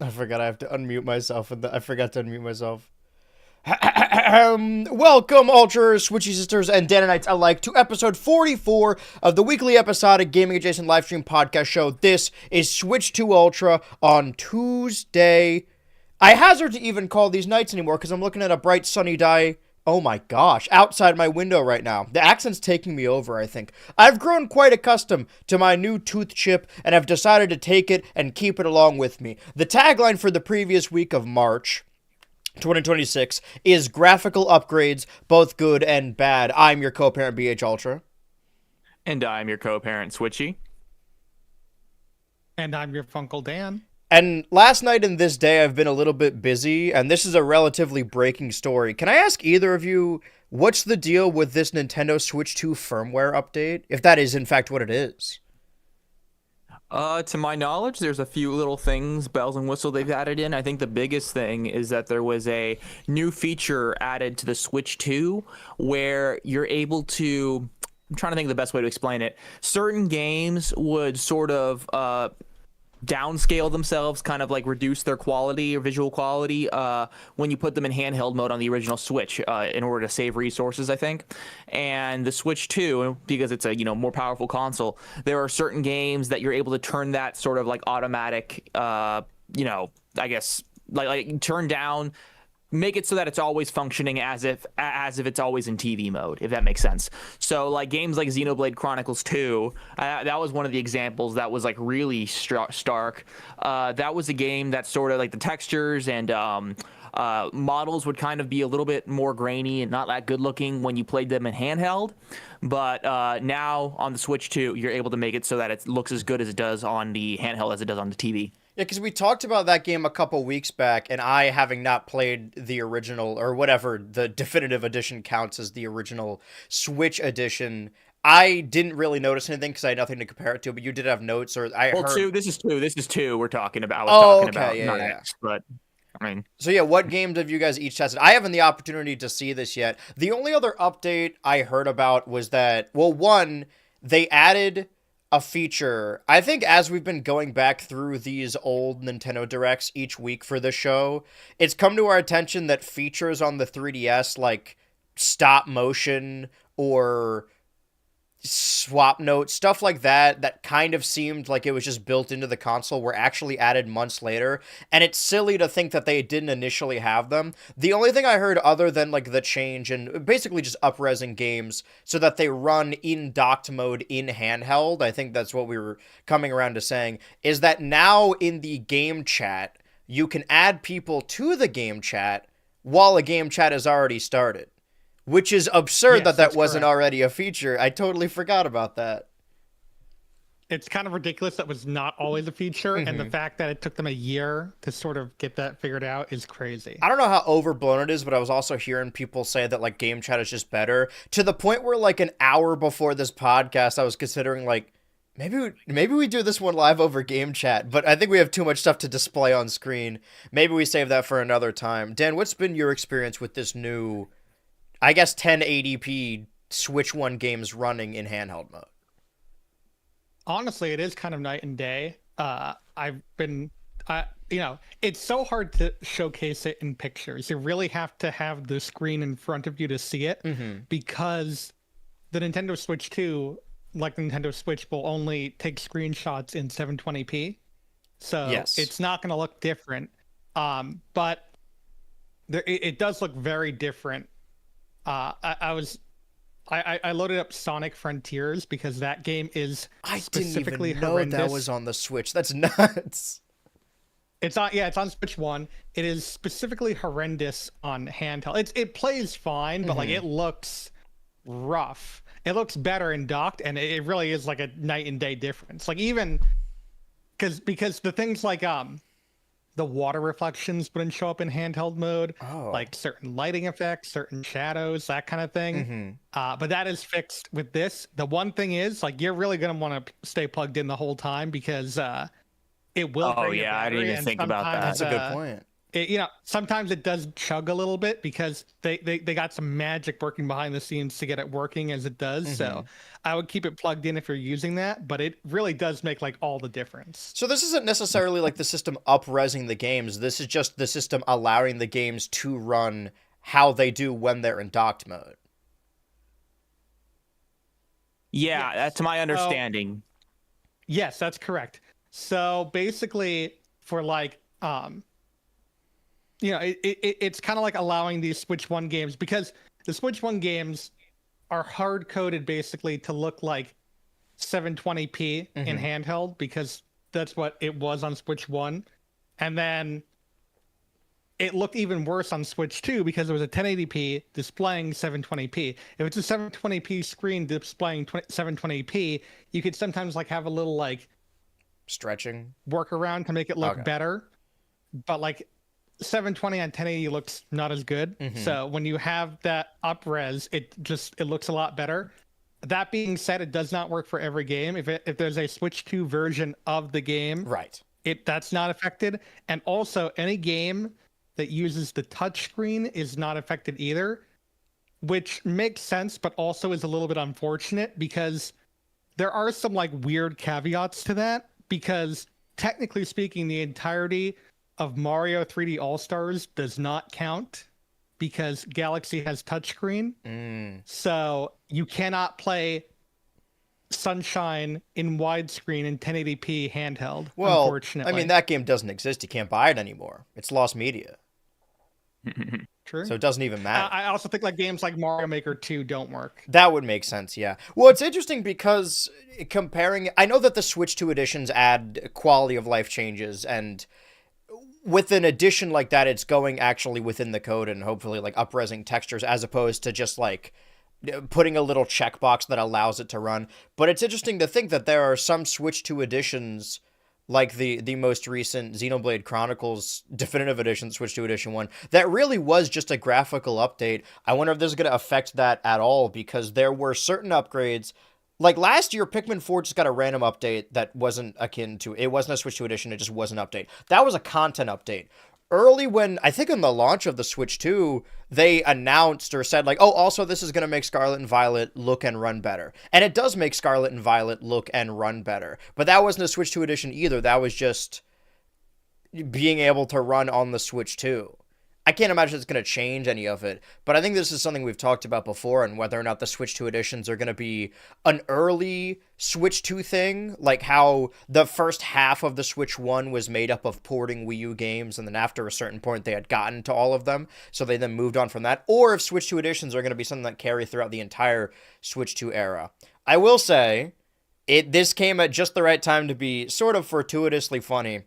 I forgot I have to unmute myself. I forgot to unmute myself. Welcome, Ultra Switchy Sisters and Danonites alike, to episode 44 of the weekly episodic gaming adjacent livestream podcast show. This is Switch 2 Ultra on Tuesday. I hazard to even call these nights anymore because I'm looking at a bright sunny day. Oh my gosh, outside my window right now. The accent's taking me over, I think. I've grown quite accustomed to my new tooth chip, and I've decided to take it and keep it along with me. The tagline for the previous week of March 2026 is graphical upgrades, both good and bad. I'm your co-parent, BHultra. And I'm your co-parent, Switchy. And I'm your Funkle Dan. And last night and this day, I've been a little bit busy, and this is a relatively breaking story. Can I ask either of you, what's the deal with this Nintendo Switch 2 firmware update? If that is, in fact, what it is. To my knowledge, there's a few little things, bells and whistles they've added in. I think the biggest thing is that there was a new feature added to the Switch 2 where you're able to, I'm trying to think of the best way to explain it. Certain games would sort of downscale themselves, kind of like reduce their quality or visual quality when you put them in handheld mode on the original Switch in order to save resources, I think. And the Switch 2, because it's a more powerful console, there are certain games that you're able to turn that sort of like automatic I guess like turn down, make it so that it's always functioning as if it's always in TV mode, if that makes sense. So like games like Xenoblade Chronicles 2, that was one of the examples that was like really stark. That was a game that sort of like the textures and models would kind of be a little bit more grainy and not that good looking when you played them in handheld. But now on the Switch 2, you're able to make it so that it looks as good as it does on the handheld as it does on the TV. Yeah, because we talked about that game a couple weeks back, and I, having not played the original, or whatever the definitive edition counts as the original Switch edition, I didn't really notice anything because I had nothing to compare it to, but you did have notes, or I heard... This is two we're talking about. Yeah. X, but... I mean, so yeah, what games have you guys each tested? I haven't the opportunity to see this yet. The only other update I heard about was that, well, one, they added a feature. I think as we've been going back through these old Nintendo Directs each week for the show, it's come to our attention that features on the 3DS like stop motion or swap note, stuff like that kind of seemed like it was just built into the console, were actually added months later, and it's silly to think that they didn't initially have them. The only thing I heard other than like the change and basically just up-resing games so that they run in docked mode in handheld, I think that's what we were coming around to saying, is that now in the game chat, you can add people to the game chat while a game chat has already started. Which is absurd that wasn't correct. already a feature. I totally forgot about that. It's kind of ridiculous that was not always a feature, and the fact that it took them a year to sort of get that figured out is crazy. I don't know how overblown it is, but I was also hearing people say that like game chat is just better, to the point where like an hour before this podcast, I was considering like, maybe we do this one live over game chat, but I think we have too much stuff to display on screen. Maybe we save that for another time. Dan, what's been your experience with this new, I guess, 1080p Switch 1 games running in handheld mode? Honestly, it is kind of night and day. It's so hard to showcase it in pictures. You really have to have the screen in front of you to see it, because the Nintendo Switch 2, like the Nintendo Switch, will only take screenshots in 720p. So yes, it's not going to look different. But it does look very different. I loaded up Sonic Frontiers because that game is specifically I didn't even know horrendous. that was on the Switch. That's nuts. It's on Switch 1. It is specifically horrendous on handheld. It plays fine, but like it looks rough. It looks better in docked, and it really is like a night and day difference. Like even because the things like the water reflections wouldn't show up in handheld mode, like certain lighting effects, certain shadows, that kind of thing. But that is fixed with this. The one thing is, like, you're really going to want to stay plugged in the whole time because it will drain your I didn't battery, even and think about that. sometimes, That's a good point. sometimes it does chug a little bit because they got some magic working behind the scenes to get it working as it does. So I would keep it plugged in if you're using that, but it really does make like all the difference. So this isn't necessarily like the system up-resing the games. This is just the system allowing the games to run how they do when they're in docked mode. Yeah, that's my understanding. Yes, that's correct. So basically, for like, it's kind of like allowing these Switch 1 games, because the Switch 1 games are hard coded basically to look like 720p in handheld, because that's what it was on Switch 1. And then it looked even worse on Switch 2 because it was a 1080p displaying 720p. If it's a 720p screen displaying 720p, you could sometimes like have a little like stretching workaround to make it look better. But like 720 on 1080 looks not as good. So when you have that up-res, it looks a lot better. That being said, it does not work for every game. If there's a Switch 2 version of the game, right, that's not affected. And also any game that uses the touchscreen is not affected either, which makes sense, but also is a little bit unfortunate because there are some like weird caveats to that, because technically speaking, the entirety of Mario 3D All-Stars does not count because Galaxy has touchscreen. So you cannot play Sunshine in widescreen in 1080p handheld, unfortunately. I mean, that game doesn't exist. You can't buy it anymore. It's lost media. True. So it doesn't even matter. I also think like games like Mario Maker 2 don't work. That would make sense, yeah. Well, it's interesting because comparing... I know that the Switch 2 editions add quality of life changes, and with an edition like that, it's going actually within the code and hopefully like up-resing textures as opposed to just like putting a little checkbox that allows it to run. But it's interesting to think that there are some Switch 2 editions, like the most recent Xenoblade Chronicles Definitive Edition, Switch 2 Edition 1, that really was just a graphical update. I wonder if this is going to affect that at all, because there were certain upgrades. Like last year, Pikmin 4 just got a random update that wasn't akin to... It wasn't a Switch 2 Edition, it just was an update. That was a content update. Early when, I think in the launch of the Switch 2, they announced or said like, oh, also this is going to make Scarlet and Violet look and run better. And it does make Scarlet and Violet look and run better. But that wasn't a Switch 2 edition either. That was just being able to run on the Switch 2. I can't imagine it's going to change any of it, but I think this is something we've talked about before, and whether or not the Switch 2 editions are going to be an early Switch 2 thing, like how the first half of the Switch 1 was made up of porting Wii U games, and then after a certain point they had gotten to all of them, so they then moved on from that, or if Switch 2 editions are going to be something that carry throughout the entire Switch 2 era. I will say, this came at just the right time to be sort of fortuitously funny.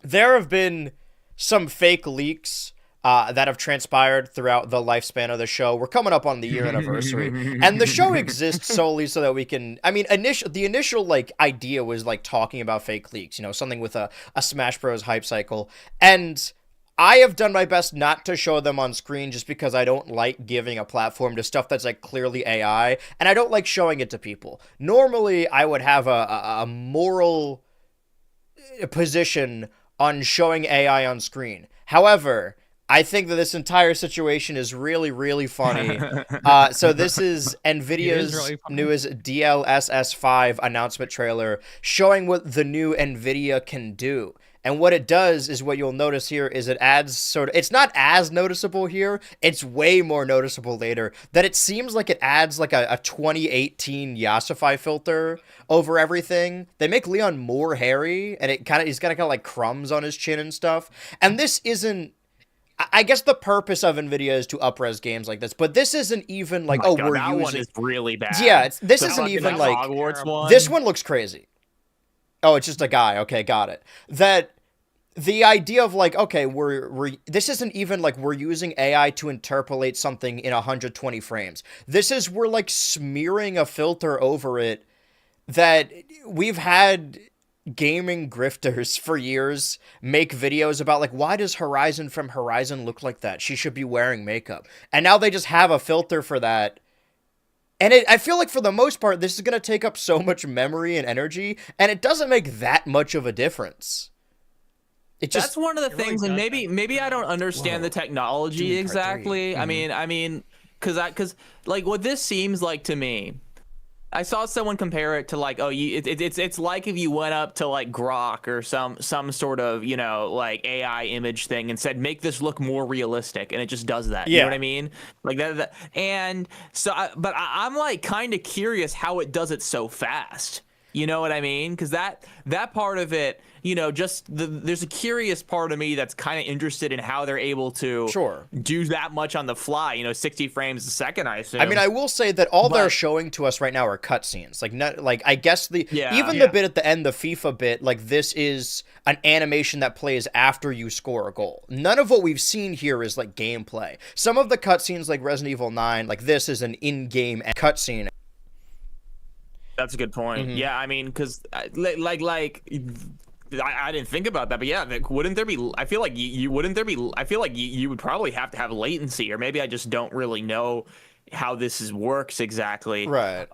There have been some fake leaks that have transpired throughout the lifespan of the show. We're coming up on the year anniversary, and the show exists solely so that we can... I mean, the initial like idea was like talking about fake leaks, you know, something with a Smash Bros. Hype cycle, and I have done my best not to show them on screen just because I don't like giving a platform to stuff that's like clearly AI, and I don't like showing it to people. Normally, I would have a moral position on showing AI on screen. However, I think that this entire situation is really, really funny. So this is NVIDIA's really newest DLSS 5 announcement trailer showing what the new NVIDIA can do. And what it does is, what you'll notice here is it adds sort of... It's not as noticeable here. It's way more noticeable later. That it seems like it adds like a 2018 Yasify filter over everything. They make Leon more hairy, and he's got kind of like crumbs on his chin and stuff. And this isn't... I guess the purpose of NVIDIA is to up-res games like this, but this isn't even like, God, we're that using... one is really bad. Yeah, this isn't even like... Hogwarts one. This one looks crazy. Oh, it's just a guy. Okay, got it. That the idea of like, okay, this isn't even like we're using AI to interpolate something in 120 frames. This is, we're like smearing a filter over it that we've had... gaming grifters for years make videos about like, why does Horizon from Horizon look like that? She should be wearing makeup. And now they just have a filter for that. And I feel like for the most part, this is going to take up so much memory and energy, and it doesn't make that much of a difference. It just That's one of the really things, and does maybe I don't understand the technology Doom Part 3. exactly. I mean, because like what this seems like to me, I saw someone compare it to like, it's like if you went up to like Grok or some sort of, you know, like AI image thing and said, make this look more realistic, and it just does that. You know what I mean? Like that and so, I'm like kind of curious how it does it so fast. You know what I mean? Because that part of it, you know, there's a curious part of me that's kind of interested in how they're able to do that much on the fly. You know, 60 frames a second, I assume. I mean, I will say that all they're showing to us right now are cutscenes. Like I guess the bit at the end, the FIFA bit, like this is an animation that plays after you score a goal. None of what we've seen here is like gameplay. Some of the cutscenes, like Resident Evil 9, like this is an in-game cutscene. That's a good point. Yeah, I mean, because I didn't think about that, but yeah, wouldn't there be? I feel like wouldn't there be? I feel like you would probably have to have latency, or maybe I just don't really know how this works exactly. Right.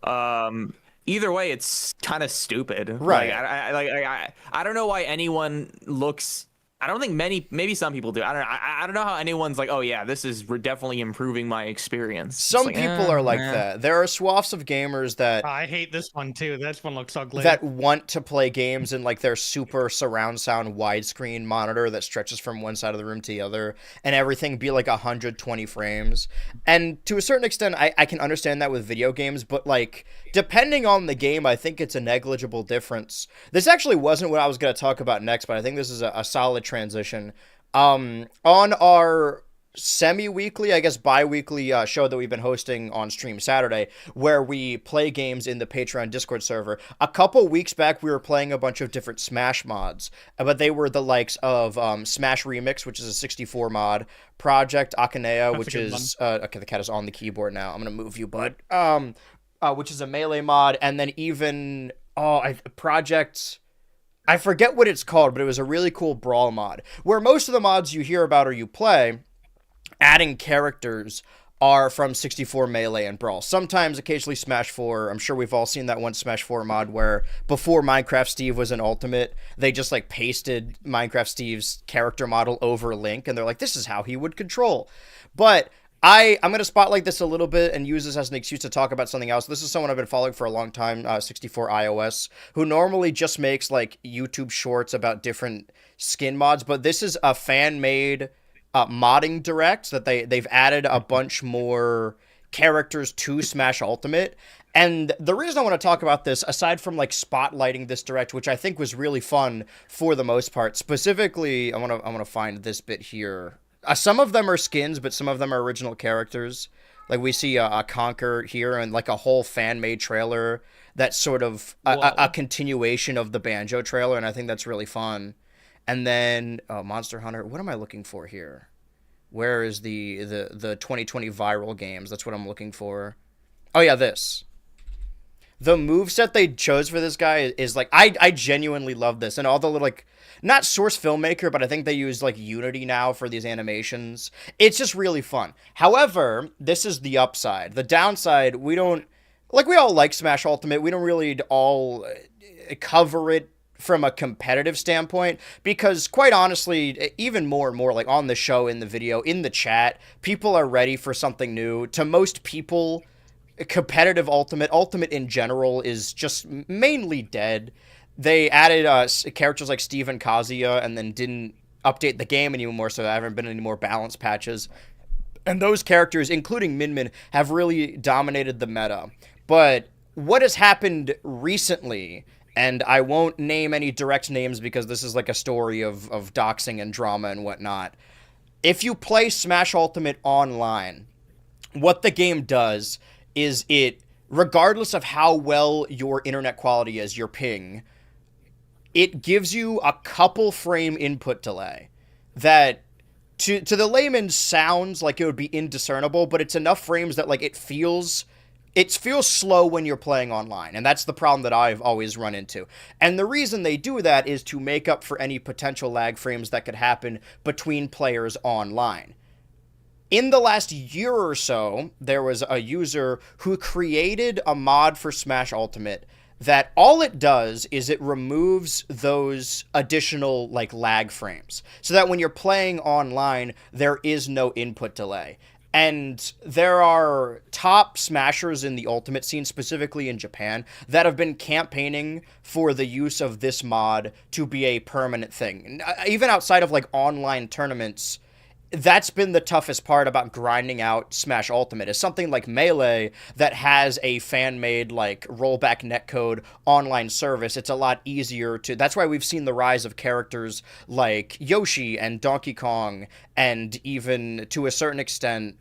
Either way, it's kind of stupid. Right. I don't know why anyone looks. I don't think maybe some people do. I don't know how anyone's like, oh yeah, this is definitely improving my experience. Some people are like that. There are swaths of gamers that I hate this one too. This one looks ugly. That want to play games in like their super surround sound widescreen monitor that stretches from one side of the room to the other, and everything be like 120 frames. And to a certain extent, I can understand that with video games, but like depending on the game, I think it's a negligible difference. This actually wasn't what I was going to talk about next, but I think this is a solid transition. On our semi-weekly, I guess bi-weekly show that we've been hosting on Stream Saturday, where we play games in the Patreon Discord server, a couple weeks back we were playing a bunch of different Smash mods, but they were the likes of Smash Remix, which is a 64 mod, Project Akanea, which is okay, the cat is on the keyboard now, I'm gonna move you, bud, which is a melee mod, and then even Project, I forget what it's called, but it was a really cool brawl mod, where most of the mods you hear about or you play, adding characters, are from 64 Melee and Brawl. Sometimes, occasionally Smash 4. I'm sure we've all seen that one Smash 4 mod where before Minecraft Steve was an Ultimate, they just like pasted Minecraft Steve's character model over Link, and they're like, this is how he would control. But I'm going to spotlight this a little bit and use this as an excuse to talk about something else. This is someone I've been following for a long time, 64 iOS, who normally just makes like YouTube shorts about different skin mods, but this is a fan-made modding direct that they've added a bunch more characters to Smash Ultimate. And the reason I want to talk about this, aside from like spotlighting this direct, which I think was really fun for the most part, specifically, I want to find this bit here. Some of them are skins, but some of them are original characters. Like we see a Conquer here and like a whole fan-made trailer that's sort of a continuation of the Banjo trailer, and I think that's really fun. And then Monster Hunter, what am I looking for here? Where is the 2020 viral games? That's what I'm looking for. Oh yeah, this. The moveset they chose for this guy is like, I genuinely love this. And all the little, like, not Source Filmmaker, but I think they use like Unity now for these animations. It's just really fun. However, this is the upside. The downside, we all like Smash Ultimate. We don't really all cover it from a competitive standpoint, because quite honestly, even more and more, like on the show, in the video, in the chat, people are ready for something new. To most people, competitive Ultimate in general is just mainly dead. They added characters like Steve and Kazuya and then didn't update the game anymore, so there haven't been any more balance patches. And those characters, including Min Min, have really dominated the meta. But what has happened recently, and I won't name any direct names because this is like a story of doxing and drama and whatnot. If you play Smash Ultimate online, what the game does is it, regardless of how well your internet quality is, your ping, it gives you a couple frame input delay that to the layman sounds like it would be indiscernible, but it's enough frames that like it feels slow when you're playing online, and that's the problem that I've always run into. And the reason they do that is to make up for any potential lag frames that could happen between players online. In the last year or so, there was a user who created a mod for Smash Ultimate that all it does is it removes those additional like lag frames so that when you're playing online there is no input delay. And there are top smashers in the Ultimate scene, specifically in Japan, that have been campaigning for the use of this mod to be a permanent thing. Even outside of like online tournaments, that's been the toughest part about grinding out Smash Ultimate, is something like Melee that has a fan-made like rollback netcode online service. It's a lot easier to. That's why we've seen the rise of characters like Yoshi and Donkey Kong, and even to a certain extent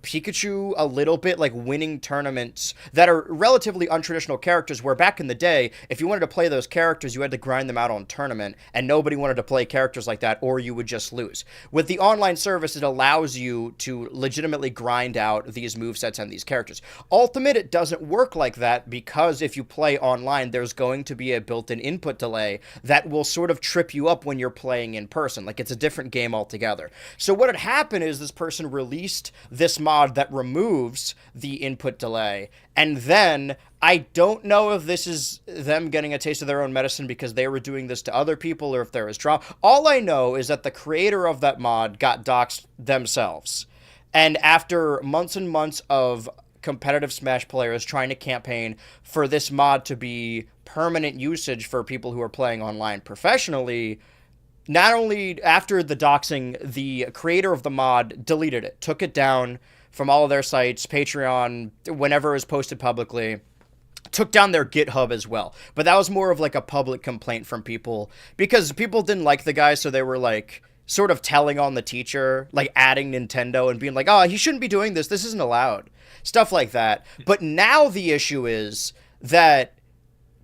Pikachu a little bit, like winning tournaments that are relatively untraditional characters, where back in the day, if you wanted to play those characters, you had to grind them out on tournament, and nobody wanted to play characters like that, or you would just lose. With the online service, it allows you to legitimately grind out these movesets and these characters. Ultimate, it doesn't work like that, because if you play online, there's going to be a built-in input delay that will sort of trip you up when you're playing in person. Like, it's a different game altogether. So what had happened is this person released this mod that removes the input delay, and then I don't know if this is them getting a taste of their own medicine because they were doing this to other people, or if there was drama. All I know is that the creator of that mod got doxxed themselves, and after months and months of competitive Smash players trying to campaign for this mod to be permanent usage for people who are playing online professionally, not only after the doxing, the creator of the mod deleted it, took it down from all of their sites, Patreon, whenever it was posted publicly, took down their GitHub as well. But that was more of like a public complaint from people, because people didn't like the guy, so they were like sort of telling on the teacher, like adding Nintendo and being like, oh, he shouldn't be doing this, this isn't allowed. Stuff like that. But now the issue is that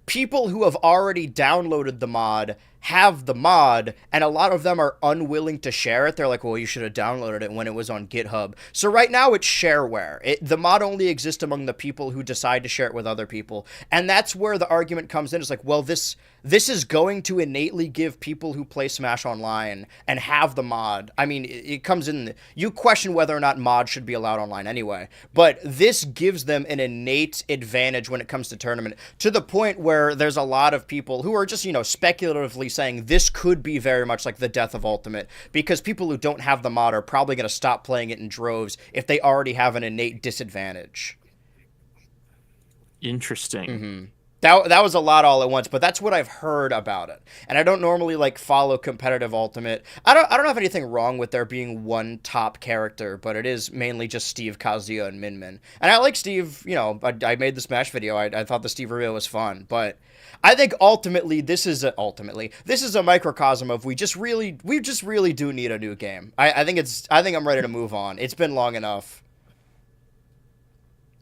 people who have already downloaded the mod have the mod, and a lot of them are unwilling to share it. They're like, well, you should have downloaded it when it was on GitHub. So right now it's shareware. The mod only exists among the people who decide to share it with other people. And that's where the argument comes in. It's like, well, this is going to innately give people who play Smash Online and have the mod. I mean, it comes in, you question whether or not mods should be allowed online anyway, but this gives them an innate advantage when it comes to tournament, to the point where there's a lot of people who are just, speculatively saying this could be very much like the death of Ultimate, because people who don't have the mod are probably going to stop playing it in droves if they already have an innate disadvantage. Interesting. Mm-hmm. That was a lot all at once, but that's what I've heard about it. And I don't normally like follow competitive Ultimate. I don't have anything wrong with there being one top character, but it is mainly just Steve, Kazuya, and Min Min. And I like Steve. I made the Smash video. I thought the Steve reveal was fun, but I think ultimately this is a microcosm of we just really do need a new game. I think I'm ready to move on. It's been long enough.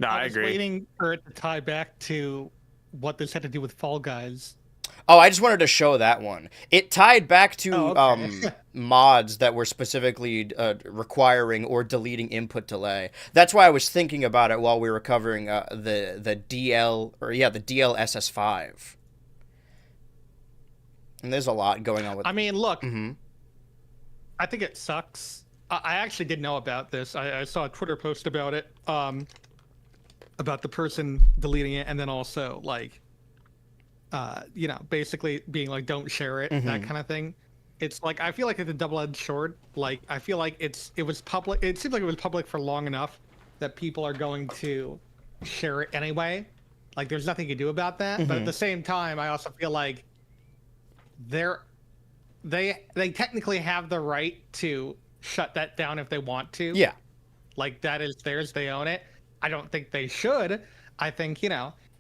No, I was agree. Waiting for it to tie back to what this had to do with Fall Guys. Oh, I just wanted to show that one. It tied back to mods that were specifically requiring or deleting input delay. That's why I was thinking about it while we were covering the DLSS 5. And there's a lot going on with. I mean, look, Mm-hmm. I think it sucks. I actually did know about this. I saw a Twitter post about it. About the person deleting it, and then also like basically being like, don't share it, that kind of thing. It's like, I feel like it's a double-edged sword. Like, I feel like it was public. It seems like it was public for long enough that people are going to share it anyway. Like, there's nothing you can do about that. But at the same time, I also feel like they technically have the right to shut that down if they want to. Yeah. Like, that is theirs. They own it. I don't think they should. I think,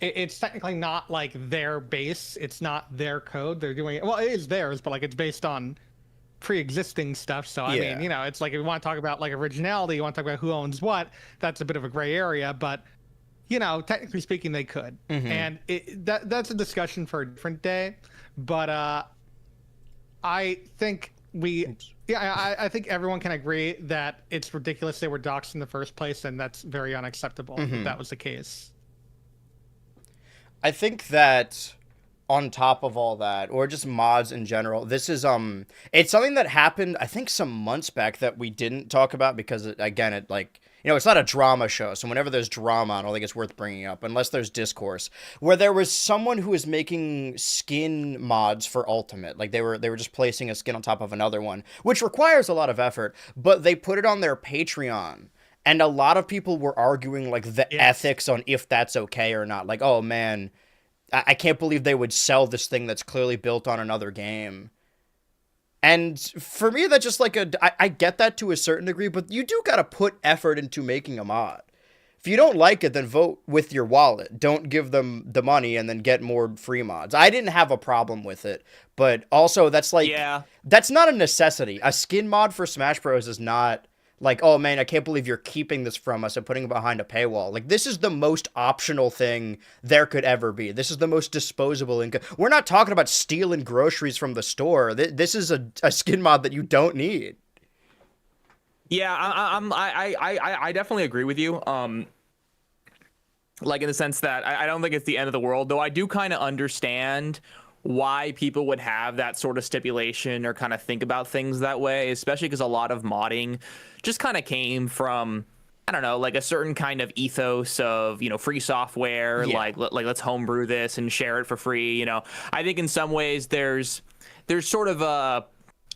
it's technically not like their base. It's not their code. They're doing it. Well, it is theirs, but like it's based on pre-existing stuff. So, I mean, it's like if you want to talk about like originality, you want to talk about who owns what, that's a bit of a gray area. But, technically speaking, they could. And that's a discussion for a different day. But I think I think everyone can agree that it's ridiculous they were doxxed in the first place, and that's very unacceptable if that was the case. I think that on top of all that, or just mods in general, this is it's something that happened I think some months back that we didn't talk about because it it's not a drama show, so whenever there's drama, I don't think it's worth bringing up, unless there's discourse, where there was someone who was making skin mods for Ultimate. Like, they were just placing a skin on top of another one, which requires a lot of effort, but they put it on their Patreon. And a lot of people were arguing, like, the ethics on if that's okay or not. Like, oh, man, I can't believe they would sell this thing that's clearly built on another game. And for me, that's just like I get that to a certain degree, but you do got to put effort into making a mod. If you don't like it, then vote with your wallet. Don't give them the money and then get more free mods. I didn't have a problem with it, but also that's like, that's not a necessity. A skin mod for Smash Bros. Is not like, oh man, I can't believe you're keeping this from us and putting it behind a paywall. Like, this is the most optional thing there could ever be. This is the most disposable income. We're not talking about stealing groceries from the store. This is a skin mod that you don't need. Yeah, I definitely agree with you. Like, in the sense that I don't think it's the end of the world, though I do kind of understand why people would have that sort of stipulation or kind of think about things that way, especially because a lot of modding just kind of came from, I don't know, like a certain kind of ethos of, free software, like let's homebrew this and share it for free. I think in some ways there's sort of a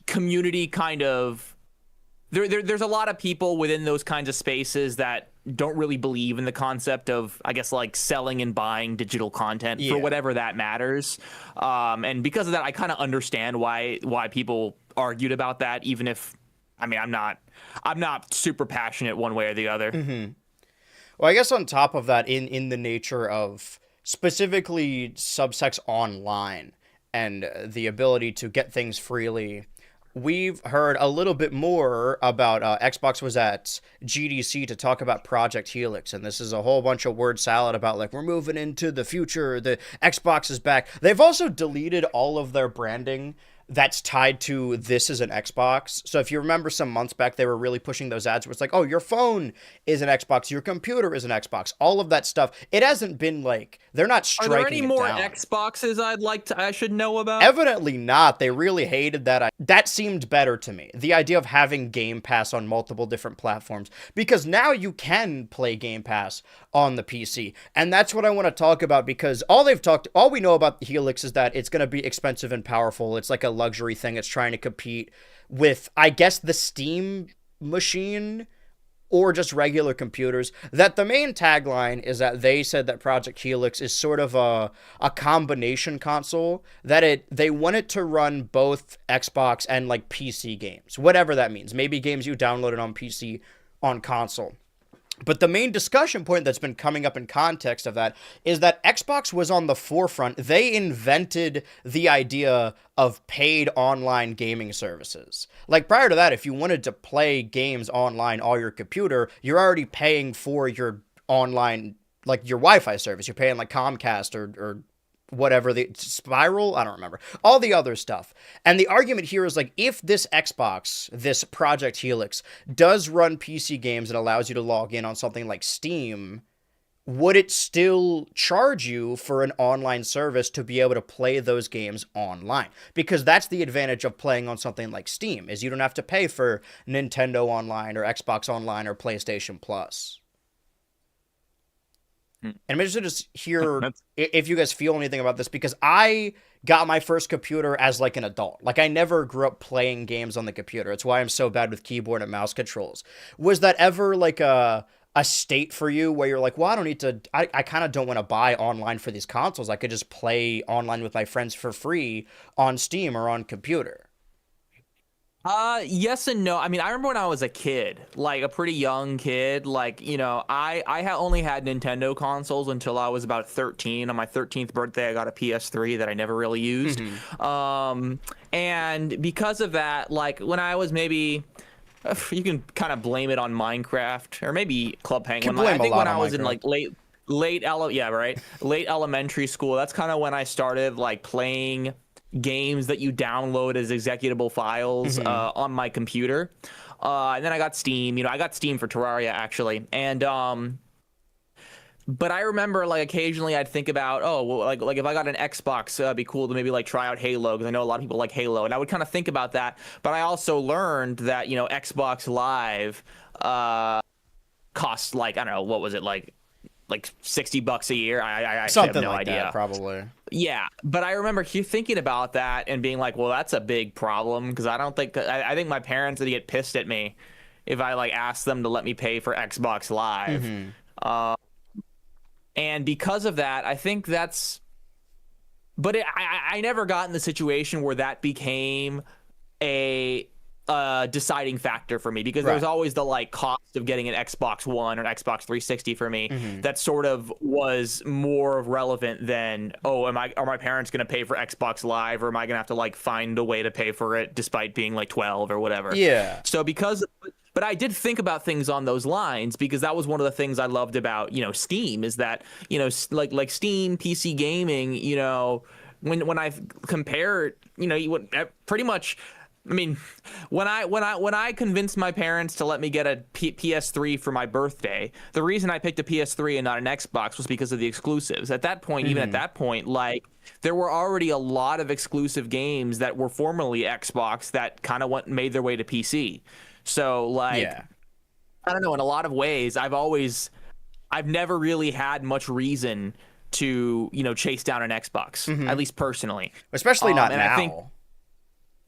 community kind of, there's a lot of people within those kinds of spaces that don't really believe in the concept of, I guess, like selling and buying digital content for whatever that matters. And because of that, I kind of understand why people argued about that, even if, I'm not super passionate one way or the other. Mm-hmm. Well, I guess on top of that, in the nature of specifically Subsec's Online and the ability to get things freely, we've heard a little bit more about Xbox was at GDC to talk about Project Helix, and this is a whole bunch of word salad about, like, we're moving into the future, the Xbox is back. They've also deleted all of their branding that's tied to this is an Xbox. So if you remember some months back, they were really pushing those ads where it's like, oh, your phone is an Xbox, your computer is an Xbox, all of that stuff. It hasn't been like, they're not striking it down. Are there any more Xboxes I should know about? Evidently not. They really hated that. That seemed better to me. The idea of having Game Pass on multiple different platforms, because now you can play Game Pass on the PC. And that's what I want to talk about, because all we know about the Helix is that it's going to be expensive and powerful. It's like a luxury thing. It's trying to compete with, I guess, the Steam machine or just regular computers. That the main tagline is that they said that Project Helix is sort of a combination console, that they want it to run both Xbox and like PC games, whatever that means. Maybe games you downloaded on PC on console. But the main discussion point that's been coming up in context of that is that Xbox was on the forefront. They invented the idea of paid online gaming services. Like, prior to that, if you wanted to play games online on your computer, you're already paying for your online, like your Wi-Fi service. You're paying like Comcast or whatever, the Spiral, I don't remember, all the other stuff. And the argument here is like, if this Xbox, this Project Helix, does run PC games and allows you to log in on something like Steam, would it still charge you for an online service to be able to play those games online? Because that's the advantage of playing on something like Steam, is you don't have to pay for Nintendo Online or Xbox Online or PlayStation Plus. And I'm interested to hear if you guys feel anything about this, because I got my first computer as like an adult. Like, I never grew up playing games on the computer. It's why I'm so bad with keyboard and mouse controls. Was that ever like a state for you where you're like, well, I don't need to, I kind of don't want to buy online for these consoles. I could just play online with my friends for free on Steam or on computer? Yes and no. I mean, I remember when I was a kid, like a pretty young kid, like, I only had Nintendo consoles until I was about 13. On my 13th birthday, I got a PS3 that I never really used. And because of that, like, when I was maybe, you can kind of blame it on Minecraft or maybe Club Penguin. I think when I was in like late elementary school, that's kind of when I started like playing games that you download as executable files on my computer. And then I got Steam. I got Steam for Terraria, actually. And but I remember, like, occasionally I'd think about, oh, well, like if I got an Xbox, it'd be cool to maybe like try out Halo, because I know a lot of people like Halo, and I would kind of think about that. But I also learned that Xbox Live cost like, I don't know, what was it, like $60 a year? I actually Something have no like idea. that, probably. Yeah, but I remember thinking about that and being like, well, that's a big problem, because I think my parents would get pissed at me if I like asked them to let me pay for Xbox Live. And because of that, I think that's. But I never got in the situation where that became a deciding factor for me, because there was always the like cost of getting an Xbox One or an Xbox 360 for me that sort of was more relevant than, are my parents going to pay for Xbox Live, or am I going to have to like find a way to pay for it despite being like 12 or whatever? Yeah. So but I did think about things on those lines, because that was one of the things I loved about, Steam, is that, like Steam, PC gaming, when I compare, you would pretty much. I mean, when I convinced my parents to let me get a PS3 for my birthday, the reason I picked a PS3 and not an Xbox was because of the exclusives. At that point, even at that point, like, there were already a lot of exclusive games that were formerly Xbox that kind of made their way to PC. So, like, I don't know, in a lot of ways, I've never really had much reason to, chase down an Xbox, at least personally. Especially not and now. I think,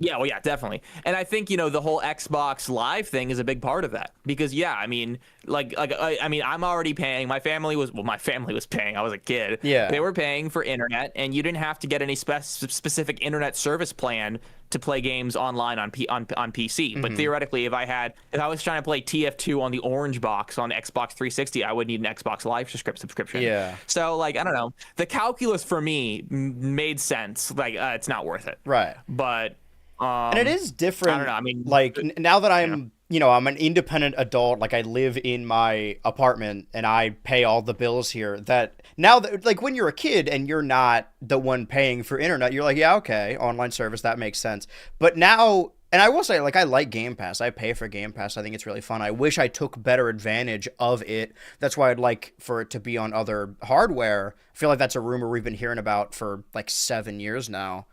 yeah, well, yeah, definitely. And I think, the whole Xbox Live thing is a big part of that, because, yeah, I mean, I'm already paying. My family was paying. I was a kid. Yeah. They were paying for internet, and you didn't have to get any specific internet service plan to play games online on PC. But theoretically, if I was trying to play TF2 on the orange box on Xbox 360, I would need an Xbox Live subscription. Yeah. So, like, I don't know. The calculus for me made sense. Like, it's not worth it. Right. But. And it is different. I don't know. I mean, like, now that I'm, I'm an independent adult, like, I live in my apartment and I pay all the bills here, that now that, like, when you're a kid and you're not the one paying for internet, you're like, yeah, okay, online service, that makes sense. But now, and I will say, like, I like Game Pass. I pay for Game Pass. I think it's really fun. I wish I took better advantage of it. That's why I'd like for it to be on other hardware. I feel like that's a rumor we've been hearing about for like 7 years now.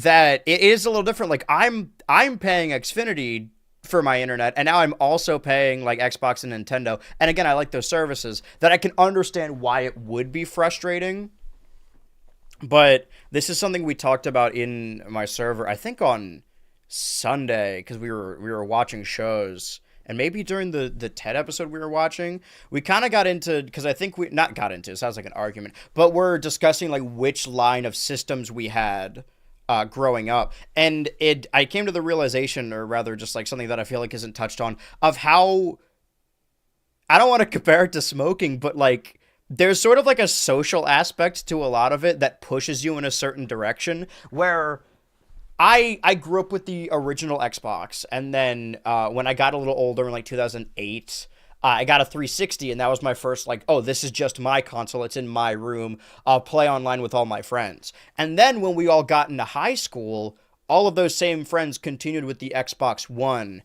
That it is a little different. Like, I'm paying Xfinity for my internet, and now I'm also paying like Xbox and Nintendo. And again, I like those services, that I can understand why it would be frustrating. But this is something we talked about in my server, I think on Sunday, because we were watching shows. And maybe during the TED episode we were watching, we kind of got into, because I think it sounds like an argument, but we're discussing like which line of systems we had growing up. And I came to the realization, or rather just like something that I feel like isn't touched on, of how, I don't want to compare it to smoking, but like there's sort of like a social aspect to a lot of it that pushes you in a certain direction, where I grew up with the original Xbox, and then when I got a little older in like 2008, I got a 360, and that was my first, like, oh, this is just my console. It's in my room. I'll play online with all my friends. And then when we all got into high school, all of those same friends continued with the Xbox One.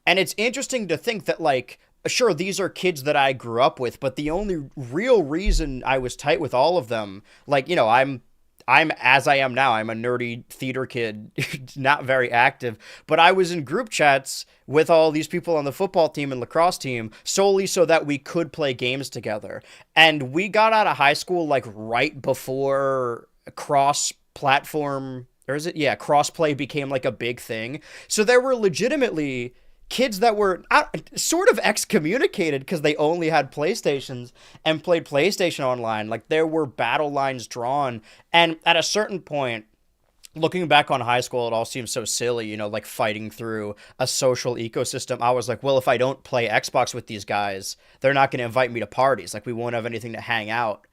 And it's interesting to think that, like, sure, these are kids that I grew up with, but the only real reason I was tight with all of them, like, I'm as I am now. I'm a nerdy theater kid, not very active, but I was in group chats with all these people on the football team and lacrosse team solely so that we could play games together. And we got out of high school like right before cross-platform, or is it? Yeah, cross-play became like a big thing. So there were legitimately kids that were sort of excommunicated because they only had PlayStations and played PlayStation online. Like, there were battle lines drawn. And at a certain point, looking back on high school, it all seems so silly, like fighting through a social ecosystem. I was like, well, if I don't play Xbox with these guys, they're not going to invite me to parties. Like, we won't have anything to hang out.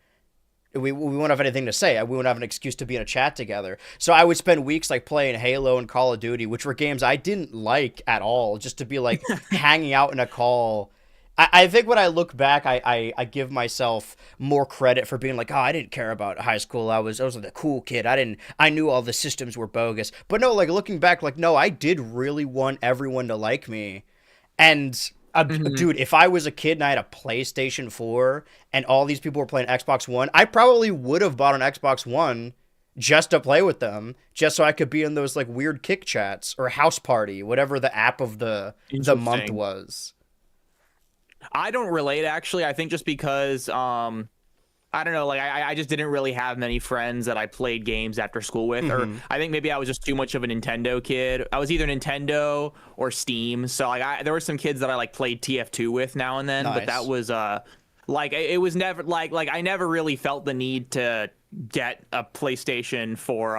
We won't have anything to say. We won't have an excuse to be in a chat together. So I would spend weeks like playing Halo and Call of Duty, which were games I didn't like at all, just to be like hanging out in a call. I think when I look back, I give myself more credit for being like, oh, I didn't care about high school. I was the cool kid. I knew all the systems were bogus. But no, like looking back, like, no, I did really want everyone to like me. And dude, if I was a kid and I had a PlayStation 4 and all these people were playing Xbox One, I probably would have bought an Xbox One just to play with them, just so I could be in those like weird kick chats or house party, whatever the app of the month was. I don't relate actually. I think just because I don't know, like I just didn't really have many friends that I played games after school with, or I think maybe I was just too much of a Nintendo kid. I was either Nintendo or Steam, so like there were some kids that I like played TF2 with now and then, but that Nice. was like it was never like I never really felt the need to get a PlayStation for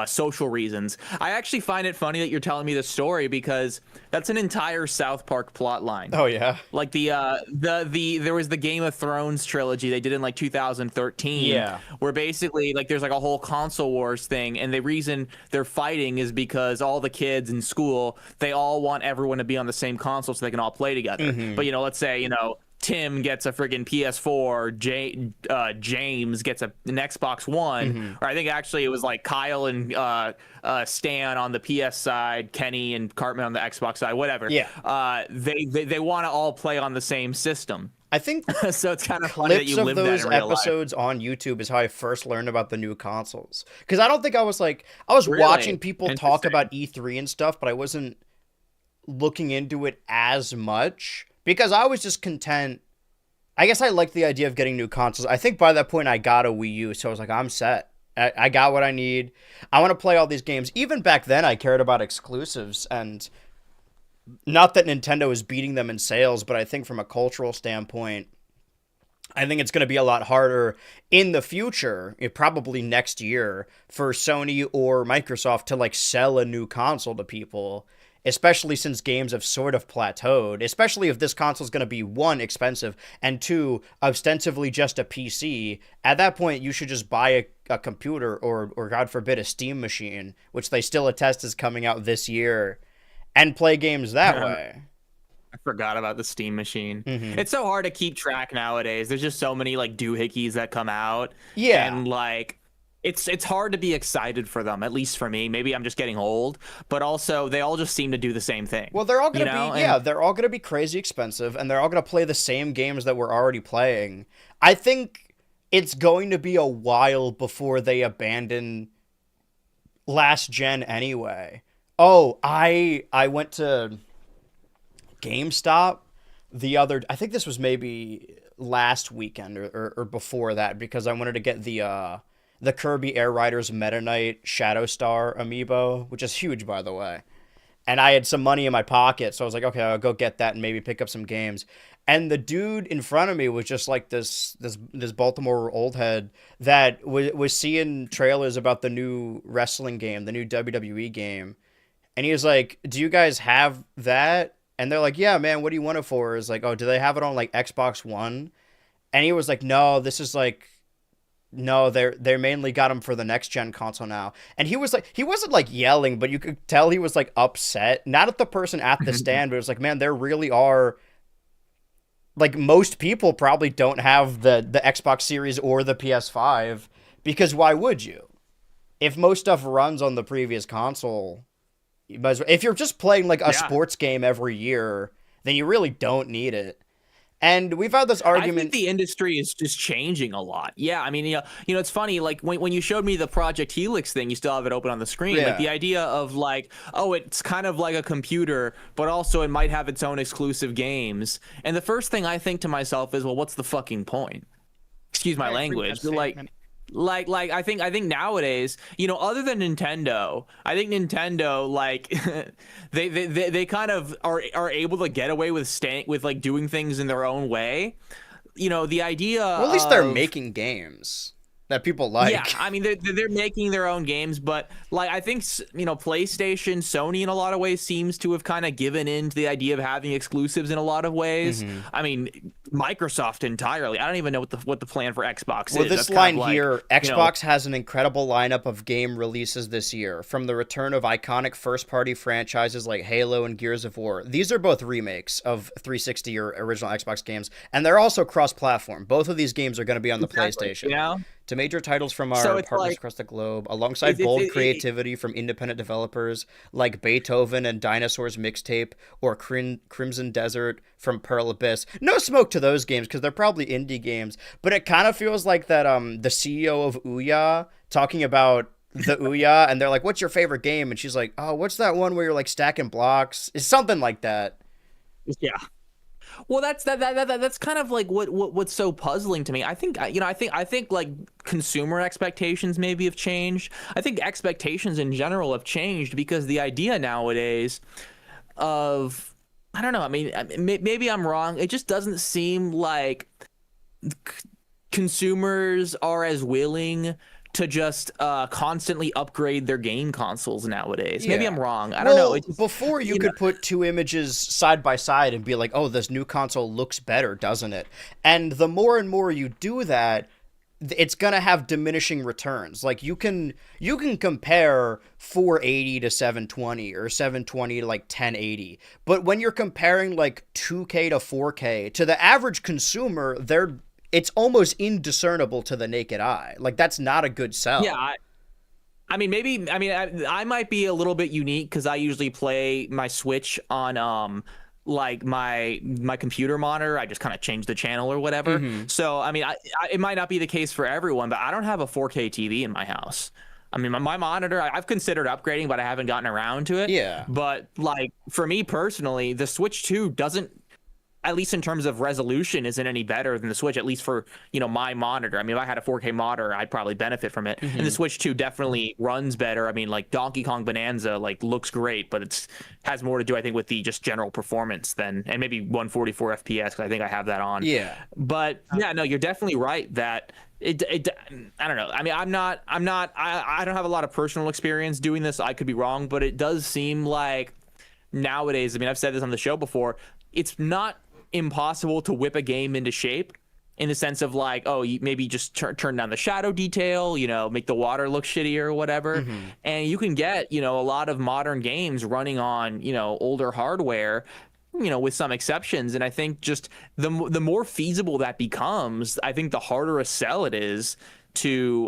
social reasons. I actually find it funny that you're telling me this story because that's an entire South Park plot line. Oh yeah. Like there was the Game of Thrones trilogy they did in like 2013, Yeah. where basically like there's like a whole console wars thing, and the reason they're fighting is because all the kids in school, they all want everyone to be on the same console so they can all play together. But let's say Tim gets a friggin' PS4, James gets an Xbox One, or I think actually it was like Kyle and Stan on the PS side, Kenny and Cartman on the Xbox side, whatever. Yeah. They want to all play on the same system. I think So it's kind of funny that clips you of live that those in real life. episodes on YouTube is how I first learned about the new consoles. Because I don't think I was Really? watching people talk Interesting. about E3 and stuff, but I wasn't looking into it as much because I was just content. I guess I liked the idea of getting new consoles. I think by that point I got a Wii U, so I was like, I'm set. I got what I need. I want to play all these games. Even back then, I cared about exclusives, and not that Nintendo is beating them in sales, but I think from a cultural standpoint, I think it's going to be a lot harder in the future, probably next year, for Sony or Microsoft to sell a new console to people, especially since games have sort of plateaued, especially if this console is going to be one, expensive, and two, ostensibly just a PC. At that point, you should just buy a computer or God forbid, a Steam machine, which they still attest is coming out this year, and play games that way. I forgot about the Steam machine. It's so hard to keep track nowadays. There's just so many like doohickeys that come out. Yeah. And like it's hard to be excited for them, at least for me. Maybe I'm just getting old, but also they all just seem to do the same thing. Well, they're all going to you know? be, yeah, they're all going to be crazy expensive, and they're all going to play the same games that we're already playing. I think it's going to be a while before they abandon last gen anyway. Oh, I went to GameStop I think this was maybe last weekend or before that, because I wanted to get the Kirby Air Riders Meta Knight Shadow Star amiibo, which is huge, by the way. And I had some money in my pocket, so I was like, okay, I'll go get that and maybe pick up some games. And the dude in front of me was just like this Baltimore old head that was seeing trailers about the new wrestling game, the new WWE game. And he was like, do you guys have that? And they're like, yeah, man, what do you want it for? Is like, oh, do they have it on Xbox One? And he was like, no, this is no, they mainly got him for the next gen console now. And he wasn't yelling, but you could tell he was upset. Not at the person at the stand, but it was like, man, there really are most people probably don't have the Xbox Series or the PS5, because why would you? If most stuff runs on the previous console, you might as well, if you're just playing a sports game every year, then you really don't need it. And we've had this argument. I think the industry is just changing a lot. Yeah, I mean, it's funny. Like when you showed me the Project Helix thing, you still have it open on the screen. Yeah. Like the idea of oh, it's kind of like a computer, but also it might have its own exclusive games. And the first thing I think to myself is, well, what's the fucking point? Excuse my language. Like I think nowadays, other than Nintendo, I think Nintendo they kind of are able to get away with doing things in their own way. The idea. Well, at least they're making games that people like. Yeah, I mean they're making their own games, but I think PlayStation, Sony in a lot of ways seems to have kind of given in to the idea of having exclusives in a lot of ways. I mean, Microsoft entirely. I don't even know what the plan for Xbox is. Well, this line here, Xbox has an incredible lineup of game releases this year, from the return of iconic first-party franchises like Halo and Gears of War. These are both remakes of 360 or original Xbox games, and they're also cross-platform. Both of these games are going to be on the PlayStation. To major titles from our partners across the globe, alongside bold creativity from independent developers like Beethoven and Dinosaurs Mixtape, or Crimson Desert from Pearl Abyss. No smoke to those games, because they're probably indie games, but it kind of feels like that the CEO of Ouya talking about the Ouya, and they're like, what's your favorite game? And she's like, oh, what's that one where you're stacking blocks? It's something like that. Yeah. Well, that's kind of like what's so puzzling to me. I think I think like consumer expectations maybe have changed. I think expectations in general have changed because the idea nowadays of, I don't know. I mean, maybe I'm wrong. It just doesn't seem like consumers are as willing to just constantly upgrade their game consoles nowadays. Maybe I'm wrong. I don't know. Well, before you could put two images side by side and be like, oh, this new console looks better, doesn't it? And the more and more you do that, it's gonna have diminishing returns. Like you can compare 480 to 720 or 720 to like 1080, but when you're comparing like 2K to 4K to the average consumer, it's almost indiscernible to the naked eye. Like that's not a good sell. Yeah, I mean, maybe. I mean, I might be a little bit unique because I usually play my Switch on like my computer monitor. I just kind of change the channel or whatever. So I mean, it might not be the case for everyone, but I don't have a 4K TV in my house. I mean, my monitor, I've considered upgrading, but I haven't gotten around to it. Yeah. But like for me personally, the Switch 2 doesn't, at least in terms of resolution, isn't any better than the Switch, at least for, my monitor. I mean, if I had a 4K monitor, I'd probably benefit from it. And the Switch 2 definitely runs better. I mean, like Donkey Kong Bonanza, like looks great, but it's has more to do, I think, with the just general performance and maybe 144 FPS, because I think I have that on. Yeah. But yeah, no, you're definitely right that I don't know. I mean, I don't have a lot of personal experience doing this. I could be wrong, but it does seem like nowadays, I mean, I've said this on the show before, it's not impossible to whip a game into shape, in the sense of like, oh, you maybe just turn down the shadow detail, make the water look shittier or whatever, and you can get a lot of modern games running on older hardware, with some exceptions. And I think just the more feasible that becomes, I think the harder a sell it is to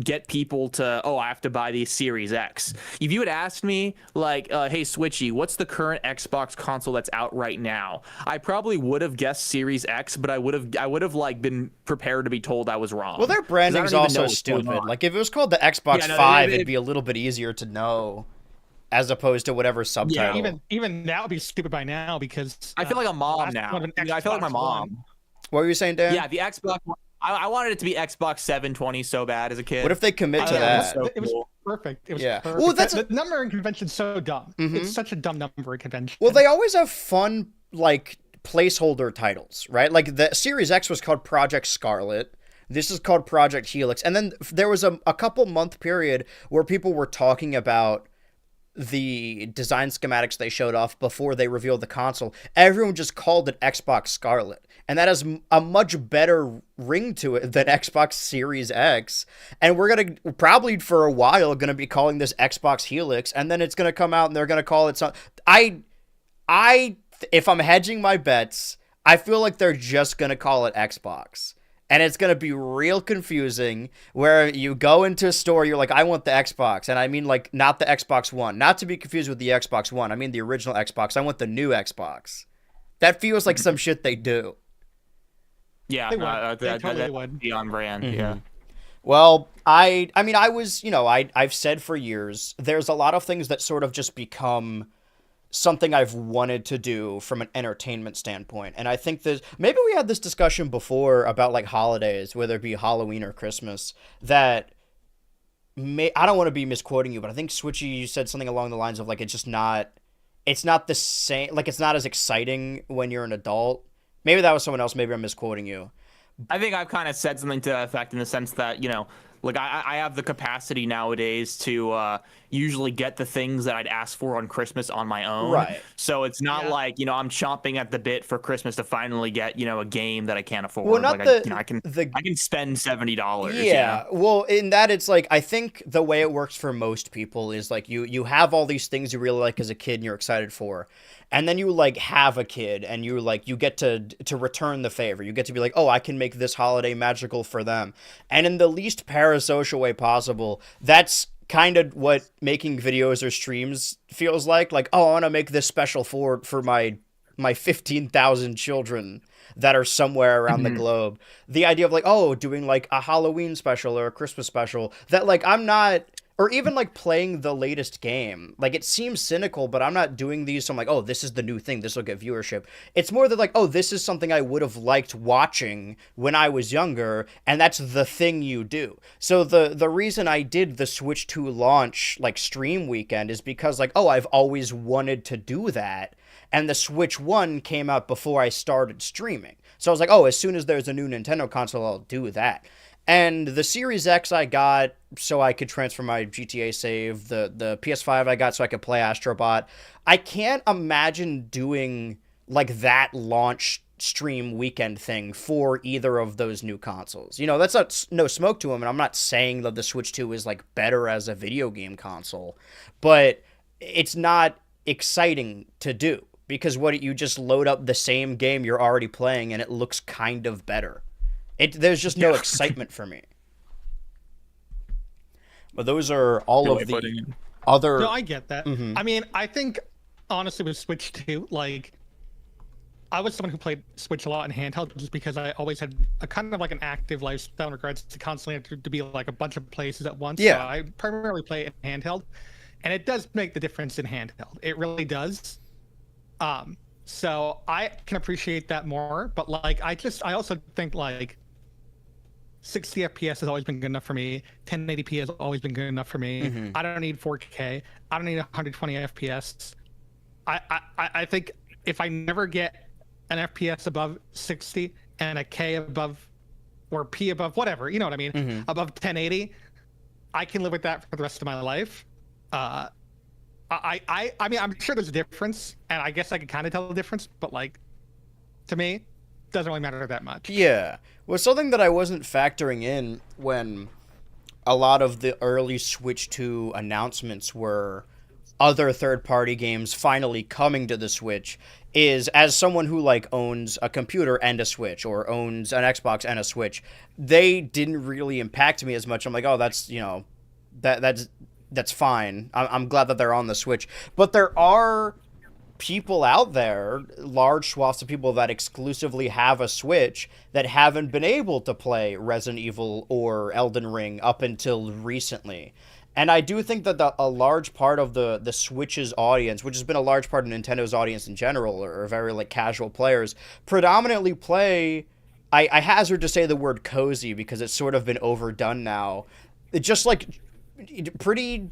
get people to, oh, I have to buy the Series X. If you had asked me like, hey Switchy, what's the current Xbox console that's out right now, I probably would have guessed Series X, but I would have like been prepared to be told I was wrong. Well, their branding's also stupid. Like if it was called the Xbox 5, it'd be a little bit easier to know, as opposed to whatever subtitle. Yeah, even that would be stupid by now, because I feel like a mom now. I feel like my mom. What were you saying, Dan? Yeah, the Xbox. I wanted it to be Xbox 720 so bad as a kid. What if they commit to that? It was perfect. It was perfect. Well, the numbering convention's so dumb. It's such a dumb numbering convention. Well, they always have fun, like, placeholder titles, right? Like, the Series X was called Project Scarlet. This is called Project Helix. And then there was a couple month period where people were talking about the design schematics they showed off before they revealed the console. Everyone just called it Xbox Scarlet, and that has a much better ring to it than Xbox Series X. And we're gonna probably for a while gonna be calling this Xbox Helix, and then it's gonna come out and they're gonna call it something. If I'm hedging my bets, I feel like they're just gonna call it Xbox. And it's going to be real confusing, where you go into a store, you're like, I want the Xbox. And I mean, like, not the Xbox One. Not to be confused with the Xbox One. I mean the original Xbox. I want the new Xbox. That feels like some shit they do. Yeah, they totally would. Be on brand, yeah. Well, I mean, I was, I've said for years, there's a lot of things that sort of just become something I've wanted to do from an entertainment standpoint. And I think maybe we had this discussion before about like holidays, whether it be Halloween or Christmas, that I don't want to be misquoting you, but I think Switchy, you said something along the lines of like, it's not the same, like it's not as exciting when you're an adult. Maybe that was someone else. Maybe I'm misquoting you. I think I've kind of said something to that effect, in the sense that, like I have the capacity nowadays to usually get the things that I'd ask for on Christmas on my own. Right. So it's not like, I'm chomping at the bit for Christmas to finally get, a game that I can't afford. Well, not like I can spend $70. Yeah. Well, in that, it's like, I think the way it works for most people is like you have all these things you really like as a kid and you're excited for. And then you like have a kid and you get to return the favor. You get to be like, oh, I can make this holiday magical for them. And in the least parasocial way possible, that's kind of what making videos or streams feels like. Like, oh, I want to make this special for my 15,000 children that are somewhere around the globe. The idea of like, oh, doing like a Halloween special or a Christmas special that like I'm not, or even like playing the latest game. Like, it seems cynical, but I'm not doing these so I'm like, oh, this is the new thing, this will get viewership. It's more that like, oh, this is something I would have liked watching when I was younger, and that's the thing you do. So the reason I did the Switch 2 launch like stream weekend is because like, oh, I've always wanted to do that, and the Switch 1 came out before I started streaming. So I was like, oh, as soon as there's a new Nintendo console, I'll do that. And the Series X I got so I could transfer my GTA save. The PS5 I got so I could play Astrobot. I can't imagine doing like that launch stream weekend thing for either of those new consoles. You know, that's not no smoke to them, and I'm not saying that the Switch 2 is like better as a video game console, but it's not exciting to do because what you just load up the same game you're already playing and it looks kind of better. There's just no excitement for me. But those are all of the other... No, I get that. Mm-hmm. I mean, I think, honestly, with Switch 2, like, I was someone who played Switch a lot in handheld just because I always had a kind of like an active lifestyle in regards to constantly have to be like a bunch of places at once. Yeah. So I primarily play in handheld. And it does make the difference in handheld. It really does. So I can appreciate that more. But, like, I also think, like, 60 FPS has always been good enough for me. 1080p has always been good enough for me. Mm-hmm. I don't need 4K. I don't need 120 FPS. I think if I never get an FPS above 60 and a K above or P above whatever, you know what I mean, Mm-hmm. above 1080, I can live with that for the rest of my life. I mean, I'm sure there's a difference, and I guess I can kind of tell the difference, but like, to me, doesn't really matter that much. Yeah. Well, something that I wasn't factoring in when a lot of the early Switch 2 announcements were other third-party games finally coming to the Switch is, as someone who like owns a computer and a Switch or owns an Xbox and a Switch, they didn't really impact me as much. I'm like, oh, that's, you know, that's fine. I'm glad that they're on the Switch. But there are people out there, large swaths of people that exclusively have a Switch that haven't been able to play Resident Evil or Elden Ring up until recently. And I do think that a large part of the Switch's audience, which has been a large part of Nintendo's audience in general, or very like casual players, predominantly play, I hazard to say the word cozy because it's sort of been overdone now. It's just like pretty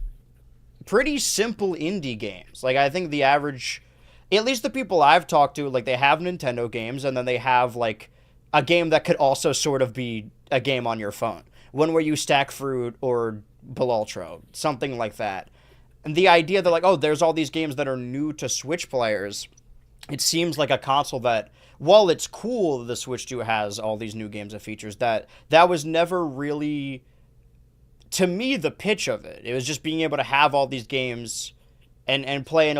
simple indie games. Like, I think the average, at least the people I've talked to, like, they have Nintendo games, and then they have, like, a game that could also sort of be a game on your phone. One where you stack fruit or BHultra, something like that. And the idea that, like, oh, there's all these games that are new to Switch players, it seems like a console that, while it's cool that the Switch 2 has all these new games and features, that was never really, to me, the pitch of it. It was just being able to have all these games and play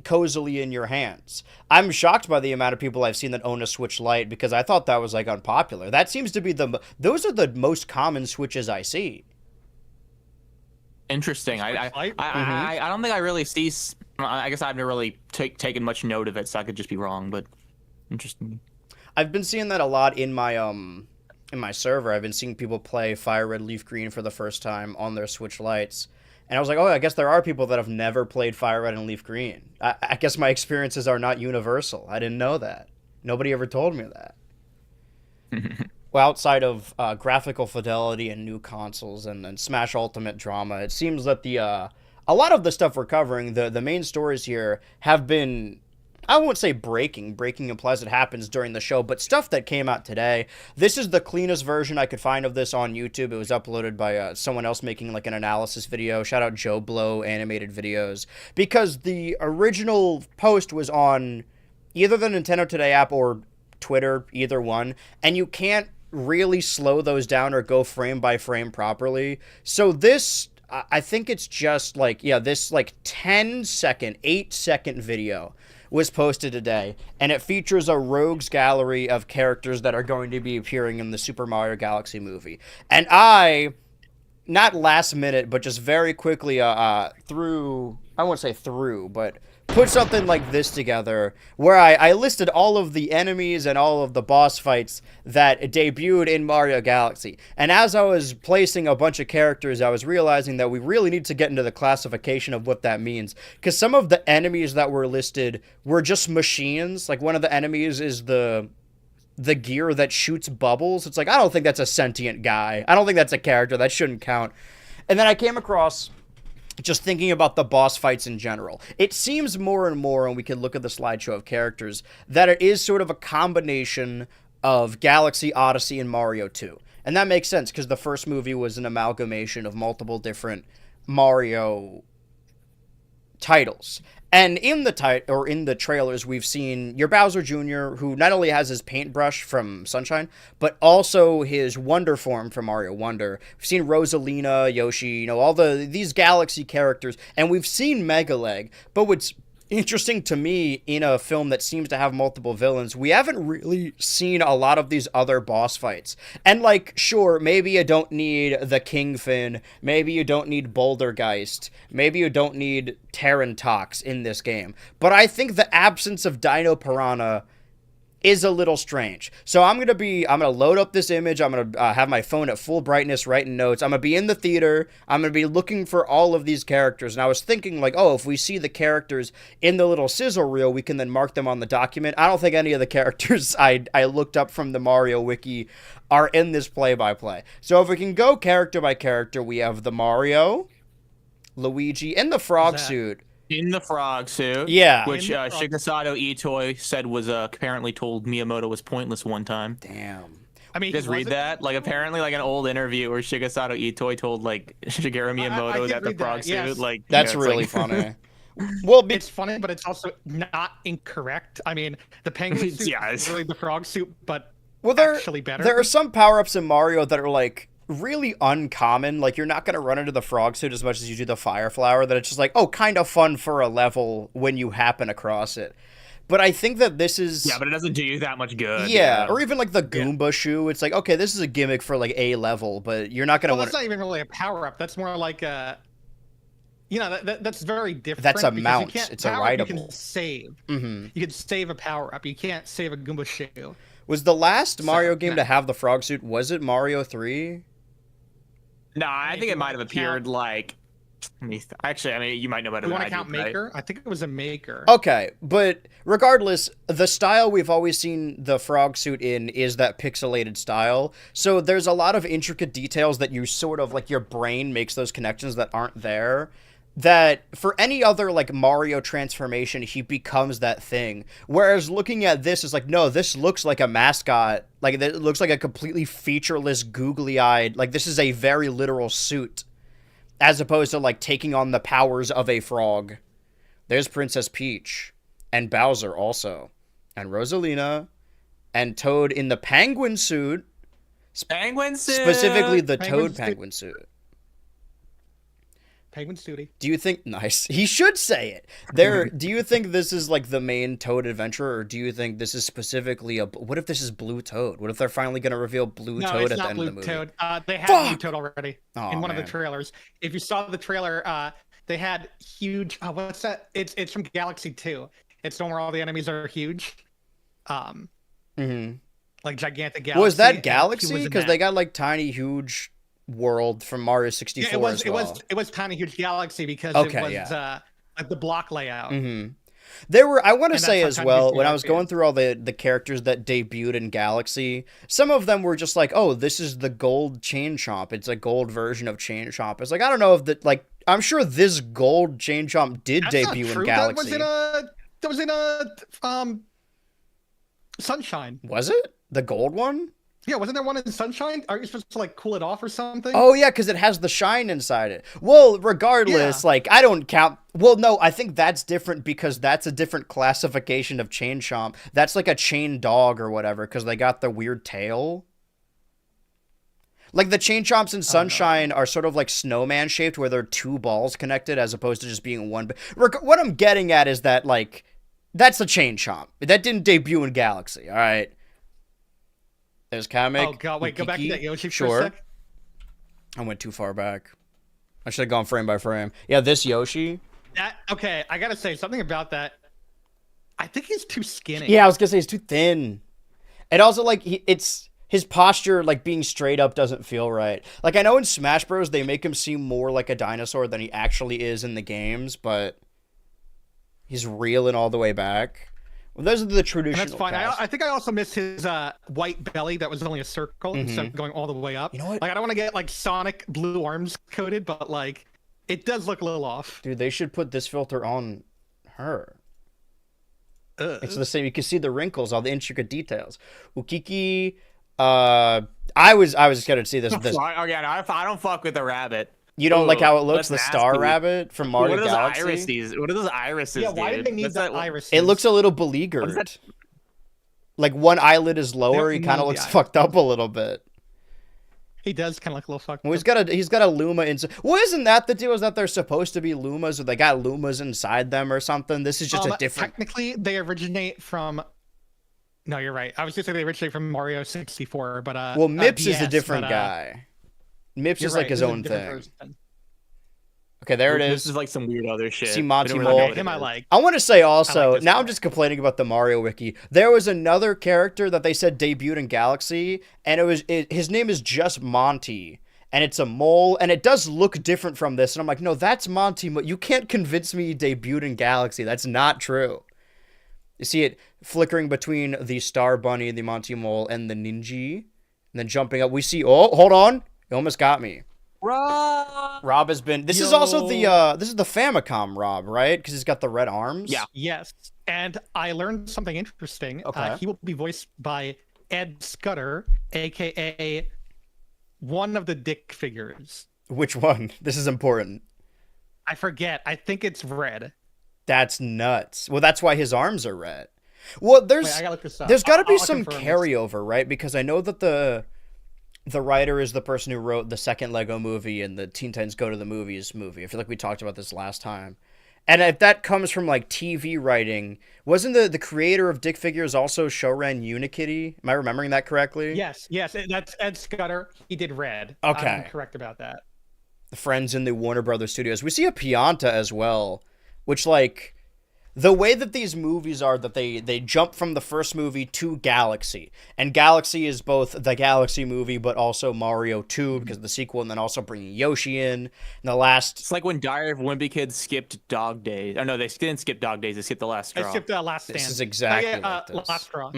cozily in your hands. I'm shocked by the amount of people I've seen that own a Switch Lite because I thought that was like unpopular. That seems to be those are the most common Switches I see. Interesting. I don't think I really see. I guess I've never really taken much note of it, so I could just be wrong. But interesting. I've been seeing that a lot in my server. I've been seeing people play Fire Red Leaf Green for the first time on their Switch Lites. And I was like, oh, I guess there are people that have never played Fire Red and Leaf Green. I guess my experiences are not universal. I didn't know that. Nobody ever told me that. Well, outside of graphical fidelity and new consoles and Smash Ultimate drama, it seems that a lot of the stuff we're covering, the main stories here, have been, I won't say breaking. Breaking implies it happens during the show, but stuff that came out today. This is the cleanest version I could find of this on YouTube. It was uploaded by someone else making like an analysis video. Shout out Joe Blow Animated Videos. Because the original post was on either the Nintendo Today app or Twitter, either one, and you can't really slow those down or go frame by frame properly. So this, I think it's just like, yeah, this like 10-second, 8-second video was posted today, and it features a rogues gallery of characters that are going to be appearing in the Super Mario Galaxy movie. And I not last minute, but just very quickly through, I won't say through, but put something like this together where I listed all of the enemies and all of the boss fights that debuted in Mario Galaxy. And as I was placing a bunch of characters, I was realizing that we really need to get into the classification of what that means. Because some of the enemies that were listed were just machines. Like one of the enemies is the gear that shoots bubbles. It's like, I don't think that's a sentient guy. I don't think that's a character. That shouldn't count. And then I came across, just thinking about the boss fights in general, it seems more and more, and we can look at the slideshow of characters, that it is sort of a combination of Galaxy, Odyssey, and Mario 2. And that makes sense, because the first movie was an amalgamation of multiple different Mario titles. And in the trailers, we've seen your Bowser Jr., who not only has his paintbrush from Sunshine, but also his Wonder form from Mario Wonder. We've seen Rosalina, Yoshi, all these Galaxy characters, and we've seen Megaleg. But what's interesting to me in a film that seems to have multiple villains, we haven't really seen a lot of these other boss fights. And sure, maybe you don't need the Kingfin, maybe you don't need Bouldergeist, maybe you don't need Terrantox in this game, but I think the absence of Dino Piranha is a little strange. So I'm gonna load up this image. I'm gonna have my phone at full brightness, writing notes. I'm gonna be in the theater. I'm gonna be looking for all of these characters. And I was thinking if we see the characters in the little sizzle reel, we can then mark them on the document. I don't think any of the characters I looked up from the Mario wiki are in this play-by-play. So if we can go character by character, we have the Mario, Luigi, and the frog suit. In the frog suit. Yeah. Which Shigesato Itoi said was apparently told Miyamoto was pointless one time. Damn. I mean, just read that. Apparently, an old interview where Shigesato Itoi told Shigeru Miyamoto that the frog suit. Yes. That's really funny. Well, it's funny, but it's also not incorrect. I mean, the penguin suit is really the frog suit, but actually better. There are some power-ups in Mario that are really uncommon. You're not going to run into the frog suit as much as you do the fire flower, that it's just kind of fun for a level when you happen across it. But I think that this is... Yeah, but it doesn't do you that much good. Yeah, or even the Goomba shoe. It's okay, this is a gimmick for a level, but you're not going to that's not even really a power-up. That's more like a... that's very different. That's a mount. It's a rideable. You can save. Mm-hmm. You can save a power-up. You can't save a Goomba shoe. Was the last Mario game to have the frog suit, was it Mario 3? No, I think it might have appeared actually, I mean, you might know better than I do. You want to count Maker? Right? I think it was a Maker. Okay, but regardless, the style we've always seen the frog suit in is that pixelated style. So there's a lot of intricate details that you sort of, your brain makes those connections that aren't there. That for any other Mario transformation, he becomes that thing. Whereas looking at this is no, this looks like a mascot. It looks like a completely featureless, googly-eyed. This is a very literal suit, as opposed to taking on the powers of a frog. There's Princess Peach and Bowser also, and Rosalina, and Toad in the penguin suit. Penguin suit. Specifically, the Toad penguin suit. Penguin Studi. Do you think... Nice. He should say it. Do you think this is, the main Toad adventure, or do you think this is specifically a... What if this is Blue Toad? What if they're finally going to reveal Blue Toad at the end of the movie? No, it's not Blue Toad. They had Blue Toad already in one of the trailers. If you saw the trailer, they had huge... what's that? It's from Galaxy 2. It's the one where all the enemies are huge. Gigantic Galaxy. Was that Galaxy? Because they got, tiny, huge... world from Mario 64 as well. It was Tiny Huge Galaxy because it was the block layout. Mm-hmm. There were, I want to say as well, when I was going through all the characters that debuted in Galaxy, some of them were just oh, this is the gold Chain Chomp. It's a gold version of Chain Chomp. It's I don't know if that, I'm sure this gold Chain Chomp did debut in Galaxy. That was in a Sunshine. Was it? The gold one? Yeah, wasn't there one in Sunshine? Aren't you supposed to cool it off or something? Oh yeah, because it has the shine inside it. Well, regardless, I don't count. Well, no, I think that's different because that's a different classification of Chain Chomp. That's a chain dog or whatever because they got the weird tail. The Chain Chomps in Sunshine are sort of snowman shaped where they're two balls connected as opposed to just being one. What I'm getting at is that that's the Chain Chomp. That didn't debut in Galaxy. All right. There's Kamek. Oh god, wait, go back to that Yoshi sure. for a sec. I went too far back. I should have gone frame by frame. Yeah, this Yoshi. Okay, I gotta say something about that. I think he's too skinny. Yeah, I was gonna say he's too thin. And also, like, it's his posture, like, being straight up doesn't feel right. Like, I know in Smash Bros. They make him seem more like a dinosaur than he actually is in the games, but he's reeling all the way back. Well, those are the traditional. And that's fine. I think I also missed his white belly that was only a circle instead of going all the way up. You know what? Like, I don't want to get like Sonic blue arms coated, but like, it does look a little off. Dude, they should put this filter on her. It's the same. You can see the wrinkles, all the intricate details. Ukiki, I was scared to see this. Again, I don't fuck with the rabbit. You don't like how it looks, the that's star nasty. rabbit from Mario What are those Galaxy? irises? What are those irises? Yeah, why did they need the irises? It looks a little beleaguered. Like one eyelid is lower. He kind of looks fucked up a little bit. He does kind of look a little fucked Well, up. he's got a Luma inside. Well, isn't that the deal? Is that they're supposed to be Lumas, or they got Lumas inside them or something? This is just a different. Technically, they originate from. No, you're right. I was gonna say they originate from Mario 64, but well, Mips is a DS, different but, guy. Mips is right, like his this is a own different thing. version. Okay, there it This is. is like some weird other shit. See Monty I don't Mole. know what Him it I is. like. I want to say also, this now guy. I'm just complaining about the Mario Wiki. There was another character that they said debuted in Galaxy, and his name is just Monty, and it's a mole, and it does look different from this. And I'm like, no, that's Monty. But you can't convince me he debuted in Galaxy. That's not true. You see it flickering between the Star Bunny, the Monty Mole, and the Ninja, and then jumping up. We see. Oh, hold on, it almost got me. Rob has been. This is also the this is the Famicom Rob, right? Because he's got the red arms. Yeah. Yes, and I learned something interesting. Okay. He will be voiced by Ed Scudder, aka one of the Dick figures. Which one? This is important. I forget. I think it's red. That's nuts. Well, that's why his arms are red. Well, Wait, I gotta look this up. there's got to be I'll some confirm this. carryover, right? Because I know that the writer is the person who wrote the second Lego movie and the Teen Titans Go to the Movies movie. I feel like we talked about this last time. And if that comes from like TV writing, wasn't the creator of Dick Figures also showran Unikitty? Am I remembering that correctly? Yes, that's Ed Scudder. He did red. Okay. I'm correct about that. The friends in the Warner Brothers studios. We see a Pianta as well, which like the way that these movies are that they jump from the first movie to Galaxy, and Galaxy is both the Galaxy movie but also Mario 2 because of the sequel, and then also bringing Yoshi in. And the last, It's like when Diary of a Wimpy Kid skipped Dog Days. Oh no, they didn't skip Dog Days. They skipped the last straw. I skipped Last Stand. this is exactly like yeah, this. Last Straw.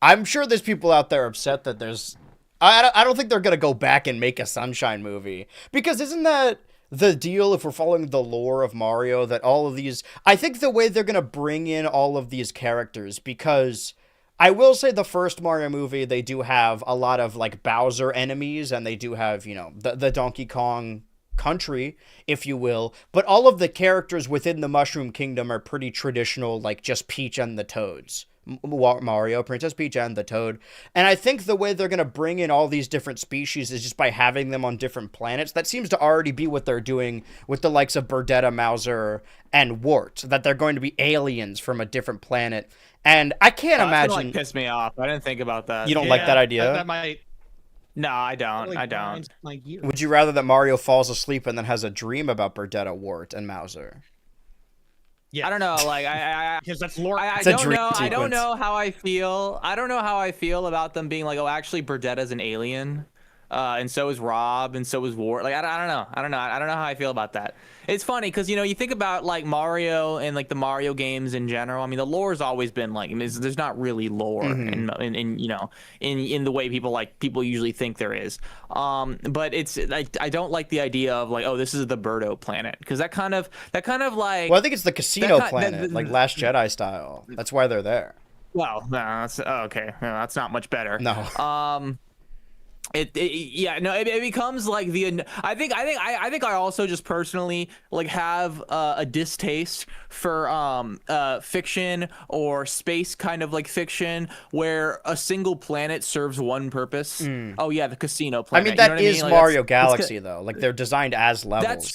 I'm sure there's people out there upset that there's. I don't think they're gonna go back and make a Sunshine movie, because isn't that the deal if we're following the lore of Mario, that all of these, I think the way they're going to bring in all of these characters, because I will say the first Mario movie, they do have a lot of like Bowser enemies, and they do have, you know, the Donkey Kong country, if you will, but all of the characters within the Mushroom Kingdom are pretty traditional, like just Peach and the Toads. Mario, Princess Peach, and the Toad. And I think the way they're going to bring in all these different species is just by having them on different planets. That seems to already be what they're doing with the likes of Burdetta, Mauser, and Wart, that they're going to be aliens from a different planet. And I can't imagine... That like pissed me off. I didn't think about that. You don't like that idea? That might... No, I don't. really I don't. grinds my gears. Would you rather that Mario falls asleep and then has a dream about Burdetta, Wart, and Mauser? Yeah. I don't know. Like I Because that's lore. I It's a don't dream know. I don't sequence. know how I feel. I don't know how I feel about them being like, oh, actually, Burdetta's an alien, and so is Rob, and so is Wart. Like, I don't know. I don't know. I don't know how I feel about that. It's funny because you know you think about like Mario and like the Mario games in general. I mean, the lore's always been like, I mean, there's not really lore in you know in the way people usually think there is. But it's I don't like the idea of like, oh, this is the Birdo planet, because that kind of like. Well, I think it's the casino That ki- planet, that- like Last Jedi style. That's why they're there. Well, no, that's okay. No, that's not much better. No. It becomes like I think I also just personally like have a distaste for fiction or space kind of like fiction where a single planet serves one purpose. Oh yeah, the casino I planet. mean, You know that what I mean? is Like, Mario that's Galaxy, though. Like, they're designed as levels.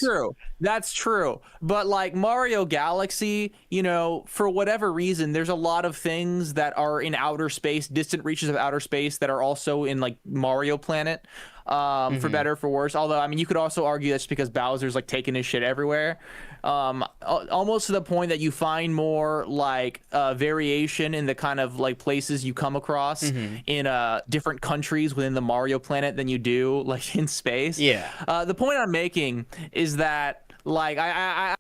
That's true. But like Mario Galaxy, you know, for whatever reason, there's a lot of things that are in outer space, distant reaches of outer space, that are also in like Mario Planet. for better or for worse. Although, I mean, you could also argue that's because Bowser's like taking his shit everywhere. Almost to the point that you find more like variation in the kind of like places you come across in different countries within the Mario planet than you do like in space. Yeah. The point I'm making is that like I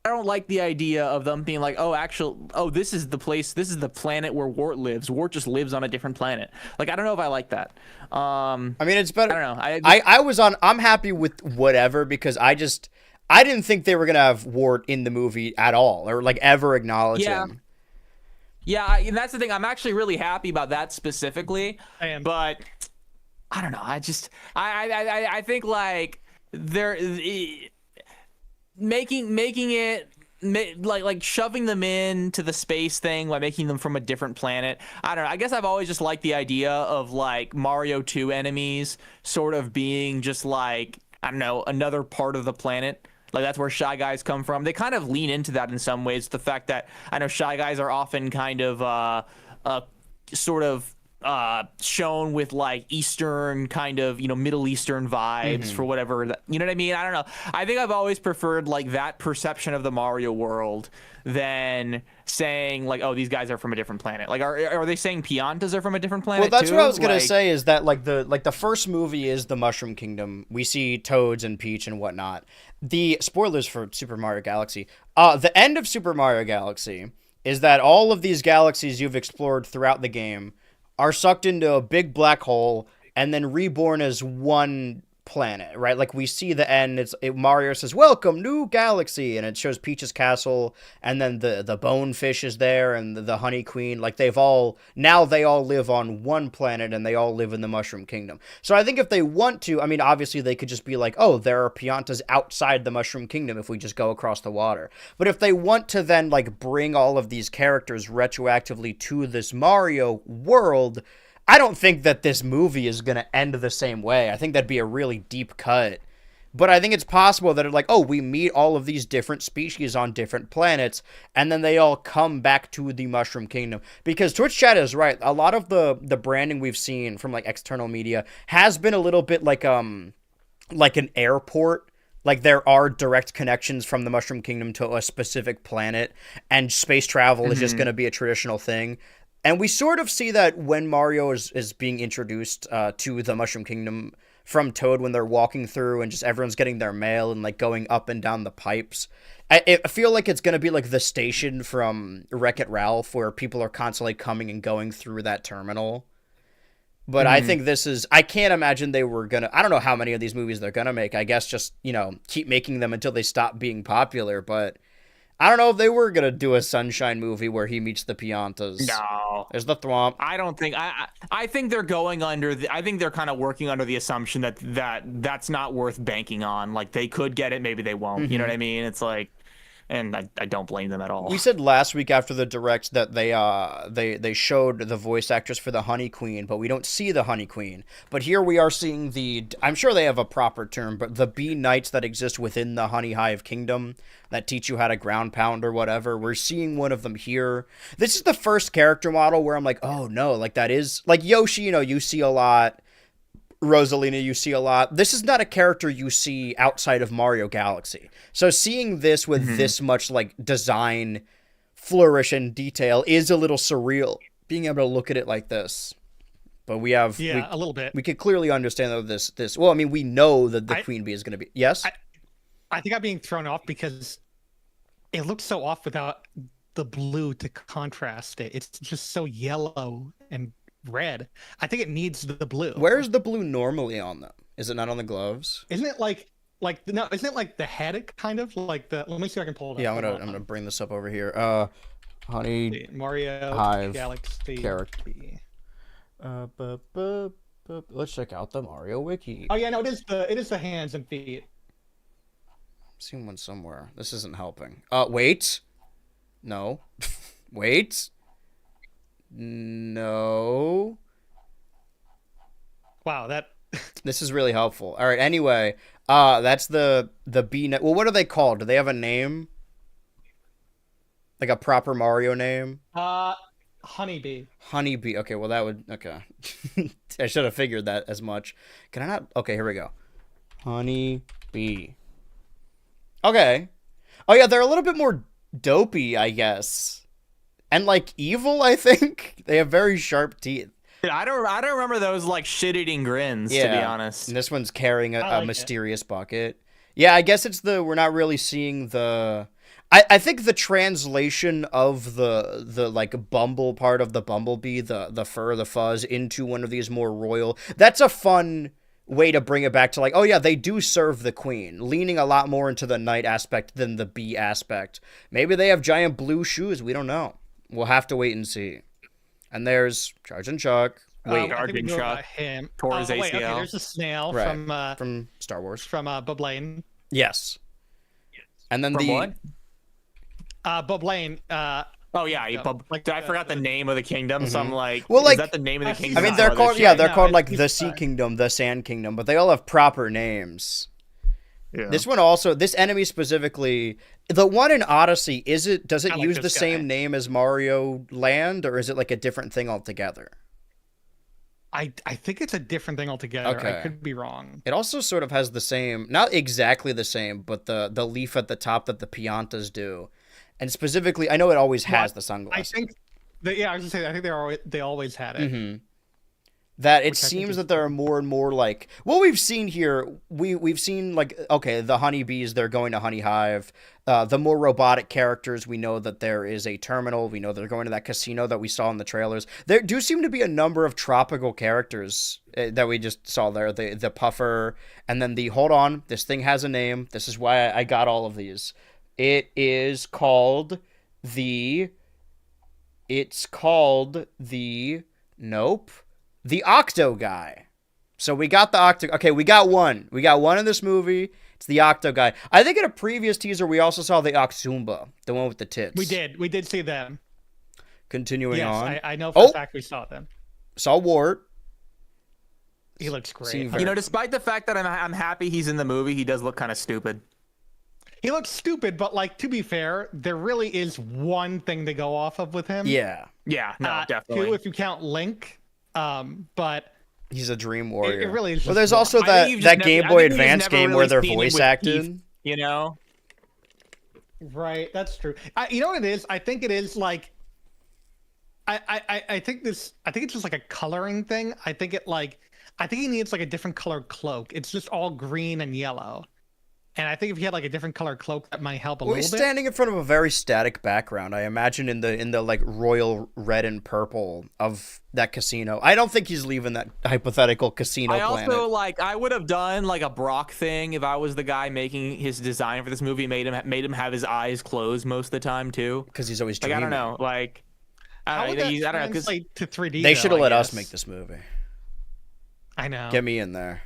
don't like the idea of them being like, this is the place, this is the planet where Wart lives. Wart just lives on a different planet. Like, I don't know if I like that. I mean, it's better. I don't know. I'm happy with whatever, because I didn't think they were going to have Wart in the movie at all, or like ever acknowledge him. Yeah, and that's the thing. I'm actually really happy about that specifically. I am. But I don't know. I think like they're making it like shoving them into the space thing by making them from a different planet. I don't know. I guess I've always just liked the idea of like Mario 2 enemies sort of being just like, I don't know, another part of the planet. Like, that's where Shy Guys come from. They kind of lean into that in some ways. The fact that I know Shy Guys are often kind of sort of shown with like Eastern kind of, Middle Eastern vibes for whatever, you know what I mean? I don't know. I think I've always preferred like that perception of the Mario world than saying like, oh, these guys are from a different planet. Like, are they saying Piantas are from a different planet? Well, that's too? what I was gonna Like, say, is that like the first movie is the Mushroom Kingdom. We see Toads and Peach and whatnot. The spoilers for Super Mario Galaxy. The end of Super Mario Galaxy is that all of these galaxies you've explored throughout the game are sucked into a big black hole and then reborn as one planet, right? Like, we see the end. Mario says, "Welcome, new galaxy," and it shows Peach's castle, and then the bonefish is there, and the honey queen. Like, they all live on one planet, and they all live in the Mushroom Kingdom. So I think if they want to, I mean, obviously they could just be like, oh, there are Piantas outside the Mushroom Kingdom if we just go across the water. But if they want to then like bring all of these characters retroactively to this Mario world, I don't think that this movie is going to end the same way. I think that'd be a really deep cut. But I think it's possible that we meet all of these different species on different planets, and then they all come back to the Mushroom Kingdom. Because Twitch chat is right. A lot of the branding we've seen from like external media has been a little bit like an airport. Like, there are direct connections from the Mushroom Kingdom to a specific planet, and space travel is just going to be a traditional thing. And we sort of see that when Mario is being introduced to the Mushroom Kingdom from Toad, when they're walking through and just everyone's getting their mail and like going up and down the pipes. I feel like it's going to be like the station from Wreck-It Ralph, where people are constantly coming and going through that terminal. But I think I can't imagine they were going to, I don't know how many of these movies they're going to make. I guess just, keep making them until they stop being popular. But I don't know if they were going to do a Sunshine movie where he meets the Piantas. No. There's the Thwomp. I don't think I think they're going under I think they're kind of working under the assumption that's not worth banking on. Like, they could get it, maybe they won't. You know what I mean? It's like, and I don't blame them at all. We said last week after the direct that they showed the voice actress for the Honey Queen, but we don't see the Honey Queen. But here we are seeing I'm sure they have a proper term, but the bee knights that exist within the Honey Hive Kingdom that teach you how to ground pound or whatever. We're seeing one of them here. This is the first character model where I'm like, oh no, like that is like Yoshi, you see a lot. Rosalina, you see a lot. This is not a character you see outside of Mario Galaxy. So seeing this with this much like design flourish and detail is a little surreal, being able to look at it like this. But we have a little bit. We could clearly understand that this well, I mean, we know that the Queen Bee is going to be. Yes? I think I'm being thrown off because it looks so off without the blue to contrast it. It's just so yellow and red. I think it needs the blue. Where's the blue normally on them? Is it not on the gloves? Isn't it isn't it like the head kind of like the? Let me see if I can pull it up. Yeah, I'm gonna bring this up over here. Honey Mario Hive Galaxy character. Let's check out the Mario wiki. Oh yeah, no, it is the hands and feet. I'm seeing one somewhere. This isn't helping. Wait. No. Wait. No. Wow, this is really helpful. All right, anyway, that's the bee. Well, what are they called? Do they have a name? Like a proper Mario name? Honeybee. Honeybee. Okay, well that would okay. I should have figured that as much. Can I not? Okay, here we go. Honeybee. Okay. Oh yeah, they're a little bit more dopey, I guess, and like evil. I think they have very sharp teeth. Dude, I don't remember those like shit-eating grins, to be honest. And this one's carrying I a like mysterious bucket. Yeah, I guess it's we're not really seeing the. I think the translation of the like bumble part of the bumblebee, the fur, the fuzz, into one of these more royal. That's a fun way to bring it back to like, oh yeah, they do serve the queen, leaning a lot more into the knight aspect than the bee aspect. Maybe they have giant blue shoes. We don't know. We'll have to wait and see. And there's Charge and Chuck. Wait, Charge and Chuck. Him. Tore his Wait, okay, ACL. there's a snail right, from Star Wars. from Bob Lane. Yes. And then From the what? Bob Lane. Oh yeah, I forgot the name of the kingdom, so I'm like, well, like, is that the name of the I kingdom? I mean, they're or called the they're No, called like it's the Sea Kingdom, the Sand Kingdom, but they all have proper names. Yeah. This one also, this enemy specifically, the one in Odyssey, does it I like use the this same guy. name as Mario Land, or is it like a different thing altogether? I think it's a different thing altogether. Okay. I could be wrong. It also sort of has the same, not exactly the same, but the leaf at the top that the Piantas do. And specifically, I know it always has the I sunglasses. think. I was gonna say. I think they always had it. That it Which I think seems is that there are more and more like what we've seen here. We've seen like, okay, the honeybees, they're going to Honey Hive. The more robotic characters, we know that there is a terminal. We know they're going to that casino that we saw in the trailers. There do seem to be a number of tropical characters that we just saw there. The puffer, and then the hold on. This thing has a name. This is why I got all of these. It's called the. Nope. The Octo guy. So we got the Octo. Okay, we got one. We got one in this movie. It's the Octo guy. I think in a previous teaser we also saw the Oxumba, the one with the tits. We did see them. Continuing Yes, on. I know for a fact we saw them. Saw Wart. He looks great. Seemed You know, despite the fact that I'm happy he's in the movie, he does look kind of stupid. He looks stupid, but like to be fair, there really is one thing to go off of with him. Yeah. Yeah, no, definitely. Two, if you count Link. But He's a dream warrior. it really is. Well, just there's one. also I think you've just that never- Game I Boy think you've just Advance never game where really they're seen him voice with acted. Keith, you know? Right, that's true. You know what it is? I think it is like. I think it's just like a coloring thing. I think he needs like a different colored cloak. It's just all green and yellow. And I think if he had like a different colored cloak, that might help a Well, he's little bit. standing in front of a very static background. I imagine in the like royal red and purple of that casino. I don't think he's leaving that hypothetical casino I planet. also I would have done like a Brock thing if I was the guy making his design for this movie. Made him have his eyes closed most of the time too. Because he's always Like dreaming. I don't know, like How I would don't that know. I don't know because translate to 3D? They though, should have I let us guess? make this movie. I know. Get me in there.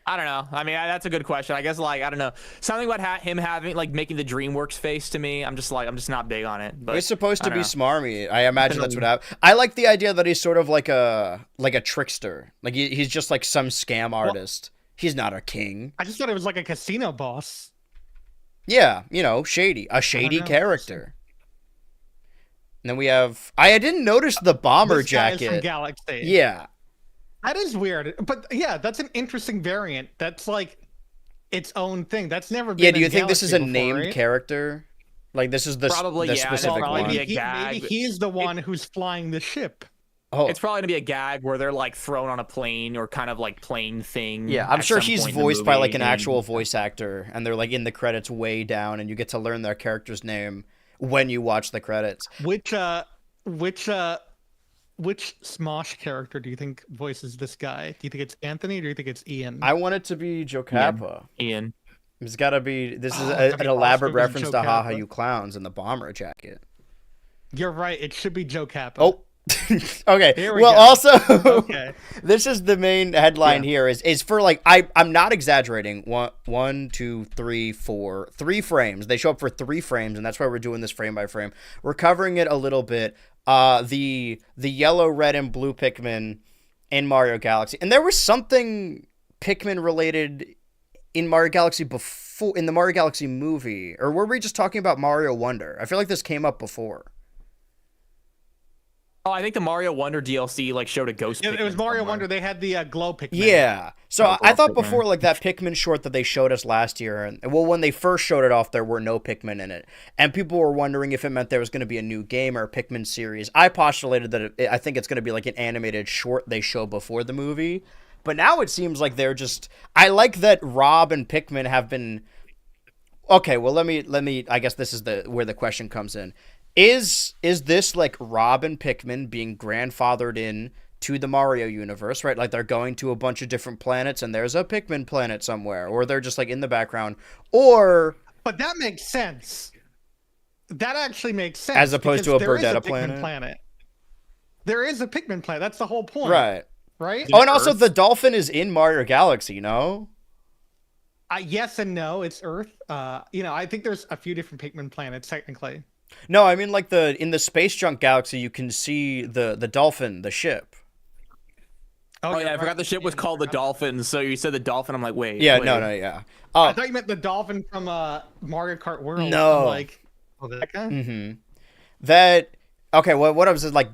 I don't know. I mean, that's a good question. I guess like I don't know something about him having like making the DreamWorks face to me. I'm just not big on it. But He's supposed to I be don't know. smarmy. I imagine that's what happened. I like the idea that he's sort of like a trickster. Like he's just like some scam artist. He's not a king. I just thought it was like a casino boss. Yeah, shady. A shady know. character. And then we have. I didn't notice the bomber This guy is jacket. from Galaxy. Yeah. That is weird, but yeah, that's an interesting variant. That's like its own thing. That's never been. Yeah. Do you in think this is a Galaxy before, named right? character? Like this is the Probably, the yeah, specific probably one. be a Maybe, gag. maybe he's the one who's flying the ship. Oh, It's probably gonna be a gag where they're like thrown on a plane or kind of like plane thing. yeah. I'm at sure some he's point in the voiced by like movie, an and- actual voice actor, and they're like in the credits way down, and you get to learn their character's name when you watch the credits. Which Smosh character do you think voices this guy? Do you think it's Anthony or do you think it's Ian? I want it to be Joe Kappa. Ian. It's got to be. This is that'd an be elaborate awesome if it was reference Joe to Ha Ha Kappa. You Clowns in the bomber jacket. You're right. It should be Joe Kappa. Oh. Okay. Here we Well, go. also, Okay. this is the main headline here. Is for like I'm not exaggerating. One, two, three, four, 3 frames. They show up for 3 frames, and that's why we're doing this frame by frame. We're covering it a little bit. The yellow, red, and blue Pikmin in Mario Galaxy, and there was something Pikmin related in Mario Galaxy before in the Mario Galaxy movie, or were we just talking about Mario Wonder? I feel like this came up before. Oh, I think the Mario Wonder DLC like showed a ghost. It was Pikmin Mario somewhere. Wonder. They had the glow Pikmin. Yeah. So Oh, I thought Pikmin. before, like, that Pikmin short that they showed us last year, and well, when they first showed it off, there were no Pikmin in it, and people were wondering if it meant there was going to be a new game or a Pikmin series. I postulated that I think it's going to be like an animated short they show before the movie, but now it seems like they're just. I like that Rob and Pikmin have been. Okay, well, let me. I guess this is where the question comes in. Is this like Rob and Pikmin being grandfathered in to the Mario universe, right? Like they're going to a bunch of different planets and there's a Pikmin planet somewhere, or they're just like in the background, or But that makes sense. That actually makes sense. as opposed to a because there is Birdetta Pikmin planet. There is a Pikmin planet. That's the whole point. Right. Right? Oh, and also Earth? the dolphin is in Mario Galaxy, no? Yes and no. It's Earth. I think there's a few different Pikmin planets technically. No, I mean like in the Space Junk Galaxy, you can see the dolphin, the ship. Oh you're yeah, I forgot right. the ship was called the Dolphin. So you said the Dolphin. I'm like, wait. Yeah, wait. no, yeah. I thought you meant the dolphin from Mario Kart World. No. I'm like, that guy? That okay, what I was like,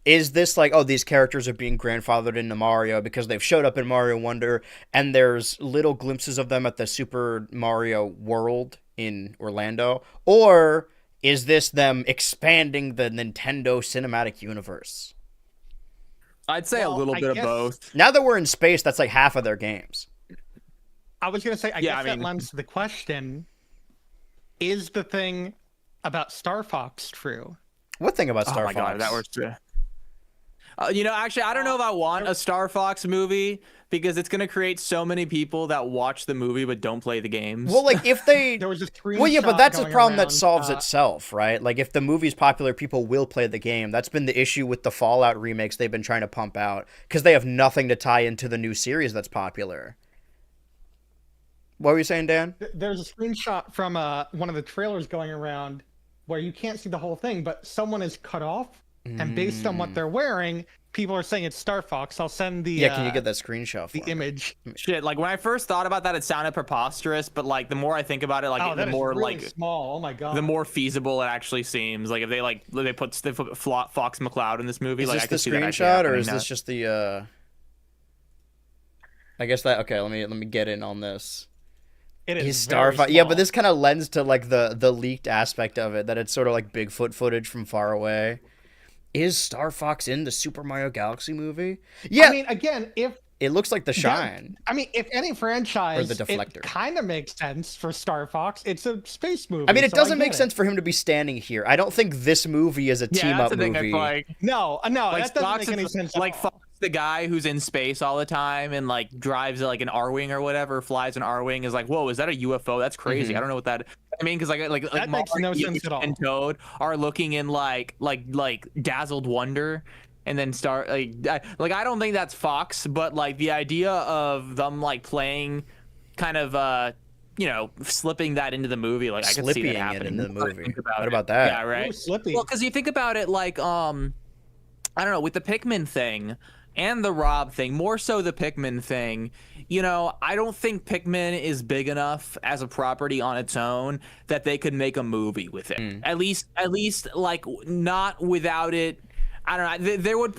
is this like, oh, these characters are being grandfathered into Mario because they've showed up in Mario Wonder and there's little glimpses of them at the Super Mario World in Orlando, or is this them expanding the Nintendo cinematic universe? I'd say Well, a little I bit guess- of both. Now that we're in space, that's like half of their games. I was gonna say, I Yeah, guess I that mean- lends to the question: is the thing about Star Fox true? What thing about Star Oh my Fox? god, that was true. Actually, I don't know if I want a Star Fox movie because it's gonna create so many people that watch the movie but don't play the games. Well, like if they There was a screenshot. well, yeah, but that's a going problem around, that solves itself, right? Like if the movie's popular, people will play the game. That's been the issue with the Fallout remakes they've been trying to pump out because they have nothing to tie into the new series that's popular. What were you saying, Dan? There's a screenshot from one of the trailers going around where you can't see the whole thing, but someone is cut off, and based on what they're wearing, people are saying it's Star Fox. I'll send the Yeah, can you get that screenshot for the me? image. Shit, like when I first thought about that, it sounded preposterous, but like the more I think about it, like Oh, the that is more really like small. Oh my god. the more feasible it actually seems. Like if they put Fox McCloud in this movie, Is like this I the could see that actually screenshot or happening is now. this just the? I guess that okay. Let me get in on this. It He's is Star very Fox. Yeah, but small. this kind of lends to like the leaked aspect of it, that it's sort of like Bigfoot footage from far away. Is Star Fox in the Super Mario Galaxy movie? Yeah, I mean, again, if it looks like the Shine. I mean, if any franchise, Or the Deflector. it kind of makes sense for Star Fox. It's a space movie. I mean, it so doesn't get make sense for him to be standing here. I don't think this movie is a Yeah, team that's up the thing. movie. That's like No, no, like that doesn't Fox make any is sense. like at all. Fox, the guy who's in space all the time and like drives like an R-wing or whatever, flies an R-wing, is like, whoa, is that a UFO? That's crazy. Mm-hmm. I don't know what that. I mean, because like That makes no Mario sense at all. and Toad are looking in like dazzled wonder. And then start I don't think that's Fox, but like the idea of them like playing, kind of slipping that into the movie, like I could see Slipping that it happening. into the Now that I movie. think What it. about that? Yeah, right. Ooh, Slippy. Well, because you think about it, like I don't know, with the Pikmin thing and the Rob thing, more so the Pikmin thing. I don't think Pikmin is big enough as a property on its own that they could make a movie with it. At least, like not without it. I don't know. They would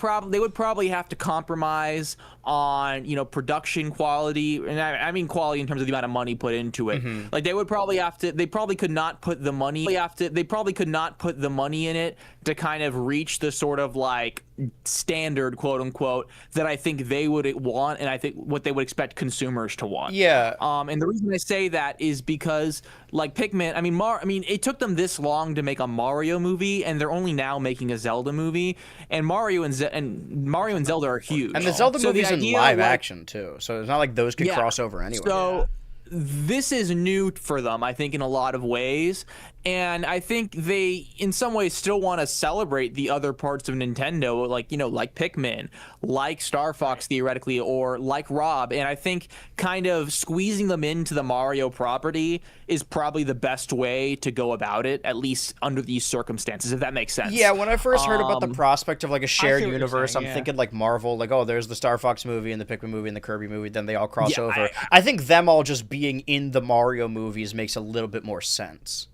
probably have to compromise on production quality, and I mean quality in terms of the amount of money put into it. Like they would probably have to. They probably could not put the money. They probably could not put the money in it to kind of reach the sort of like standard, quote unquote, that I think they would want, and I think what they would expect consumers to want. Yeah. And the reason I say that is because like Pikmin, I mean, it took them this long to make a Mario movie, and they're only now making a Zelda movie. And Mario and Zelda are huge. And the Zelda So movie's in idea, live like, action too, so it's not like those could Yeah. cross over anyway. So this is new for them, I think, in a lot of ways. And I think they, in some ways, still want to celebrate the other parts of Nintendo, like, like Pikmin, like Star Fox, theoretically, or like Rob. And I think kind of squeezing them into the Mario property is probably the best way to go about it, at least under these circumstances, if that makes sense. Yeah, when I first heard about the prospect of like a shared what you're universe, saying, I'm yeah. thinking like Marvel, like, oh, there's the Star Fox movie and the Pikmin movie and the Kirby movie, then they all cross Yeah, over. I think them all just being in the Mario movies makes a little bit more sense.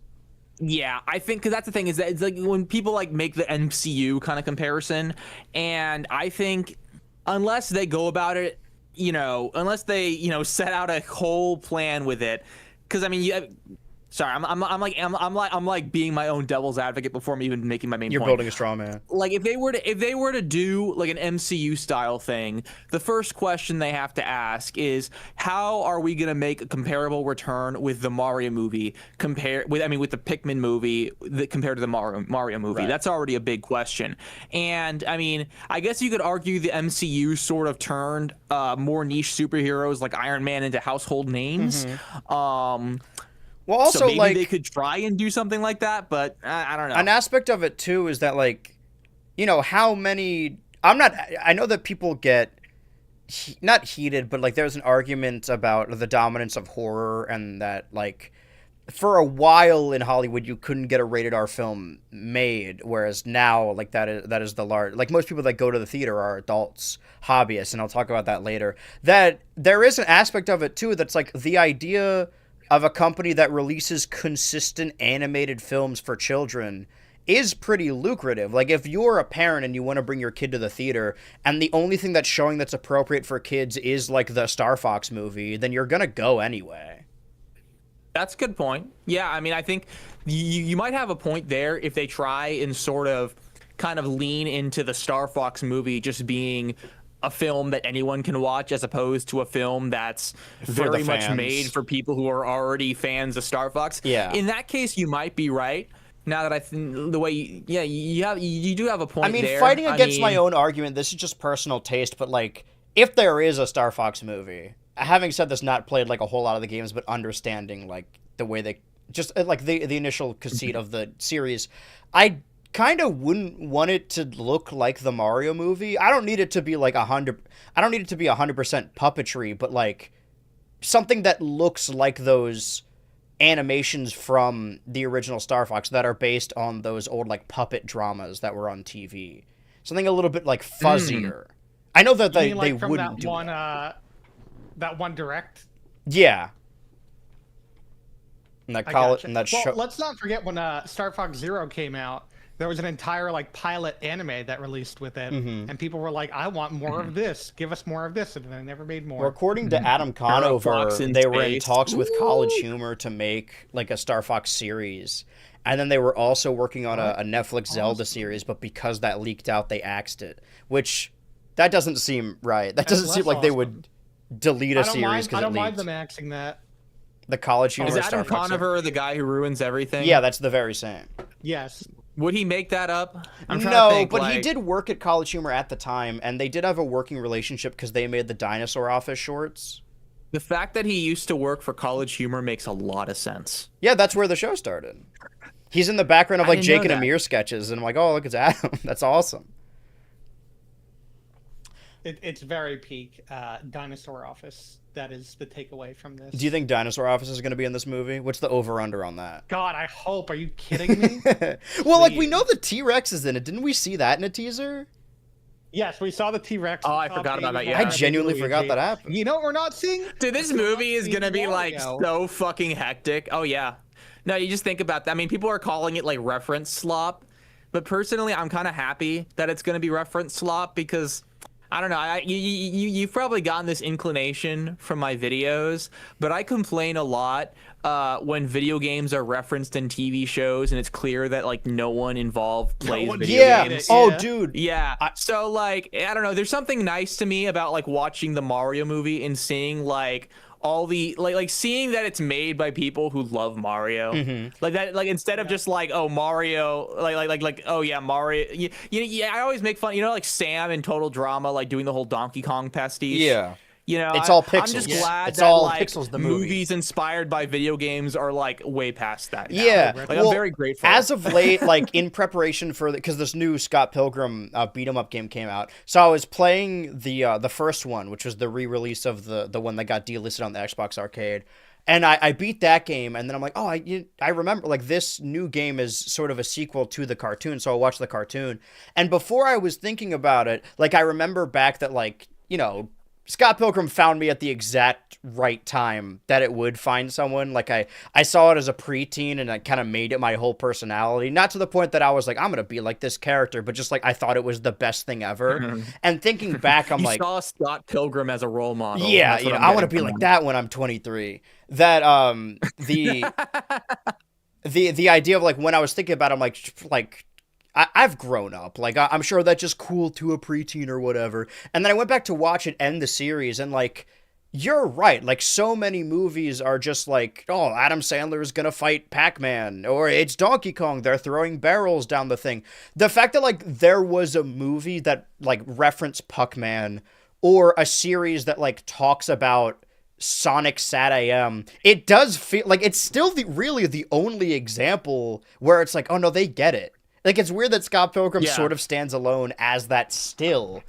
Yeah, I think because that's the thing is that it's like when people like make the MCU kind of comparison, and I think unless they go about it, unless they set out a whole plan with it, because I mean, sorry, I'm like being my own devil's advocate before I'm even making my main You're point. building a straw man. Like if they were to do like an MCU style thing, the first question they have to ask is how are we gonna make a comparable return with the Mario movie with the Pikmin movie compared to the Mario movie? Right. That's already a big question. And I mean, I guess you could argue the MCU sort of turned more niche superheroes like Iron Man into household names. Well, also, so maybe like, they could try and do something like that, but I don't know. an aspect of it too is that, like, how many? I know that people get not heated, but like there's an argument about the dominance of horror, and that like for a while in Hollywood you couldn't get a rated R film made, whereas now like that is the large, like most people that go to the theater are adults, hobbyists, and I'll talk about that later. That there is an aspect of it too that's like the idea of a company that releases consistent animated films for children is pretty lucrative. Like if you're a parent and you want to bring your kid to the theater and the only thing that's showing that's appropriate for kids is like the Star Fox movie, then you're gonna go anyway. That's a good point. Yeah, I mean, I think you might have a point there if they try and sort of kind of lean into the Star Fox movie just being a film that anyone can watch as opposed to a film that's very much made for people who are already fans of Star Fox. Yeah. In that case, you might be right. Now that I think the way you do have a point. I mean, there. fighting against my own argument, this is just personal taste, but like if there is a Star Fox movie, having said this, not played like a whole lot of the games, but understanding like the way they just like the initial conceit of the series, I kind of wouldn't want it to look like the Mario movie. I don't need it to be like 100%. I don't need it to be 100% puppetry, but like something that looks like those animations from the original Star Fox that are based on those old like puppet dramas that were on TV. Something a little bit like fuzzier. I know that they like from wouldn't that do one, that. That one direct. Yeah. And that Gotcha. and that well, show. let's not forget when Star Fox Zero came out. There was an entire like pilot anime that released with it, and people were like, "I want more of this. Give us more of this," and they never made more. Well, according to Adam Conover, they were in talks with College Humor to make like a Star Fox series, and then they were also working on a Netflix Zelda series. But because that leaked out, they axed it. Which that doesn't seem right. That doesn't seem like they would delete a series because it leaked. I don't mind them axing that. The College Humor. Is Adam Conover the guy who ruins everything? Yeah, that's the very same. Yes. Would he make that up? I'm trying no, to think, but he did work at College Humor at the time, and they did have a working relationship because they made the Dinosaur Office shorts. The fact that he used to work for College Humor makes a lot of sense. Yeah, that's where the show started. He's in the background of like Jake and Amir sketches, and I'm like, oh, look, it's Adam. That's awesome. It's very peak Dinosaur Office. That is the takeaway from this. Do you think Dinosaur Office is going to be in this movie? What's the over-under on that? God, I hope. Are you kidding me? Well, like, we know the T-Rex is in it. Didn't we see that in a teaser? Yes, we saw the T-Rex. Oh, I forgot about that. Yeah, I genuinely forgot that happened. You know what we're not seeing? Dude, this movie is going to be, like, so fucking hectic. Oh, yeah. No, you just think about that. I mean, people are calling it, like, reference slop. But personally, I'm kind of happy that it's going to be reference slop because... I don't know. You've probably gotten this inclination from my videos, but I complain a lot when video games are referenced in TV shows, and it's clear that like no one involved plays video games. Oh, dude. Yeah. So like, I don't know. There's something nice to me about like watching the Mario movie and seeing like all the like seeing that it's made by people who love Mario, like that, like instead of just like, oh, Mario, like oh yeah, Mario. I always make fun, like Sam in Total Drama, like doing the whole Donkey Kong pastiche. Yeah. It's all pixels. I'm just glad it's that all like pixels, the movie. Movies inspired by video games are like way past that now. Yeah, like I'm very grateful. As of late, like in preparation for because this new Scott Pilgrim beat 'em up game came out, so I was playing the first one, which was the re-release of the one that got delisted on the Xbox Arcade. And I beat that game, and then I'm like, oh, I remember, like, this new game is sort of a sequel to the cartoon, so I watched the cartoon. And before I was thinking about it, like, I remember back that, like, Scott Pilgrim found me at the exact right time that it would find someone. Like I saw it as a preteen and I kind of made it my whole personality. Not to the point that I was like, I'm gonna be like this character, but just like I thought it was the best thing ever. And thinking back, I'm You like, saw Scott Pilgrim as a role model. yeah, That's what I'm I want to getting be from like that when I'm 23. That the idea of like when I was thinking about it, I'm like I've grown up. Like I'm sure that's just cool to a preteen or whatever. And then I went back to watch it end the series, and like you're right. Like so many movies are just like, oh, Adam Sandler is gonna fight Pac-Man, or it's Donkey Kong. They're throwing barrels down the thing. The fact that like there was a movie that like referenced Puckman, or a series that like talks about Sonic Sat AM, it does feel like it's still really the only example where it's like, oh no, they get it. Like, it's weird that Scott Pilgrim sort of stands alone as that still.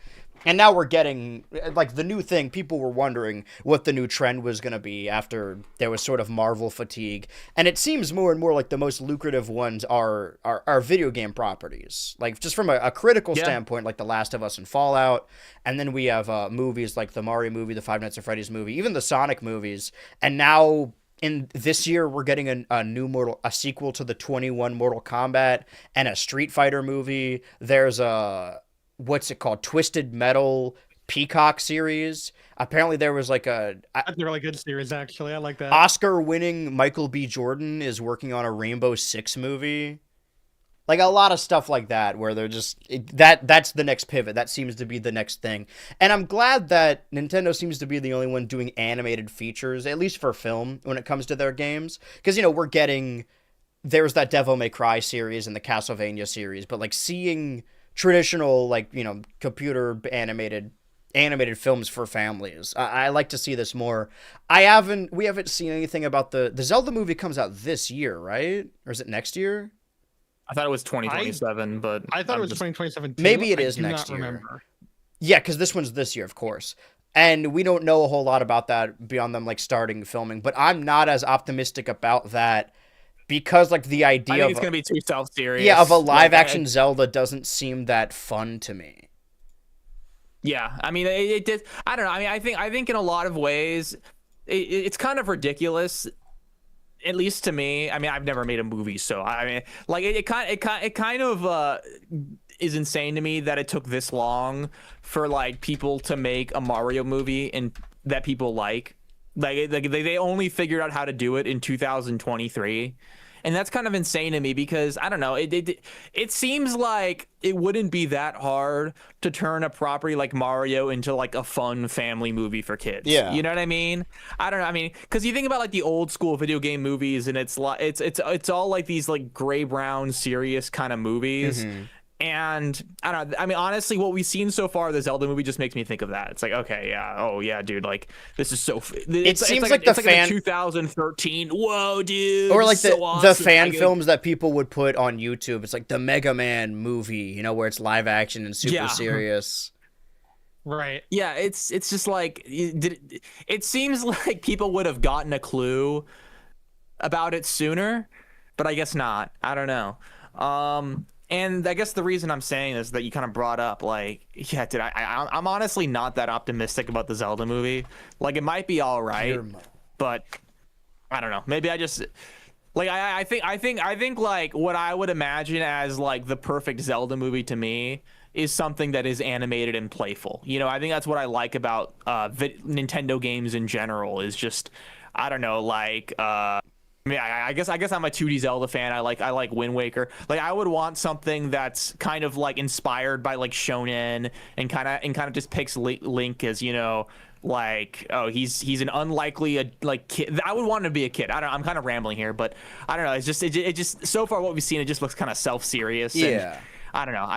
And now we're getting, like, the new thing. People were wondering what the new trend was going to be after there was sort of Marvel fatigue. And it seems more and more like the most lucrative ones are video game properties. Like, just from a critical standpoint, like The Last of Us and Fallout. And then we have movies like the Mario movie, the Five Nights at Freddy's movie, even the Sonic movies. And now in this year, we're getting a sequel to the 21 Mortal Kombat and a Street Fighter movie. There's what's it called? Twisted Metal Peacock series. Apparently there was like that's a really good series, actually. I like that. Oscar-winning Michael B. Jordan is working on a Rainbow Six movie. Like a lot of stuff like that, where they're just that's the next pivot. That seems to be the next thing, and I'm glad that Nintendo seems to be the only one doing animated features, at least for film, when it comes to their games. Because we're getting there's that Devil May Cry series and the Castlevania series, but like seeing traditional computer animated films for families, I like to see this more. We haven't seen anything about the Zelda movie. Comes out this year, right? Or is it next year? I thought it was 2027, but I thought it was 2027 too. Maybe it is next year. Remember. Yeah, because this one's this year, of course. And we don't know a whole lot about that beyond them like starting filming. But I'm not as optimistic about that because like the idea I think it's gonna be too self-serious. Yeah, of a live action Zelda doesn't seem that fun to me. Yeah, I mean it did. I don't know. I mean, I think in a lot of ways it's kind of ridiculous. At least to me. I mean, I've never made a movie, so I mean, like it kind of is insane to me that it took this long for like people to make a Mario movie and that people like they only figured out how to do it in 2023. And that's kind of insane to me because I don't know, it seems like it wouldn't be that hard to turn a property like Mario into like a fun family movie for kids. Yeah. You know what I mean? I don't know. I mean, because you think about like the old school video game movies, and it's like it's all like these like gray brown serious kind of movies. Mm-hmm. And I don't know. I mean, honestly, what we've seen so far, the Zelda movie just makes me think of that. It's like, okay, yeah, oh yeah, dude, like this is so. It seems like the fan 2013. Whoa, dude. Or like awesome. the fan films that people would put on YouTube. It's like the Mega Man movie, where it's live action and super serious. Right. Yeah, it's just like it seems like people would have gotten a clue about it sooner, but I guess not. I don't know. And I guess the reason I'm saying this is that you kind of brought up, like, yeah, dude, I'm honestly not that optimistic about the Zelda movie. Like, it might be all right, but I don't know. Maybe I just like I think like what I would imagine as like the perfect Zelda movie to me is something that is animated and playful. I think that's what I like about Nintendo games in general. Is just I don't know, like. I mean, I guess I'm a 2D Zelda fan. I like Wind Waker. Like, I would want something that's kind of like inspired by like shonen and kind of just picks Link as like, oh, he's an unlikely like kid. I would want him to be a kid. I don't know, I'm kind of rambling here, but I don't know. It's just it just so far what we've seen, it just looks kind of self-serious. Yeah. And I don't know.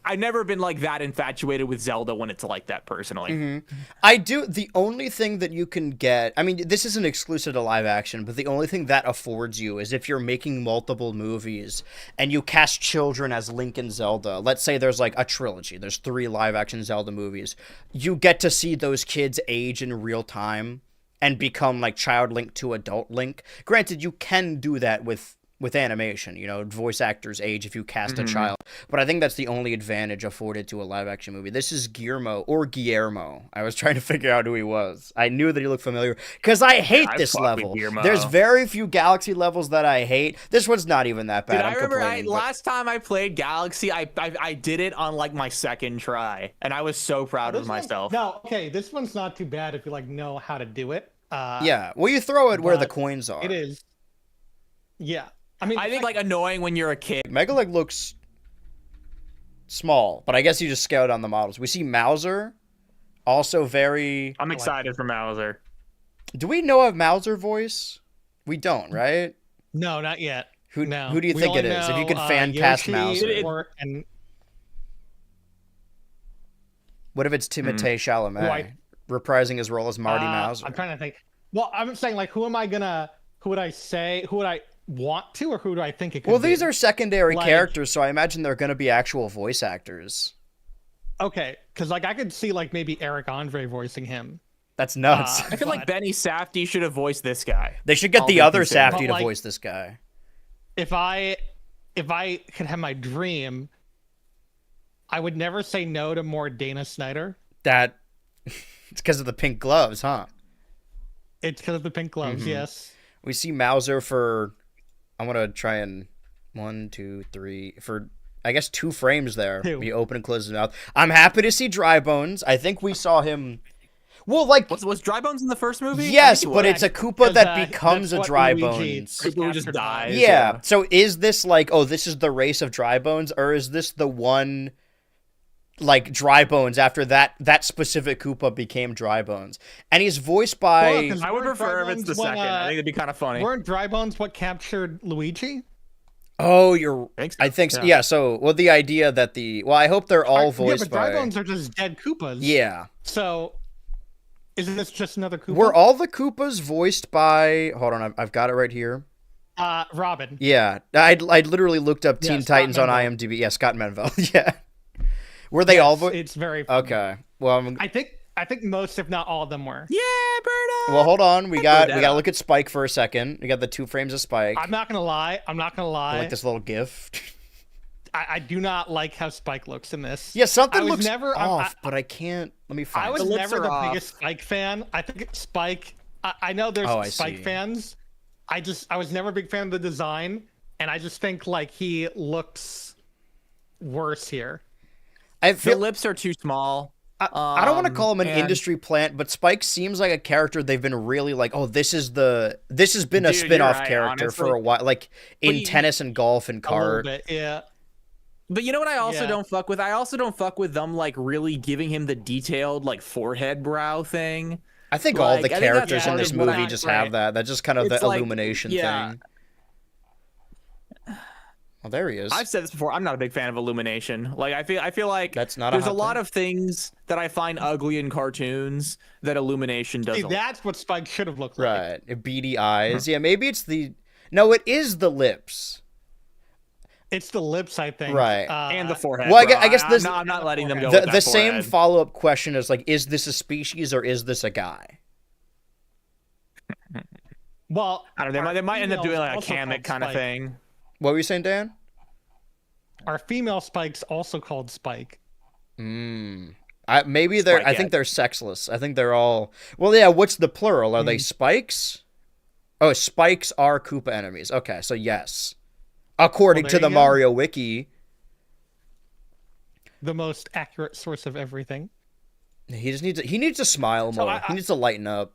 I've never been like that infatuated with Zelda when it's like that personally. Mm-hmm. I do. The only thing that you can get, I mean, this isn't exclusive to live action, but the only thing that affords you is if you're making multiple movies and you cast children as Link and Zelda. Let's say there's like a trilogy. There's 3 live action Zelda movies. You get to see those kids age in real time and become like child Link to adult Link. Granted, you can do that with with animation, voice actors age if you cast a child. But I think that's the only advantage afforded to a live action movie. This is Guillermo. I was trying to figure out who he was. I knew that he looked familiar because I hate this level. There's very few Galaxy levels that I hate. This one's not even that bad. I remember last time I played Galaxy, I did it on like my second try, and I was so proud of myself. No, okay, this one's not too bad if you like know how to do it. Yeah, well, you throw it where the coins are. It is. Yeah. I mean, I think like annoying when you're a kid. Megaleg looks small, but I guess you just scale down the models. We see Mauser, also very... I'm excited for Mauser. Do we know a Mauser voice? We don't, right? No, not yet. Who do you think it is? If you could fan cast Mauser. What if it's Timothée Chalamet reprising his role as Marty Mauser? I'm trying to think. Well, I'm saying like, who would I say? Who would I want to, or who do I think it could be? Well, these are secondary characters, so I imagine they're going to be actual voice actors. Okay, because like I could see like maybe Eric Andre voicing him. That's nuts. I feel like Benny Safdie should have voiced this guy. They should get the other Safdie to voice this guy. If I could have my dream, I would never say no to more Dana Snyder. It's because of the pink gloves, huh? It's because of the pink gloves, yes. We see Mauser for... I want to try and 1, 2, 3 for I guess 2 frames there. He open and close his mouth. I'm happy to see Dry Bones. I think we saw him. Well, like was Dry Bones in the first movie? Yes, but it's a Koopa that becomes a Dry Bones. Koopa who just dies. Yeah. So is this like, oh, this is the race of Dry Bones, or is this the one like Dry Bones after that specific Koopa became Dry Bones? And he's voiced by... I would prefer if it's the second. I think it'd be kind of funny. Weren't Dry Bones what captured Luigi? Oh, I think so. Yeah, so, well, the idea that I hope they're all voiced by... Dry Bones are just dead Koopas. Yeah. So, isn't this just another Koopa? Were all the Koopas voiced by... Hold on, I've got it right here. Robin. Yeah, I literally looked up Teen Titans on IMDb. Yeah, Scott Menville. Yeah. Were they all voiced? It's very funny. Okay. Well, I think most, if not all of them were. Yeah, Berta. Well, hold on. We got to look at Spike for a second. We got the 2 frames of Spike. I'm not gonna lie. I like this little GIF. I do not like how Spike looks in this. Yeah, something looks off, but I can't. Let me find. I was never the biggest Spike fan. I think Spike. I know there's Spike fans. I was never a big fan of the design, and I just think like he looks worse here. The lips are too small. I don't want to call him an industry plant, but Spike seems like a character they've been really like, oh, this has been a spin-off character honestly, for a while, like in tennis and golf and kart. A little bit, yeah. But you know what I also don't fuck with? I also don't fuck with them like really giving him the detailed like forehead brow thing. I think all the characters in this movie just have that. That's just kind of the illumination thing. Oh, there he is. I've said this before. I'm not a big fan of Illumination. Like I feel like that's not there's a lot of things that I find ugly in cartoons that Illumination doesn't. See, that's what Spike should have looked like. Right. Beady eyes. Yeah, maybe it's No, it is the lips. It's the lips, I think. Right. And the forehead. Well, I guess this... I'm not letting them go with the same follow-up question is like, is this a species or is this a guy? Well, I don't know. They might end up doing like a Kamek kind of thing. What were you saying, Dan? Our female Spike's also called Spike. Maybe they're... I think they're sexless. I think they're all... Well, yeah, what's the plural? Are they Spikes? Oh, Spikes are Koopa enemies. Okay, so yes. According to the Mario Wiki. The most accurate source of everything. He needs to smile more. He needs to lighten up.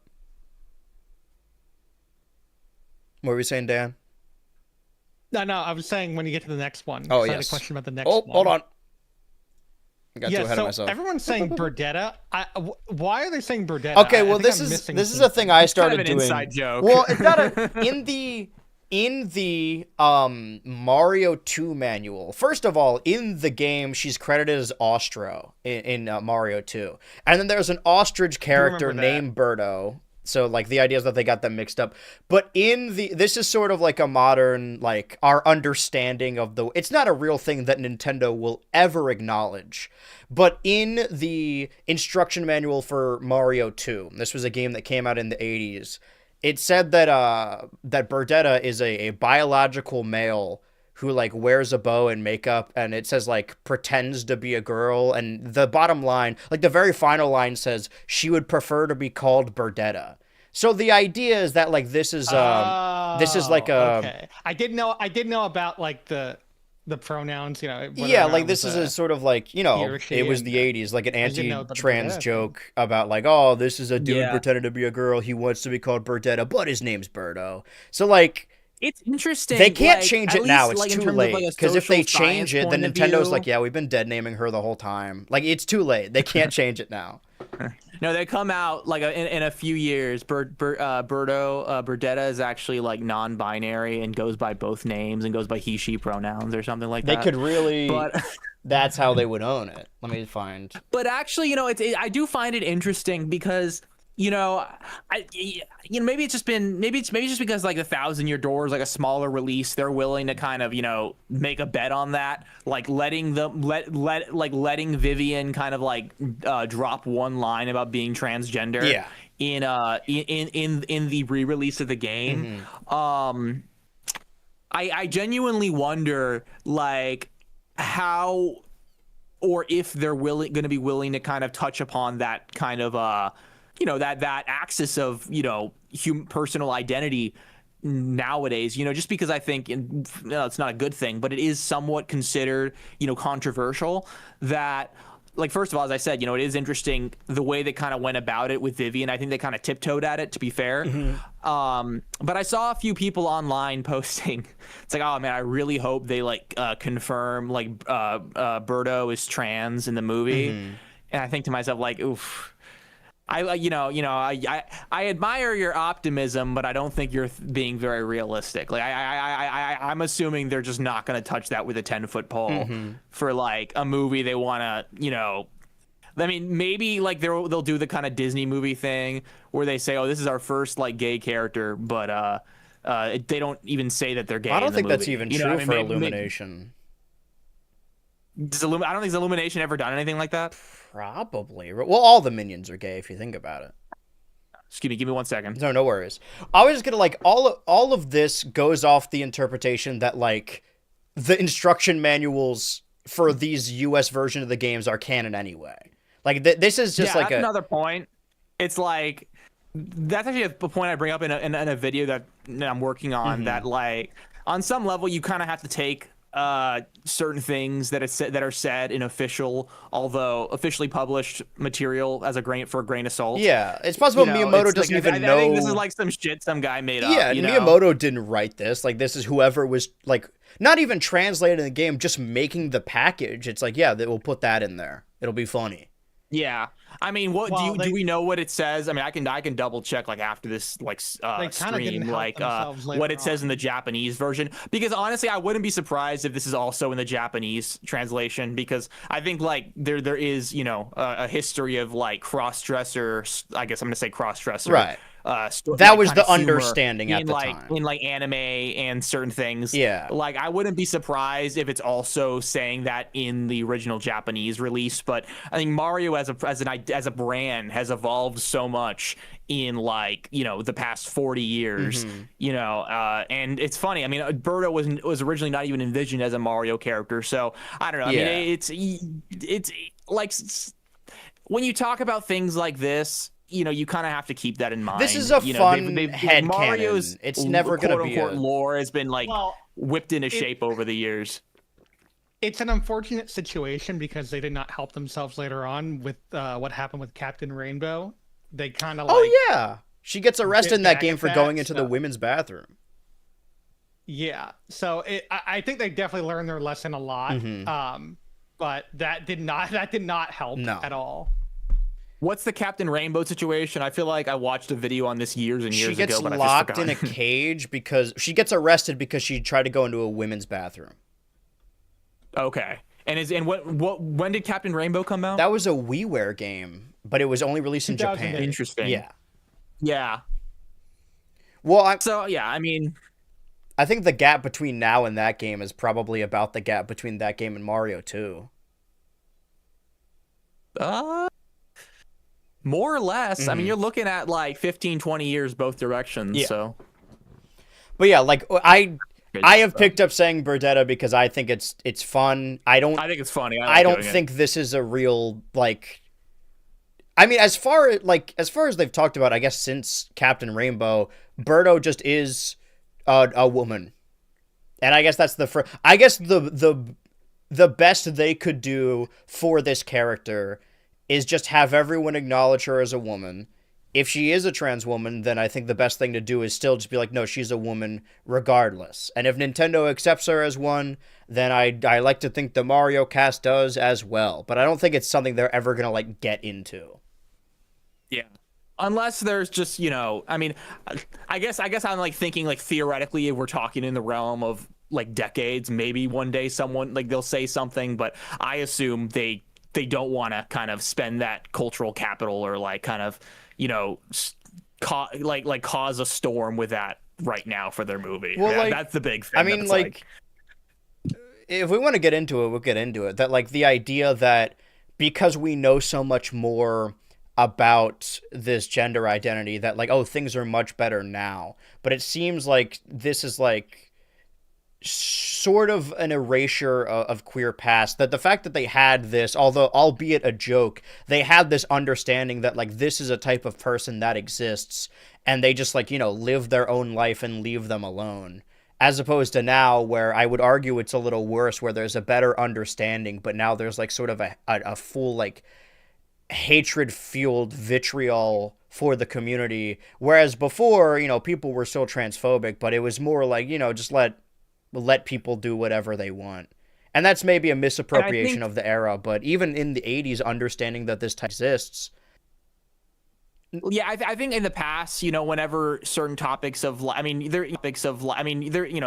What were you saying, Dan? No, I was saying when you get to the next one. Oh, yes. I had a question about the next one. Oh, hold on. I got too ahead of myself. Everyone's saying Burdetta. Why are they saying Burdetta? Okay, well, this is a thing I started doing. It's kind of an inside joke. Well, it's not in the Mario 2 manual. First of all, in the game, she's credited as Ostro in Mario 2. And then there's an ostrich character named Birdo. So, like, the idea is that they got them mixed up. But this is sort of like a modern, like, our understanding of it's not a real thing that Nintendo will ever acknowledge. But in the instruction manual for Mario 2, this was a game that came out in the 80s, it said that that Burdetta is a biological male who like wears a bow and makeup, and it says like pretends to be a girl, and the bottom line, like the very final line, says she would prefer to be called Burdetta. So the idea is that like this is like a okay. I did know about like the pronouns, you know. Whether yeah, or not like it this was is a sort of like, you know, he or she, it was and, the 80s, like an I didn't know about the anti-trans Burdetta joke thing. about like, oh, this is a dude Yeah. pretending to be a girl. He wants to be called Burdetta, but his name's Birdo. So like It's interesting. they can't like, change at it now. least, It's like, in too terms of, like, late. a Because if they social change science it, then point of Nintendo's view. like, yeah, we've been dead naming her the whole time. Like it's too late. They can't change it now. No, they come out like in a few years. Burdetta is actually like non-binary and goes by both names and goes by he/she pronouns or something like They that. could really. But That's how they would own it. Let me find. but actually, you know, I do find it interesting because, you know, maybe it's just because like the 1,000-Year Door is like a smaller release. They're willing to kind of, you know, make a bet on that, like letting Vivian kind of like drop one line about being transgender. Yeah. In the re-release of the game. I genuinely wonder like how or if they're going to be willing to kind of touch upon that kind of you know, that axis of, you know, personal identity nowadays, you know, just because I think it's not a good thing, but it is somewhat considered, you know, controversial that, like, first of all, as I said, you know, it is interesting the way they kind of went about it with Vivian. I think they kind of tiptoed at it, to be fair. But I saw a few people online posting. It's like, oh man, I really hope they like confirm like Birdo is trans in the movie. And I think to myself, like, oof. I admire your optimism, but I don't think you're being very realistic. Like I'm assuming they're just not going to touch that with a 10-foot pole for like a movie they want to, you know. I mean, maybe like they'll do the kind of Disney movie thing where they say, "Oh, this is our first like gay character," but they don't even say that they're gay. I don't in the think that's movie. even You know, true I mean, for maybe- Illumination. I don't think has Illumination ever done anything like that. Probably. Well, all the minions are gay if you think about it. Excuse me, give me 1 second. No worries. I was just gonna like all of this goes off the interpretation that like the instruction manuals for these US version of the games are canon anyway. Like this is just like that's another point. It's like that's actually a point I bring up in a video that I'm working on. That like on some level you kind of have to take certain things that are said in officially published material as a grain of salt. Yeah, it's possible You know, Miyamoto it's doesn't like, even I know. think this is like some shit some guy made up. Yeah, you know? Miyamoto didn't write this. Like this is whoever was like not even translated in the game, just making the package. It's like, yeah, we'll put that in there. It'll be funny. Yeah, I mean, do we know what it says? I mean, I can double check like after this like stream like what it says in the Japanese version, because honestly, I wouldn't be surprised if this is also in the Japanese translation, because I think like there is, you know, a history of like cross-dresser. I guess I'm gonna say cross-dresser. Right. That was the understanding at the time. In like anime and certain things. Yeah. Like I wouldn't be surprised if it's also saying that in the original Japanese release. But I think Mario as a brand has evolved so much in like, you know, the past 40 years. You know, and it's funny. I mean, Birdo was originally not even envisioned as a Mario character. So I don't know. I mean, it's like when you talk about things like this, you know, you kind of have to keep that in mind. This is a fun head Mario's canon. It's never going to be quote-unquote lore has been like whipped into shape over the years. It's an unfortunate situation because they did not help themselves later on with what happened with Captain Rainbow. They kind of yeah, she gets arrested in that game for going into the women's bathroom. Yeah, so I think they definitely learned their lesson a lot. But that did not help at all. What's the Captain Rainbow situation? I feel like I watched a video on this years and years ago. She gets but locked in a cage because she gets arrested because she tried to go into a women's bathroom. Okay. And when did Captain Rainbow come out? That was a WiiWare game, but it was only released in Japan. Interesting. Yeah. Yeah. Well, I mean, I think the gap between now and that game is probably about the gap between that game and Mario 2. More or less. I mean, you're looking at like 15, 20 years both directions. Yeah. So, But yeah, like I have picked up saying Burdetta because I think it's fun. I think it's funny. I don't think this is a real like. I mean, as far as they've talked about, I guess since Captain Rainbow, Birdo just is a woman, and I guess that's I guess the best they could do for this character is just have everyone acknowledge her as a woman. If she is a trans woman, then I think the best thing to do is still just be like, no, she's a woman regardless. And if Nintendo accepts her as one, then I like to think the Mario cast does as well. But I don't think it's something they're ever going to like get into. Yeah. Unless there's just, I mean, I guess I'm like thinking like theoretically if we're talking in the realm of like decades, maybe one day someone like they'll say something, but I assume they don't want to kind of spend that cultural capital or like kind of, cause a storm with that right now for their movie. Well, like, that's the big thing. I mean, like, if we want to get into it, we'll get into it. That like the idea that because we know so much more about this gender identity that like, oh, things are much better now. But it seems like this is like sort of an erasure of queer past, that the fact that they had this, although albeit a joke, they had this understanding that like this is a type of person that exists, and they just like live their own life and leave them alone, as opposed to now where I would argue it's a little worse, where there's a better understanding, but now there's like sort of a full like hatred fueled vitriol for the community, whereas before people were still transphobic, but it was more like just let people do whatever they want. And that's maybe a misappropriation of the era, but even in the 80s, understanding that this type exists. Yeah, I think in the past, whenever certain topics of,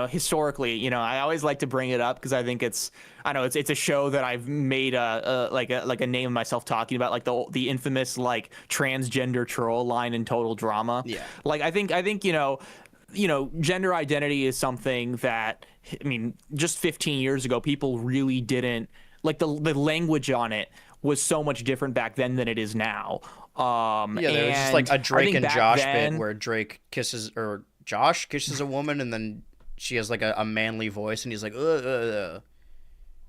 historically, I always like to bring it up because I think it's a show that I've made a name of myself talking about, like the infamous like transgender troll line in Total Drama. Yeah. Like I think gender identity is something that, I mean, just 15 years ago, people really didn't like the language on it was so much different back then than it is now. There was just like a Drake and Josh bit where Josh kisses a woman and then she has like a manly voice and he's like, ugh.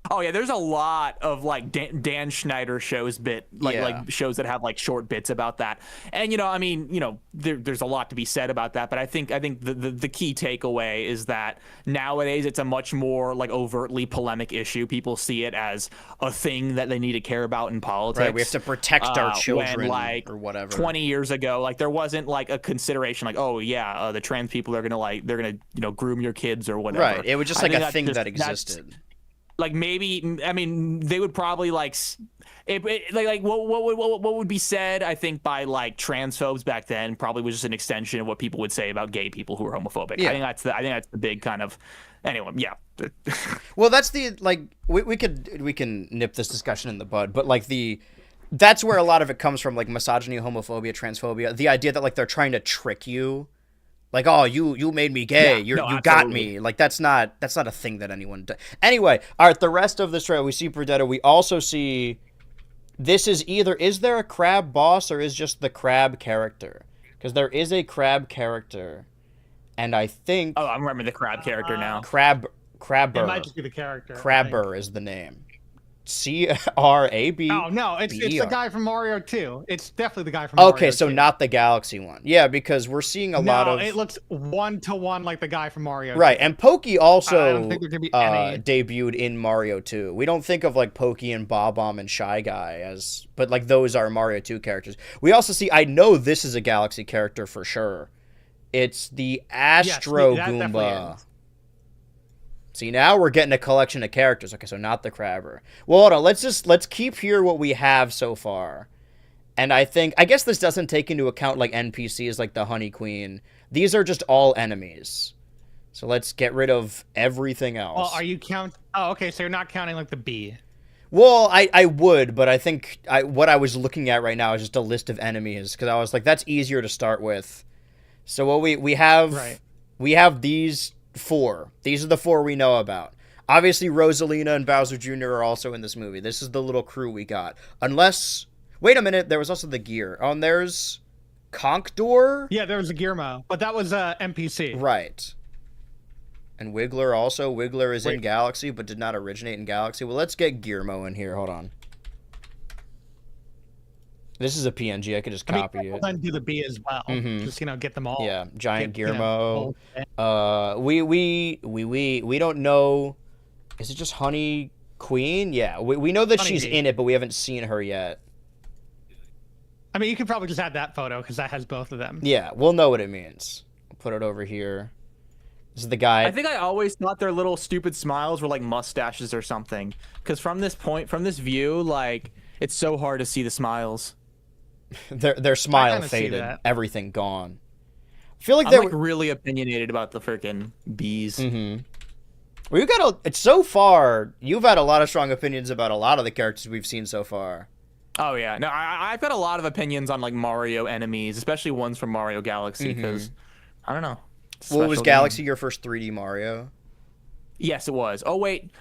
Oh yeah, there's a lot of like Dan Schneider shows like shows that have like short bits about that, and there's a lot to be said about that. But I think the key takeaway is that nowadays it's a much more like overtly polemic issue. People see it as a thing that they need to care about in politics. Right, we have to protect our children, when, like, or whatever. 20 years ago, like there wasn't like a consideration like, oh yeah, the trans people are gonna groom your kids or whatever. Right, it was just like a thing that existed. Like maybe, I mean, they would probably like what would be said, I think, by like transphobes back then probably was just an extension of what people would say about gay people who are homophobic. Yeah. I think that's the big kind of, anyway, yeah. Well, that's the like we can nip this discussion in the bud, but like that's where a lot of it comes from, like misogyny, homophobia, transphobia, the idea that like they're trying to trick you. Like, oh, you made me gay. You got me. Like, that's not a thing that anyone does. Anyway, all right, the rest of this trailer, we see Burdetta. We also see, this is there a crab boss or is just the crab character? Because there is a crab character, and I think... Oh, I'm remembering the crab character now. Crabber. It might just be the character. Crabber is the name. C-R-A-B. Oh no, it's the guy from Mario 2. It's definitely the guy from Mario 2. Okay, so not the Galaxy one. Yeah, because we're seeing a lot of... it looks 1-to-1 like the guy from Mario 2. Right, and Pokey also I don't think there can be any... debuted in Mario 2. We don't think of like Pokey and Bob-omb and Shy Guy as... But like those are Mario 2 characters. We also see... I know this is a Galaxy character for sure. It's the Astro Goomba. See, now we're getting a collection of characters. Okay, so not the Crabber. Well, hold on. Let's keep here what we have so far. And I guess this doesn't take into account like NPCs like the Honey Queen. These are just all enemies. So let's get rid of everything else. Well, are you Oh, okay, so you're not counting like the bee. Well, I would, but I think what I was looking at right now is just a list of enemies, because I was like, that's easier to start with. So what we have, right. We have these 4. These are the 4 we know about. Obviously, Rosalina and Bowser Jr. are also in this movie. This is the little crew we got. Unless... Wait a minute, there was also the gear. Oh, and there's Conkdor? Yeah, there was a Gearmo, but that was NPC. Right. And Wiggler also. Wiggler is in Wait. Galaxy, but did not originate in Galaxy. Well, let's get Gearmo in here. Hold on. This is a PNG. I could just copy it. Then do the B as well. Just get them all. Yeah, giant Get, Gearmo. We don't know. Is it just Honey Queen? Yeah, we know that she's in it, but we haven't seen her yet. I mean, you could probably just add that photo because that has both of them. Yeah, we'll know what it means. I'll put it over here. This is the guy. I think I always thought their little stupid smiles were like mustaches or something. Because from this view, like, it's so hard to see the smiles. Their smile faded. Everything gone. I feel like I'm they're like really opinionated about the freaking bees. Well, it's so far. You've had a lot of strong opinions about a lot of the characters we've seen so far. Oh yeah, no, I've got a lot of opinions on like Mario enemies, especially ones from Mario Galaxy, because I don't know. Well, was Galaxy your first 3D Mario? Yes, it was. Oh wait,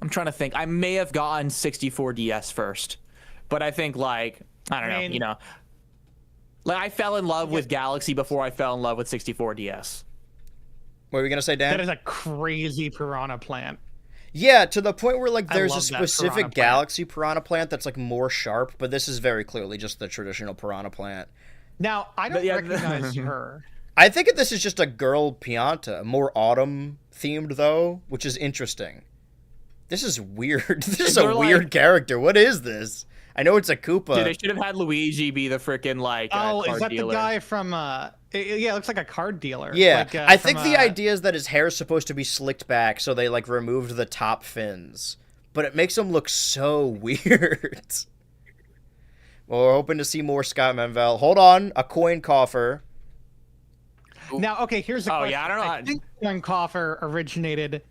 I'm trying to think. I may have gotten 64 DS first, but I think like I don't know, like I fell in love with Galaxy before I fell in love with 64 DS. What were we gonna say, Dan? That is a crazy piranha plant. Yeah, to the point where like there's a love that specific piranha Galaxy piranha plant that's like more sharp, but this is very clearly just the traditional piranha plant. Now I don't recognize her. I think this is just a girl Pianta, more autumn themed though, which is interesting. This is weird. This is a weird character. What is this? I know it's a Koopa. Dude, they should have had Luigi be the freaking like card is that dealer. the guy from yeah, it looks like a card dealer. Yeah, like, I think the idea is that his hair is supposed to be slicked back, so they like removed the top fins, but it makes him look so weird. Well, we're hoping to see more Scott Menville. Hold on, a coin coffer. Now, okay, here's the question. Yeah, I don't know. I think coin coffer originated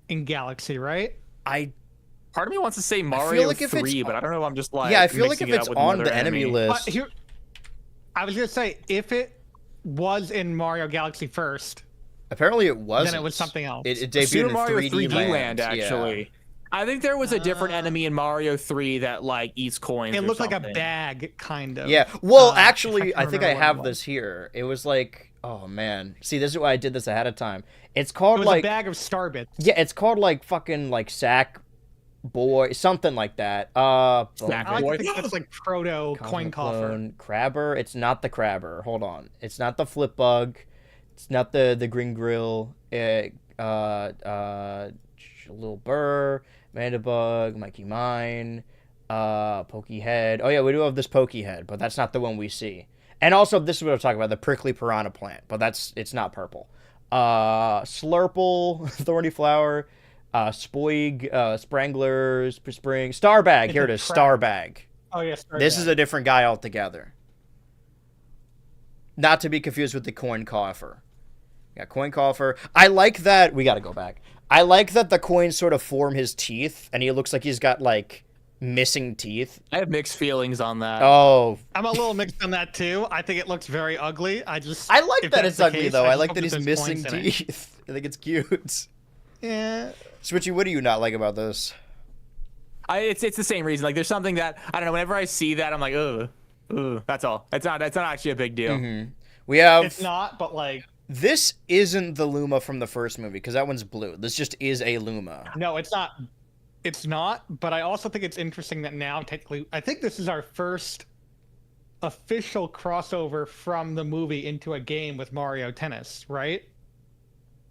in Galaxy, right? Part of me wants to say Mario like 3, but I don't know. I'm just like, yeah, I feel like mixing if it it's up with on another the enemy list. I was gonna say if it was in Mario Galaxy first, apparently it wasn't. Then it was something else. It debuted Super in Mario 3D, Land actually. Yeah. I think there was a different enemy in Mario 3 that like eats coins. It looked like a something. bag, kind of. Yeah. Well, actually, I think I remember what have it was. this here. It was like, oh man. See, this is why I did this ahead of time. It's called It was like a bag of Starbits. yeah, it's called like fucking like Sack Boy, something like that. Sack I Boy. like to think that's like proto coin coffer. Crabber. It's not the Crabber. Hold on. It's not the Flip Bug. It's not the Green Grill. Little Burr, Mandibug, Mikey Mine, Pokey Head. Oh yeah, we do have this Pokey Head, but that's not the one we see. And also, this is what I'm talking about, the prickly piranha plant, but it's not purple. Slurple, Thorny Flower, Spoig, Sprangler, Spring, Starbag. Here it is, Starbag. Oh yeah, Starbag. This is a different guy altogether. Not to be confused with the coin coffer. Yeah, coin coffer. I like that. We got to go back. I like that the coins sort of form his teeth, and he looks like he's got like missing teeth. I have mixed feelings on that. Oh, I'm a little mixed on that too. I think it looks very ugly. I like that it's ugly though. I like that he's he's missing teeth. I think it's cute. Yeah. Switchy, what do you not like about this? It's the same reason. Like, there's something that I don't know. Whenever I see that, I'm like, ugh. That's all. It's not actually a big deal. We have. It's not, but like. This isn't the Luma from the first movie because that one's blue. This just is a Luma. No, it's not. It's not. But I also think it's interesting that now, technically, I think this is our first official crossover from the movie into a game with Mario Tennis, right?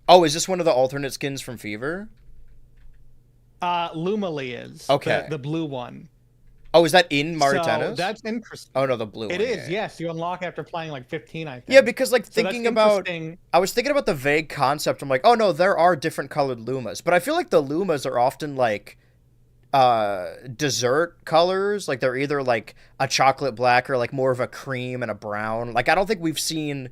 Oh, is this one of the alternate skins from Fever? Lumali is. Okay. The blue one. Oh, is that in Mario So Tennis? that's interesting. Oh no, the blue one. It is, yeah. yes. You unlock after playing like 15, I think. Yeah, because like So thinking that's about, interesting. I was thinking about the vague concept. I'm like, oh no, there are different colored Lumas, but I feel like the Lumas are often like dessert colors. Like they're either like a chocolate black or like more of a cream and a brown. Like I don't think we've seen.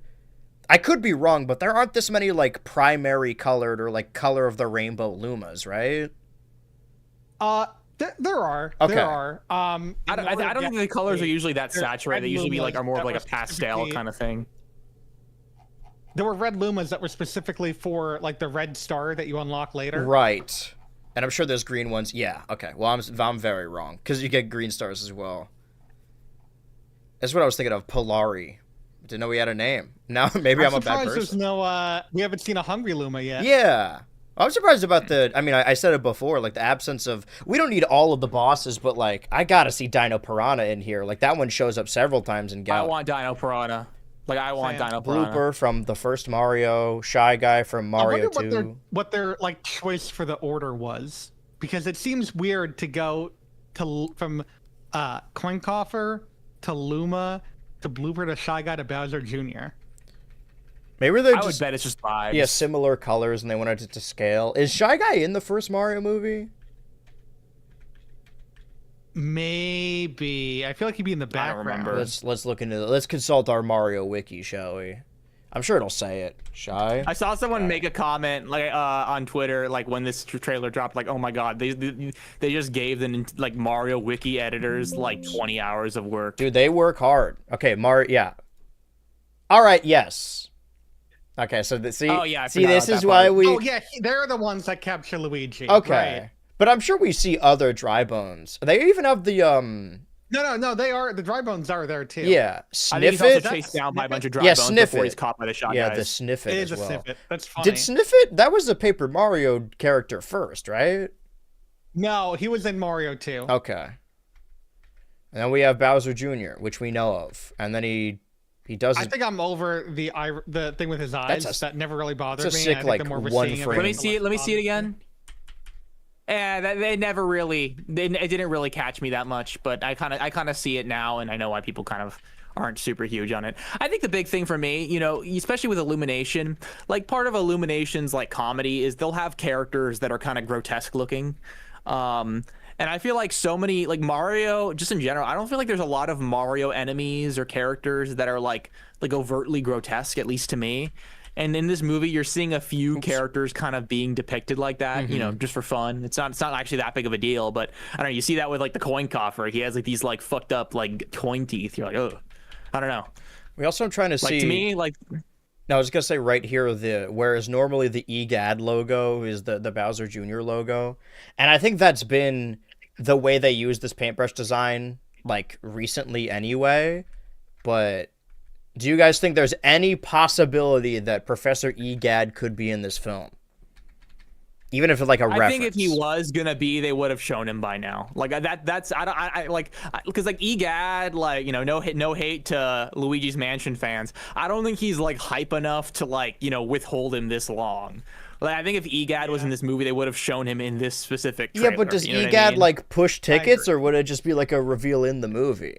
I could be wrong, but there aren't this many like primary colored or like color of the rainbow Lumas, right? There are. Okay. There are. I don't think the colors are usually that saturated. They usually are more of like a pastel kind of thing. There were red Lumas that were specifically for like the red star that you unlock later. Right. And I'm sure there's green ones. Yeah. Okay. Well, I'm very wrong because you get green stars as well. That's what I was thinking of. Polari. Didn't know he had a name. Now maybe I'm a bad surprised there's person. no. We haven't seen a Hungry Luma yet. Yeah. I'm surprised about I mean, I said it before, like the absence of, we don't need all of the bosses, but like, I gotta see Dino Piranha in here. Like that one shows up several times in Gal. I want Dino Piranha. Like I want Dino Piranha. Blooper from the first Mario, Shy Guy from Mario 2. I wonder what their like choice for the order was, because it seems weird to go from Coin Coffer to Luma to Blooper to Shy Guy to Bowser Jr. Maybe they're I would bet it's just vibes. Yeah, similar colors, and they wanted it to scale. Is Shy Guy in the first Mario movie? Maybe. I feel like he'd be in the background. I don't remember. Let's look into let's consult our Mario wiki, shall we? I'm sure it'll say it. Shy. I saw someone make a comment like on Twitter, like when this trailer dropped, like, oh my god, they just gave the like Mario wiki editors like 20 hours of work. Dude, they work hard. Okay, Mario. Yeah. All right. Yes. Okay, so see, oh, yeah, this is why we. Oh yeah, they're the ones that capture Luigi. Okay, right. But I'm sure we see other dry bones. They even have the No, they are, the dry bones are there too. Yeah, I think Sniff he's It. also chased down by a bunch of dry Yeah, bones Sniff before It. he's caught by the shot Yeah, guys. the Sniff It It is as a well. Sniff It. That's funny. Did Sniff It? That was the Paper Mario character first, right? No, he was in Mario 2. Okay. And then we have Bowser Jr., which we know of, and then he does. I think I'm over the thing with his eyes. That never really bothered that's a me. sick, I think like, the more we're one seeing of frame. Let me see it. Let me see it again. Yeah, they never really. It didn't really catch me that much, but I kind of see it now, and I know why people kind of aren't super huge on it. I think the big thing for me, you know, especially with Illumination, like part of Illumination's like comedy is they'll have characters that are kind of grotesque looking. And I feel like so many, like Mario, just in general, I don't feel like there's a lot of Mario enemies or characters that are like overtly grotesque, at least to me. And in this movie, you're seeing a few characters kind of being depicted like that, you know, just for fun. It's not actually that big of a deal, but I don't know. You see that with like the coin coffer. He has like these like fucked up like coin teeth. You're like, oh, I don't know. We also, I'm trying to see. Like to me, like. No, I was gonna say right here, whereas normally the EGAD logo is the Bowser Jr. logo, and I think that's been the way they use this paintbrush design like recently anyway. But do you guys think there's any possibility that Professor EGAD could be in this film, even if it's like a reference? I think if he was gonna be, they would have shown him by now. Like that's I like because like EGAD, like, you know, no hate to Luigi's Mansion fans. I don't think he's like hype enough to like, you know, withhold him this long. Like I think if EGAD was in this movie, they would have shown him in this specific trailer. Yeah, but does you know EGAD what I mean? like push tickets, or would it just be like a reveal in the movie?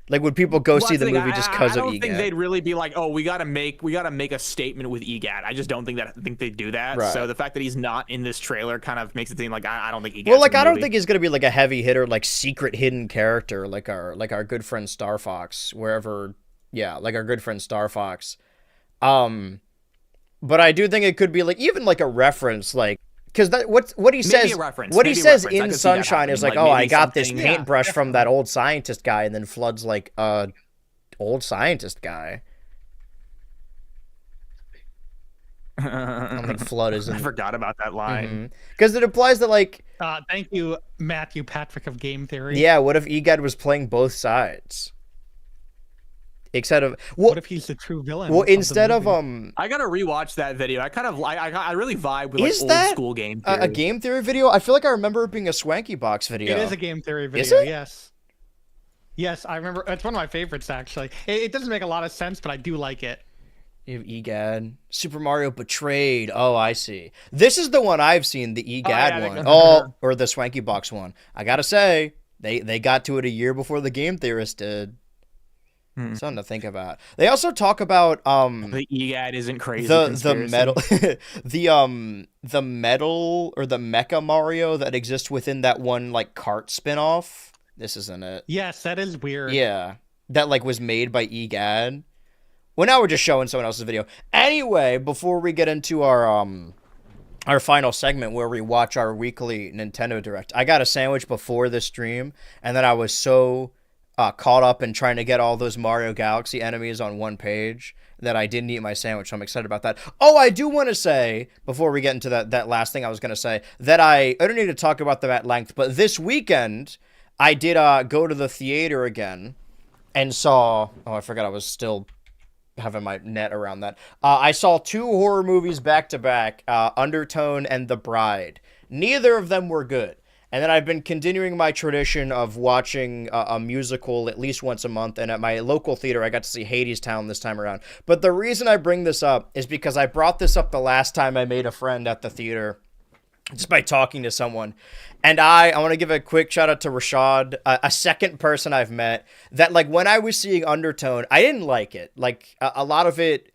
Like, would people go see the movie just because of EGAD? I don't think they'd really be like, oh, we gotta make a statement with EGAD. I just don't think they'd do that. Right. So the fact that he's not in this trailer kind of makes it seem like I don't think EGAD. Well, like I don't think he's gonna be like a heavy hitter, like secret hidden character, like our good friend Star Fox, wherever. Yeah, like our good friend Star Fox. But I do think it could be like even like a reference, like. Because what he says, what he says in Sunshine is like, oh, I got this paintbrush from that old scientist guy, and then Flood's like, old scientist guy. I don't think Flood is in. I forgot about that line. Because it implies that like. Thank you, Matthew Patrick of Game Theory. Yeah, what if EGAD was playing both sides? Instead of what if he's the true villain? Well, instead of I gotta rewatch that video. I really vibe with like old school Game Theory. A Game Theory video? I feel like I remember it being a Swanky Box video. It is a Game Theory video. Is it? Yes. Yes, I remember. It's one of my favorites actually. It doesn't make a lot of sense, but I do like it. You have EGAD. Super Mario Betrayed. Oh, I see. This is the one I've seen, the EGAD one. Oh, or the Swanky Box one. I gotta say, they got to it a year before the Game Theorist did. Something to think about. They also talk about the EGAD isn't crazy. The metal the metal or the Mecha Mario that exists within that one like cart spinoff. This isn't it. Yes, that is weird. Yeah. That like was made by EGAD. Well, now we're just showing someone else's video. Anyway, before we get into our final segment where we watch our weekly Nintendo Direct, I got a sandwich before this stream, and then I was so caught up in trying to get all those Mario Galaxy enemies on one page that I didn't eat my sandwich, so I'm excited about that. Oh, I do want to say, before we get into that last thing I was going to say, that I don't need to talk about them at length, but this weekend, I did go to the theater again, and saw. Oh, I forgot I was still having my net around that. I saw two horror movies back to back, Undertone and The Bride. Neither of them were good. And then I've been continuing my tradition of watching a musical at least once a month. And at my local theater, I got to see Hadestown this time around. But the reason I bring this up is because I brought this up the last time I made a friend at the theater, just by talking to someone. And I want to give a quick shout out to Rashad, a second person I've met that, like, when I was seeing Undertone, I didn't like it. Like, a lot of it,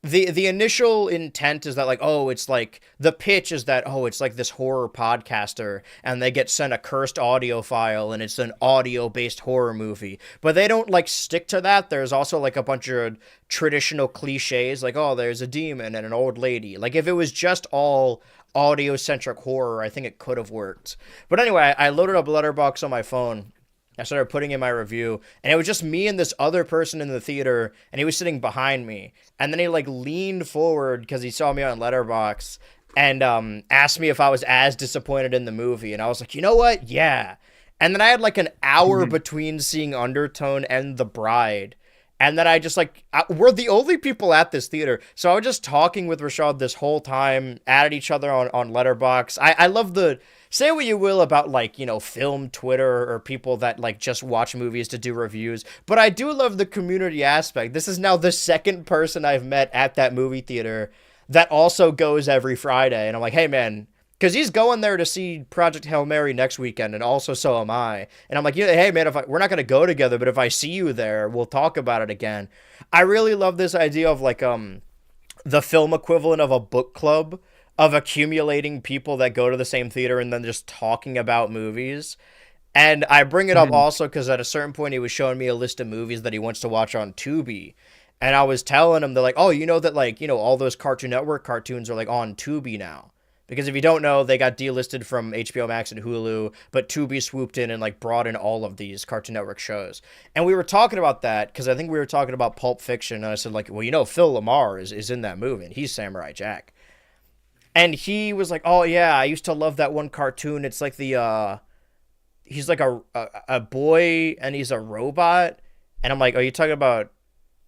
the initial intent is that, like, oh, it's like the pitch is that, oh, it's like this horror podcaster and they get sent a cursed audio file and it's an audio based horror movie, but they don't like stick to that. There's also like a bunch of traditional cliches, like, oh, there's a demon and an old lady. Like, if it was just all audio centric horror, I think it could have worked. But anyway, I loaded up Letterboxd on my phone. I started putting in my review, and it was just me and this other person in the theater, and he was sitting behind me. And then he like leaned forward because he saw me on Letterboxd and asked me if I was as disappointed in the movie. And I was like, you know what? Yeah. And then I had like an hour between seeing Undertone and The Bride. And then I just like, we're the only people at this theater. So I was just talking with Rashad this whole time, added each other on Letterboxd. I love the, say what you will about, like, you know, film Twitter or people that like just watch movies to do reviews, but I do love the community aspect. This is now the second person I've met at that movie theater that also goes every Friday. And I'm like, hey man, because he's going there to see Project Hail Mary next weekend, and also so am I. And I'm like, yeah, hey man, we're not gonna go together, but if I see you there, we'll talk about it again. I really love this idea of like the film equivalent of a book club, of accumulating people that go to the same theater and then just talking about movies. And I bring it up also because at a certain point he was showing me a list of movies that he wants to watch on Tubi. And I was telling him, they're like, oh, you know that, like, you know, all those Cartoon Network cartoons are like on Tubi now. Because if you don't know, they got delisted from HBO Max and Hulu, but Tubi swooped in and like brought in all of these Cartoon Network shows. And we were talking about that because I think we were talking about Pulp Fiction, and I said, like, well, you know, Phil Lamar is in that movie, and he's Samurai Jack. And he was like, oh yeah, I used to love that one cartoon. It's like he's like a boy and he's a robot. And I'm like, are you talking about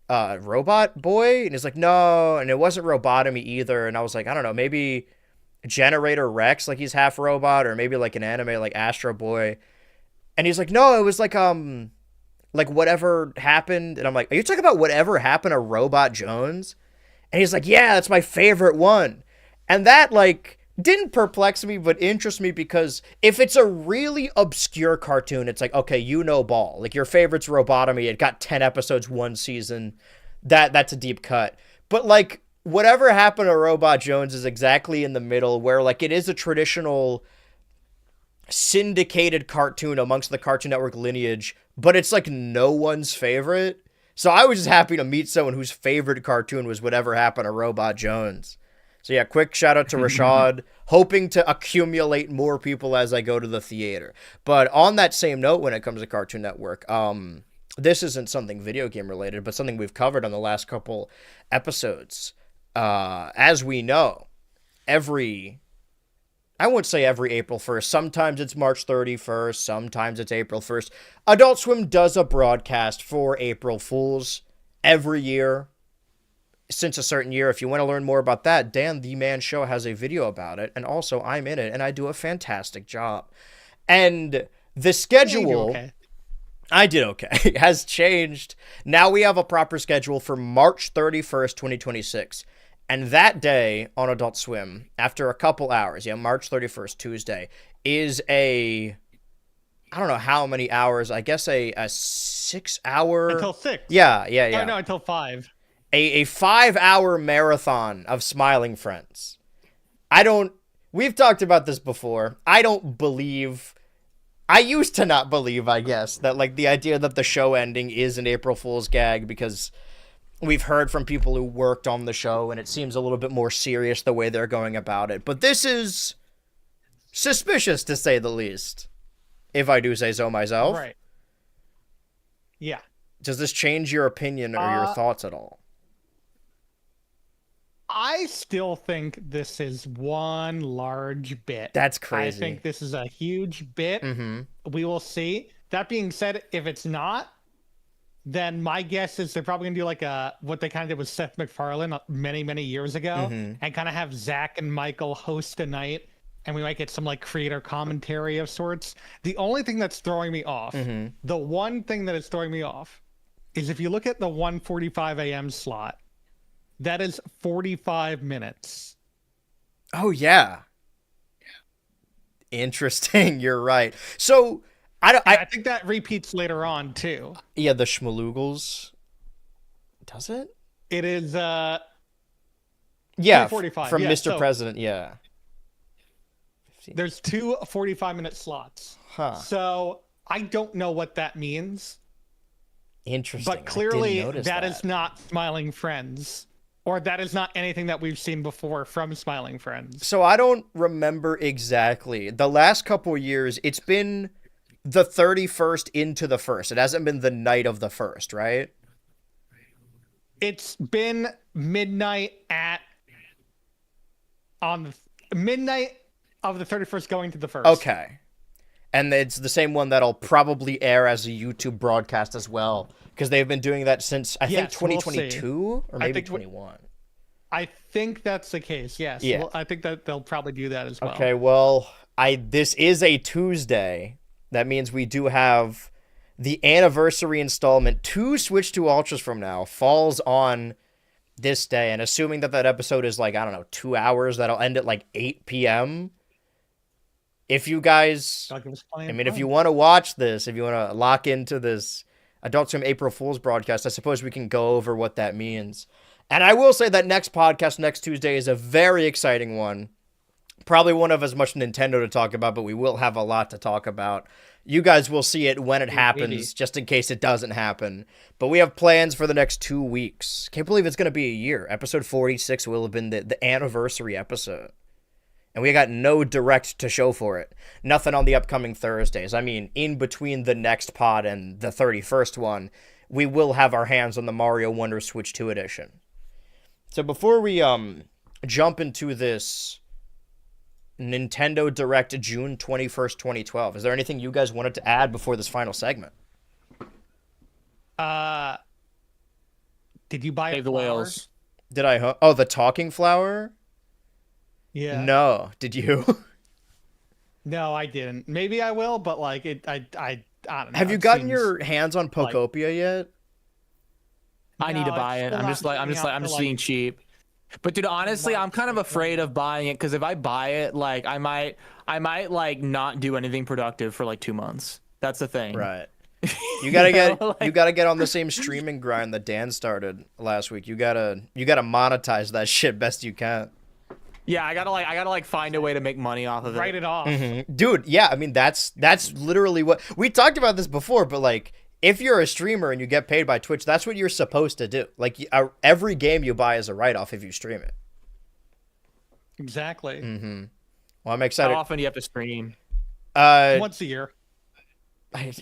Robot Boy? And he's like, no, and it wasn't Robotomy either. And I was like, I don't know, maybe Generator Rex, like he's half robot, or maybe like an anime like Astro Boy. And he's like, no, it was like Whatever Happened. And I'm like, are you talking about Whatever Happened to Robot Jones? And he's like, yeah, that's my favorite one. And that, like, didn't perplex me, but interest me, because if it's a really obscure cartoon, it's like, okay, you know ball. Like, your favorite's Robotomy. It got 10 episodes one season. That's a deep cut. But, like, Whatever Happened to Robot Jones is exactly in the middle, where, like, it is a traditional syndicated cartoon amongst the Cartoon Network lineage, but it's, like, no one's favorite. So I was just happy to meet someone whose favorite cartoon was Whatever Happened to Robot Jones. So yeah, quick shout out to Rashad, hoping to accumulate more people as I go to the theater. But on that same note, when it comes to Cartoon Network, this isn't something video game related, but something we've covered on the last couple episodes. As we know, I wouldn't say every April 1st, sometimes it's March 31st, sometimes it's April 1st. Adult Swim does a broadcast for April Fools every year. Since a certain year. If you want to learn more about that, Dan the Man Show has a video about it, and also I'm in it, and I do a fantastic job. And the schedule, I did okay, has changed. Now we have a proper schedule for March 31st, 2026. And that day on Adult Swim, after a couple hours, March 31st, Tuesday, is I don't know how many hours, I guess a 6 hour... Until 6. Yeah. No, until 5. A 5-hour marathon of Smiling Friends. We've talked about this before. I used to not believe, I guess, that like the idea that the show ending is an April Fool's gag, because we've heard from people who worked on the show and it seems a little bit more serious the way they're going about it. But this is suspicious, to say the least, if I do say so myself. Right. Yeah. Does this change your opinion or your thoughts at all? I still think this is one large bit. That's crazy. I think this is a huge bit. Mm-hmm. We will see. That being said, if it's not, then my guess is they're probably gonna do like what they kind of did with Seth MacFarlane many years ago, and kind of have Zach and Michael host a night, and we might get some like creator commentary of sorts. The only thing that's throwing me off, the one thing that is throwing me off, is if you look at the 1:45 a.m. slot, that is 45 minutes. Oh yeah. Interesting. You're right. So I think that repeats later on too. Yeah, the Schmaloogles. Does it? It is yeah, 3:45 from yeah, Mr. so President, yeah. There's two 45-minute slots. Huh. So I don't know what that means. Interesting. But clearly that that is not Smiling Friends. Or that is not anything that we've seen before from Smiling Friends. So I don't remember exactly. The last couple years, it's been the 31st into the 1st. It hasn't been the night of the 1st, right? It's been midnight on the midnight of the 31st going to the 1st. Okay. And it's the same one that'll probably air as a YouTube broadcast as well. Because they've been doing that since, I think, 2022 or maybe 21. I think that's the case, yes. Yeah. Well, I think that they'll probably do that as well. Okay, well, this is a Tuesday. That means we do have the anniversary installment. 2 Switch 2 Ultras from now falls on this day. And assuming that episode is like, I don't know, 2 hours, that'll end at like 8 p.m. If you guys, if you want to watch this, if you want to lock into this Adult Swim April Fool's broadcast, I suppose we can go over what that means. And I will say that next podcast, next Tuesday, is a very exciting one. Probably won't have as much Nintendo to talk about, but we will have a lot to talk about. You guys will see it when it happens, just in case it doesn't happen. But we have plans for the next 2 weeks. Can't believe it's going to be a year. Episode 46 will have been the anniversary episode. And we got no direct to show for it. Nothing on the upcoming Thursdays. I mean, in between the next pod and the 31st one, we will have our hands on the Mario Wonder Switch 2 edition. So before we jump into this Nintendo Direct June 21st, 2012, is there anything you guys wanted to add before this final segment? Did you buy Save the whales? Did I? Oh, the talking flower? Yeah. No. Did you? No, I didn't. Maybe I will, but like I don't know. Have you gotten your hands on Pokopia yet? I need to buy it. I'm just being cheap. But dude, honestly, I'm kind of afraid of buying it because if I buy it, like I might like not do anything productive for like 2 months. That's the thing. Right. You gotta you gotta get on the same streaming grind that Dan started last week. You gotta monetize that shit best you can. Yeah, I gotta find a way to make money off of it. Write it off. Mm-hmm. Dude, yeah, I mean that's literally what we talked about this before, but like if you're a streamer and you get paid by Twitch, that's what you're supposed to do. Like every game you buy is a write-off if you stream it. Exactly. Mm-hmm. Well, I'm excited. How often do you have to stream? Once a year.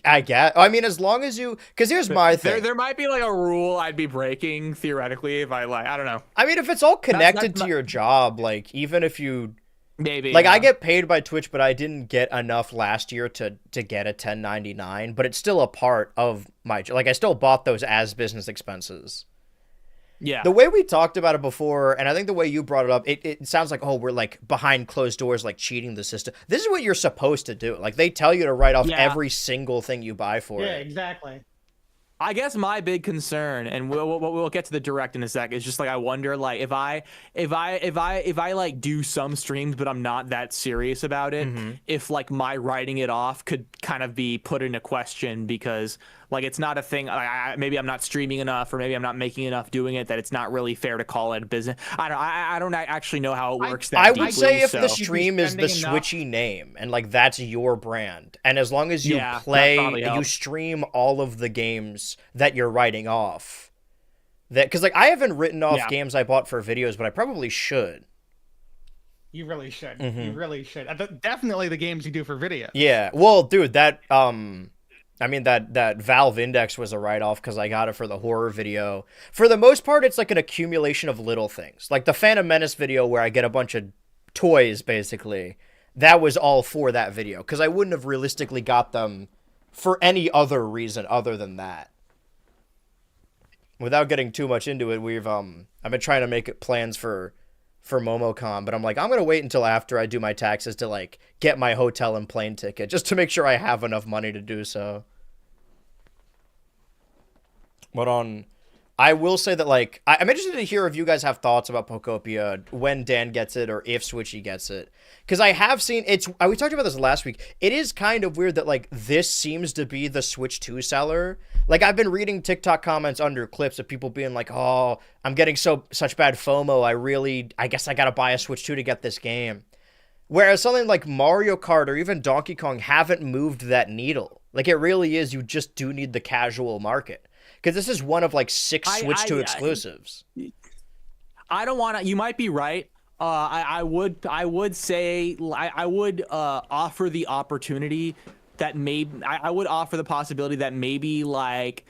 I guess. I mean, as long as you, because here's my thing. There might be like a rule I'd be breaking theoretically if I I don't know. I mean, if it's all connected to your job, like even if you maybe like I get paid by Twitch, but I didn't get enough last year to get a 1099, but it's still a part of my like I still bought those as business expenses. Yeah. The way we talked about it before, and I think the way you brought it up, it sounds like, oh, we're like behind closed doors, like cheating the system. This is what you're supposed to do. Like they tell you to write off every single thing you buy for it. Yeah, exactly. I guess my big concern, and we'll get to the direct in a sec, is just like I wonder like if I like do some streams but I'm not that serious about it, if like my writing it off could kind of be put into question because like it's not a thing. Maybe I'm not streaming enough, or maybe I'm not making enough doing it that it's not really fair to call it a business. I don't actually know how it works. I would say if the stream is the Switchy name and like that's your brand, and as long as you you stream all of the games that you're writing off, that because like I haven't written off games I bought for videos, but I probably should. You really should. You really should. Definitely the games you do for video. Yeah. Well, dude, that I mean, that Valve Index was a write-off because I got it for the horror video. For the most part, it's like an accumulation of little things. Like the Phantom Menace video where I get a bunch of toys, basically. That was all for that video because I wouldn't have realistically got them for any other reason other than that. without getting too much into it, I've been trying to make plans for MomoCon, but I'm like, I'm gonna wait until after I do my taxes to like get my hotel and plane ticket, just to make sure I have enough money to do so. But I will say that, like, I'm interested to hear if you guys have thoughts about Pokopia when Dan gets it or if Switchy gets it. Because I have seen, we talked about this last week. It is kind of weird that, like, this seems to be the Switch 2 seller. Like, I've been reading TikTok comments under clips of people being like, oh, I'm getting such bad FOMO. I guess I gotta buy a Switch 2 to get this game. Whereas something like Mario Kart or even Donkey Kong haven't moved that needle. Like, it really is, you just do need the casual market. Because this is one of like 6 Switch 2 exclusives. I don't want to. You might be right. I would say I would offer the opportunity that I would offer the possibility that maybe like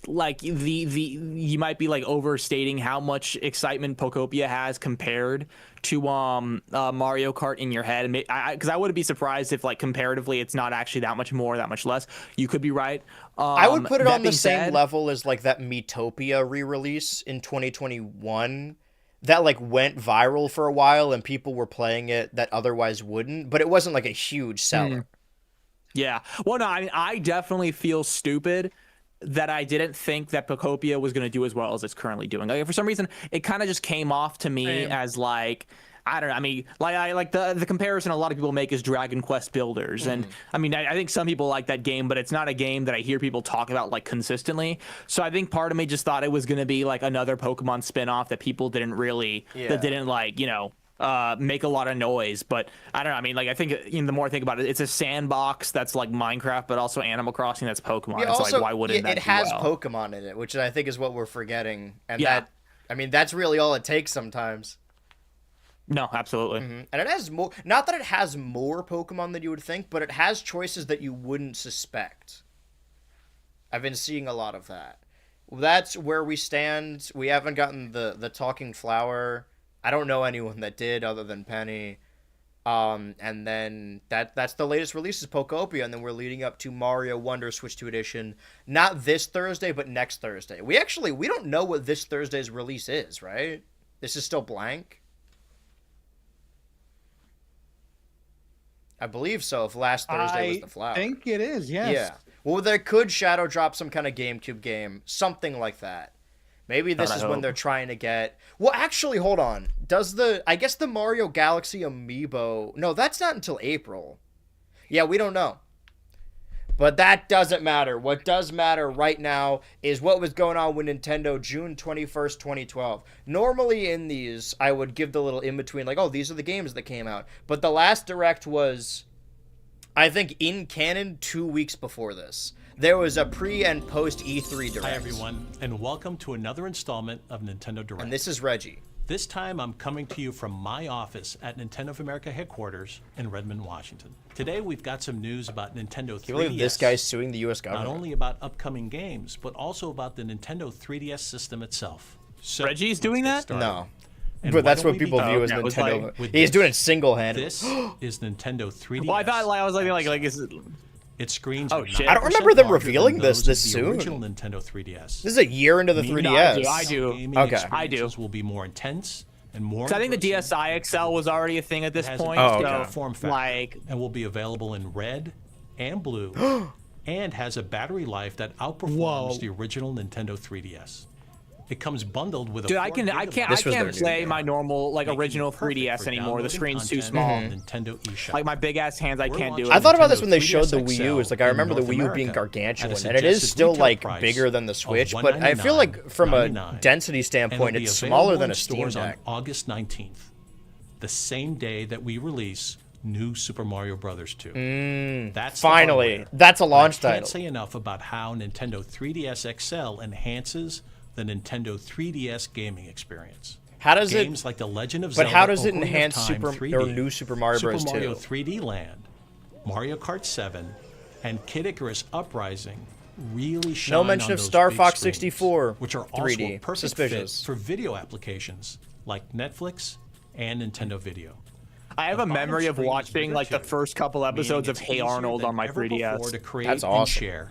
you might be like overstating how much excitement Pokopia has compared to Mario Kart in your head, because I wouldn't be surprised if like comparatively it's not actually that much more, that much less. You could be right. I would put it on the same level as like that Miitopia re-release in 2021 that like went viral for a while and people were playing it that otherwise wouldn't, but it wasn't like a huge seller. Yeah. Well, no, I mean, I definitely feel stupid that I didn't think that Pokopia was going to do as well as it's currently doing. Like, for some reason, it kind of just came off to me as like, I don't know. I mean, like the comparison a lot of people make is Dragon Quest Builders, and I mean, I think some people like that game, but it's not a game that I hear people talk about like consistently. So I think part of me just thought it was going to be like another Pokemon spinoff that people didn't really, that didn't like, make a lot of noise. But I don't know. I mean, like, I think the more I think about it, it's a sandbox that's like Minecraft, but also Animal Crossing that's Pokemon. Yeah, it's also, like, why wouldn't that it has do well? Pokemon in it, which I think is what we're forgetting, and that's really all it takes sometimes. No, absolutely. And it has more, not that it has more Pokemon than you would think, but it has choices that you wouldn't suspect. I've been seeing a lot of that. That's where we stand. We haven't gotten the talking flower. I don't know anyone that did other than Penny. And then that's the latest release is Pokopia, and then we're leading up to Mario Wonder Switch 2 Edition. Not this Thursday, but next Thursday. We don't know what this Thursday's release is, right? This is still blank. I believe so, if last Thursday was the flower. I think it is, yes. Yeah. Well, they could shadow drop some kind of GameCube game. Something like that. Maybe this is when they're trying to get... Well, actually, hold on. I guess the Mario Galaxy Amiibo... No, that's not until April. Yeah, we don't know. But that doesn't matter. What does matter right now is what was going on with Nintendo June 21st, 2012. Normally in these, I would give the little in-between, like, oh, these are the games that came out. But the last Direct was, I think, in canon 2 weeks before this. There was a pre- and post-E3 Direct. Hi, everyone, and welcome to another installment of Nintendo Direct. And this is Reggie. This time, I'm coming to you from my office at Nintendo of America headquarters in Redmond, Washington. Today, we've got some news about Nintendo 3DS. Can you believe this guy's suing the U.S. government? Not only about upcoming games, but also about the Nintendo 3DS system itself. So, Reggie's doing that? No. And But that's why what don't we people view as begin Nintendo. with He's this? doing it single-handed. This is Nintendo 3DS. Well, I thought I was like is it... Its screens Oh, are shit. 9% I don't remember them larger revealing than this those of the soon. original Nintendo 3DS. This is a year into the 3DS. I do. Gaming Okay. I do. experiences will be more intense and more. So I think the immersive. DSi XL was already a thing at this It has a point. Oh, particular okay. form factor like, and will be available in red and blue, and has a battery life that outperforms the original Nintendo 3DS. It comes bundled with a dude, 4 I can't This was their new play game. my normal like making original it perfect 3DS for anymore. The downloading screen's too content small. on Nintendo eShop. Like my big ass hands, I can't do it. I thought about this Nintendo when they showed the 3DS Wii U. It's like, I in remember the North Wii U America being at a gargantuan, and it is suggested still retail like price bigger than the of Switch, but I feel like from a $199.99, density and standpoint, it'll be it's smaller available than in a Steam stores Deck. on August 19th, the same day that we release New Super Mario Bros. 2. That's the Finally, hardware. that's a launch I can't title. say enough about how Nintendo 3DS XL enhances the Nintendo 3DS gaming experience. How does Games it? like The Legend of But Zelda: how does it Ocarina of enhance Time Super 3D, or New Super Mario Bros. Super Mario 2? 3D Land, Mario Kart 7, and Kid Icarus Uprising really shine No mention on of those Star big Fox screens, 64 which are also 3D. a perfect Suspicious. fit for video applications like Netflix and Nintendo Video. I have The a bottom memory of screen is watching bigger like the too, first couple episodes meaning of it's Hey easier Arnold than on my ever 3DS. before to create That's and awesome. share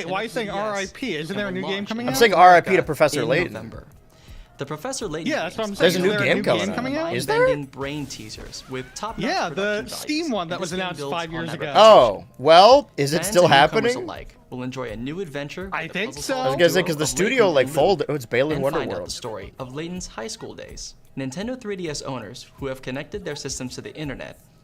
Wait, why are you saying Nintendo 3DS R.I.P.? Isn't there a and new will game launch coming in out? I'm saying North R.I.P. to America Professor in Layton. November. The Professor Layton Yeah, that's what I'm games saying. There's a Is new there game new coming game out. coming out? Is there? Bending brain teasers with top-notch Yeah, the production Steam values, one that and was this game announced builds 5 years on that ago. Oh, well, is it Fans still and newcomers happening? alike will enjoy a new adventure. I with the think puzzle so. solving I was gonna say, duo 'cause the of studio, Layton like, and folded. Lou, Oh, it's Balan and find out Wonderworld. the story of Layton's high school days. Nintendo 3DS owners who have connected their systems to the internet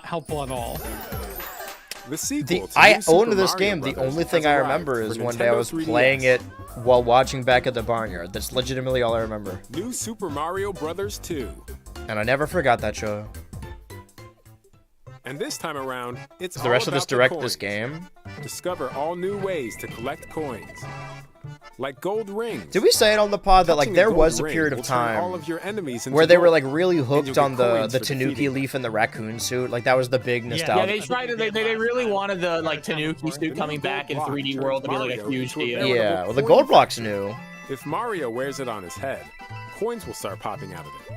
not helpful at all. The sequel to I New Super owned this Mario game. The Brothers only thing has I arrived remember is for one day I Nintendo was 3DS. playing it while watching back at the barnyard. That's legitimately all I remember. New Super Mario Brothers 2. And I never forgot that show. And this time around, it's Is all the rest of this about the direct this coins. game? Discover all new ways to collect coins. Like gold rings. Did we say it on the pod that like Touching there gold was a ring period of will turn all time of your enemies into where they were gold, like really and hooked you'll on get the coins for Tanuki defeating leaf and the raccoon suit? Like that was the big Yeah, nostalgia. they tried to. They really wanted the like Tanuki suit coming back in 3D world to be like a huge deal. Yeah, well the gold block's new. If Mario wears it on his head, coins will start popping out of it.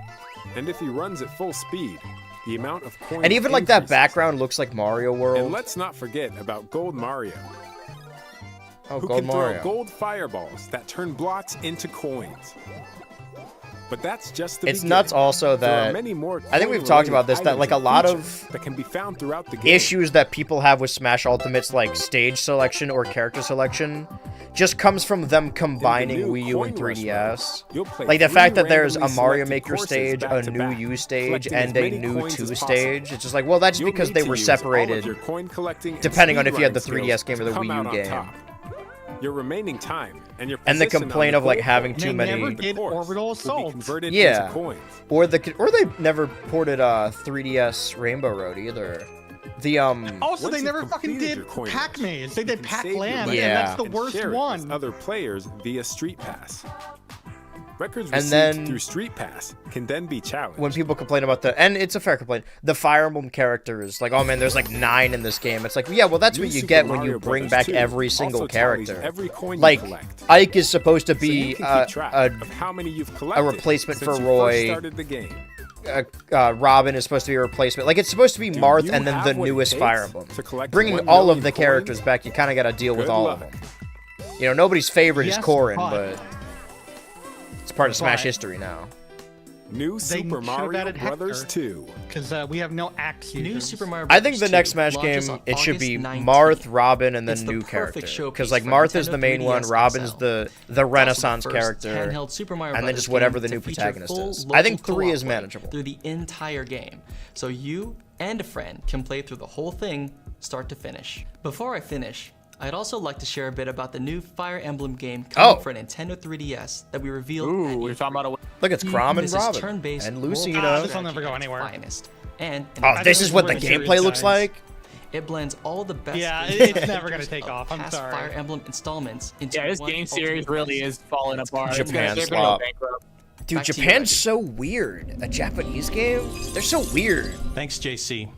And if he runs at full speed, the amount of coins And even like that increases. background looks like Mario And World. let's not forget about Gold Mario, Oh, who Gold can Mario. throw gold fireballs that turn blocks into coins. But that's just the It's beginning. nuts also There are that many more I think we've talked about this, that items like a and lot features of that can be found throughout the game. issues that people have with Smash Ultimate's like stage selection or character selection just comes from them combining new Wii U and Coin Rush 3DS. You'll play Like the 3 fact that there's a randomly Mario selected Maker courses stage, a back to new back, U stage, collecting as and a many new coins 2 as stage. possible. It's just like, well, that's You'll because need they to were use all of separated your coin collecting and depending on if you had the speedrunning 3DS skills game or to the come Wii out U on game. top. Your remaining time and your And the position on complaint the of like goal having pole too They many never of the did course orbital will be assault. converted Yeah. into coins. or they never ported 3DS Rainbow Road either. The Also, Once they you've never fucking completed did your coin Pac rush, Maze. They you did can Pac save your Land, record Yeah. and that's the and worst share it one. with other players via Street Pass. Records And received then- through Street Pass can then be challenged. when people complain about and it's a fair complaint, the Fire Emblem characters, like, oh man, there's like 9 in this game. It's like, yeah, well, that's New what you Super get when Mario you bring Brothers back 2 every single also tallies character. every coin you Like, collect. Ike is supposed to So you be can keep track of how many you've collected replacement since for you Roy. First started the game. Robin is supposed to be a replacement. Like, it's supposed to be Do Marth you and then have the what it newest takes Fire Emblem. to collect Bringing 1 all of million the characters coins? back, you kind of got to deal with Good all luck. of them. You know, nobody's favorite is Yes, Corrin, but- but it's part of Smash But- history now. New They Super should have Mario added Brothers Hector. 2. Because we have no axe New users. Super Mario I think Bros. the 2 next Smash launches game, on it should August be 19th. Marth, Robin, and then It's the new perfect character. showpiece Because like for Marth is the Nintendo main one, 3DS Robin's XL. the It's also Renaissance the first character, handheld Super Mario and then Brothers just whatever game the to new feature protagonist full is. I think local 3 is co-op play manageable. through the entire game, so you and a friend can play through the whole thing, start to finish. Before I finish, I'd also like to share a bit about the new Fire Emblem game coming Oh. for Nintendo 3DS that we revealed Ooh, at we're E3. talking about a. Look, it's Chrom and This is Robin turn-based and world Lucina. This will never go strategy at its anywhere. finest. And Oh, this think is what the we're gonna gameplay do looks it, like. it blends all the best. Yeah, features it's and never gonna features take of off, I'm past sorry. Fire Emblem installments into Yeah, this one game series ultimate really piece. is falling apart. Japan They're gonna swap. go bankrupt. Dude, Back to you, Japan's Reggie. so weird. A Japanese game? They're so weird. Thanks, JC.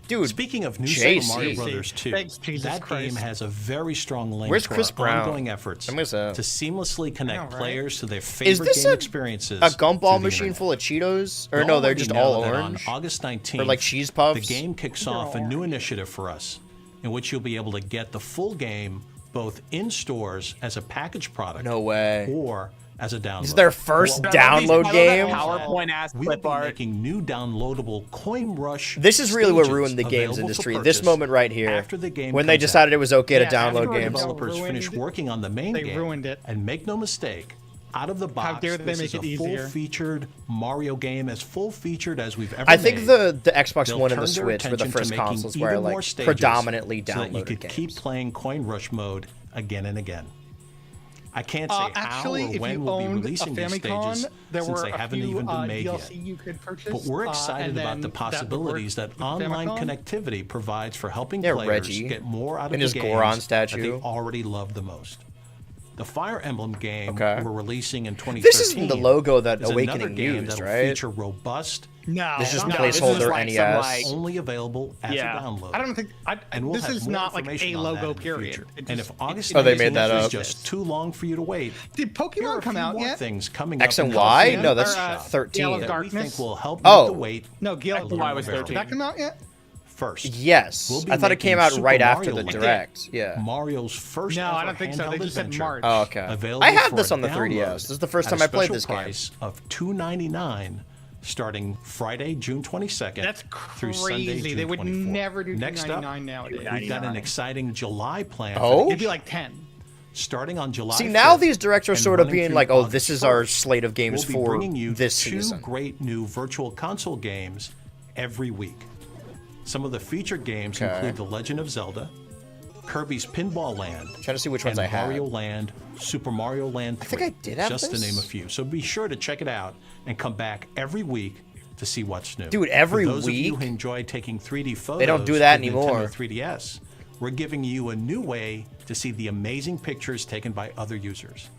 Dude, Speaking of New JC. Super Mario Brothers 2, Thanks, Jesus that Christ. game has a very strong link Where's to Chris our Brown? ongoing efforts I miss that. to seamlessly connect know, right? players to their favorite this game a- experiences. a gumball through the machine internet. full of Cheetos? Or You'll no, they're already just know all that orange? On August 19th, Or like cheese puffs? the game kicks off a new initiative for us, in which you'll be able to get the full game both in stores as a packaged product, No way. or as a download. This is their first Well, download game? PowerPoint ass We'll clip be art. making new downloadable Coin Rush. This is really what stages ruined the games available for industry. This purchase moment right here. after the game When they comes out. decided it was okay to Yeah, download after games. Developers ruined finish it. working on the main They game. ruined it. And make no mistake, out of the box, dare they this make is it a easier. full-featured Mario game, as full-featured as we've ever I think made. the Xbox They'll One and turn the their Switch were the attention to first making consoles where I even more like stages predominantly so that you downloaded could games. keep playing Coin Rush mode again and again. I can't say Actually, how or if when you we'll be owned a releasing these Famicom, stages there since were they a haven't few even been made DLC yet. you could purchase. But we're excited and about the then that would work possibilities that with online Famicom. connectivity provides for helping Yeah, players Reggie. get more out of And the his games Goron that statue. they already love the most. The Fire Emblem game Okay. we're releasing in 2013. This isn't the logo that is another Awakening game used, that'll right? feature robust, No, This is no, placeholder just like some, NES. like- only available as Yeah. a download. I don't think. And we'll this have is more not like information a on that logo. in the Period. future. It And just- if August Oh, they made 19th that is up. just too long for you to wait, Did here are Pokemon a come few out more yet? things coming X up and in Y? the No, that's Or, shop 13. Gale of that we Darkness? think will help Oh. make the wait No, Gale of a little Y was Did bearable. 13. that come out yet? First, Yes. we'll be I thought it came making out Super right after Mario the Land, Direct. Yeah. Mario's first No, ever I don't think so. They handheld just said adventure, March. Oh, okay. available I had for this a on the download 3DS. This is the first at a time I played special this game. price of $2.99 starting Friday, June 22nd That's through Sunday, crazy. June They would 24th. never do Next up, $2.99 nowadays. we've got an exciting July plan. for Oh? the It'd be like 10. starting on July. See, now 5th these directs are and sort of running being through like, oh, August this is our 1st. slate of games We'll be for bringing you this two season. great new virtual console games every week. Some of the featured games Okay. include The Legend of Zelda, Kirby's Pinball Land, Trying to see which ones and I had. Mario Land, Super Mario Land 3. think I did have just this. to name a few. So be sure to check it out and come back every week to see what's new. Dude, every For those of you week? who enjoy taking 3D photos, They don't do that with anymore. Nintendo 3DS, we're giving you a new way to see the amazing pictures taken by other users.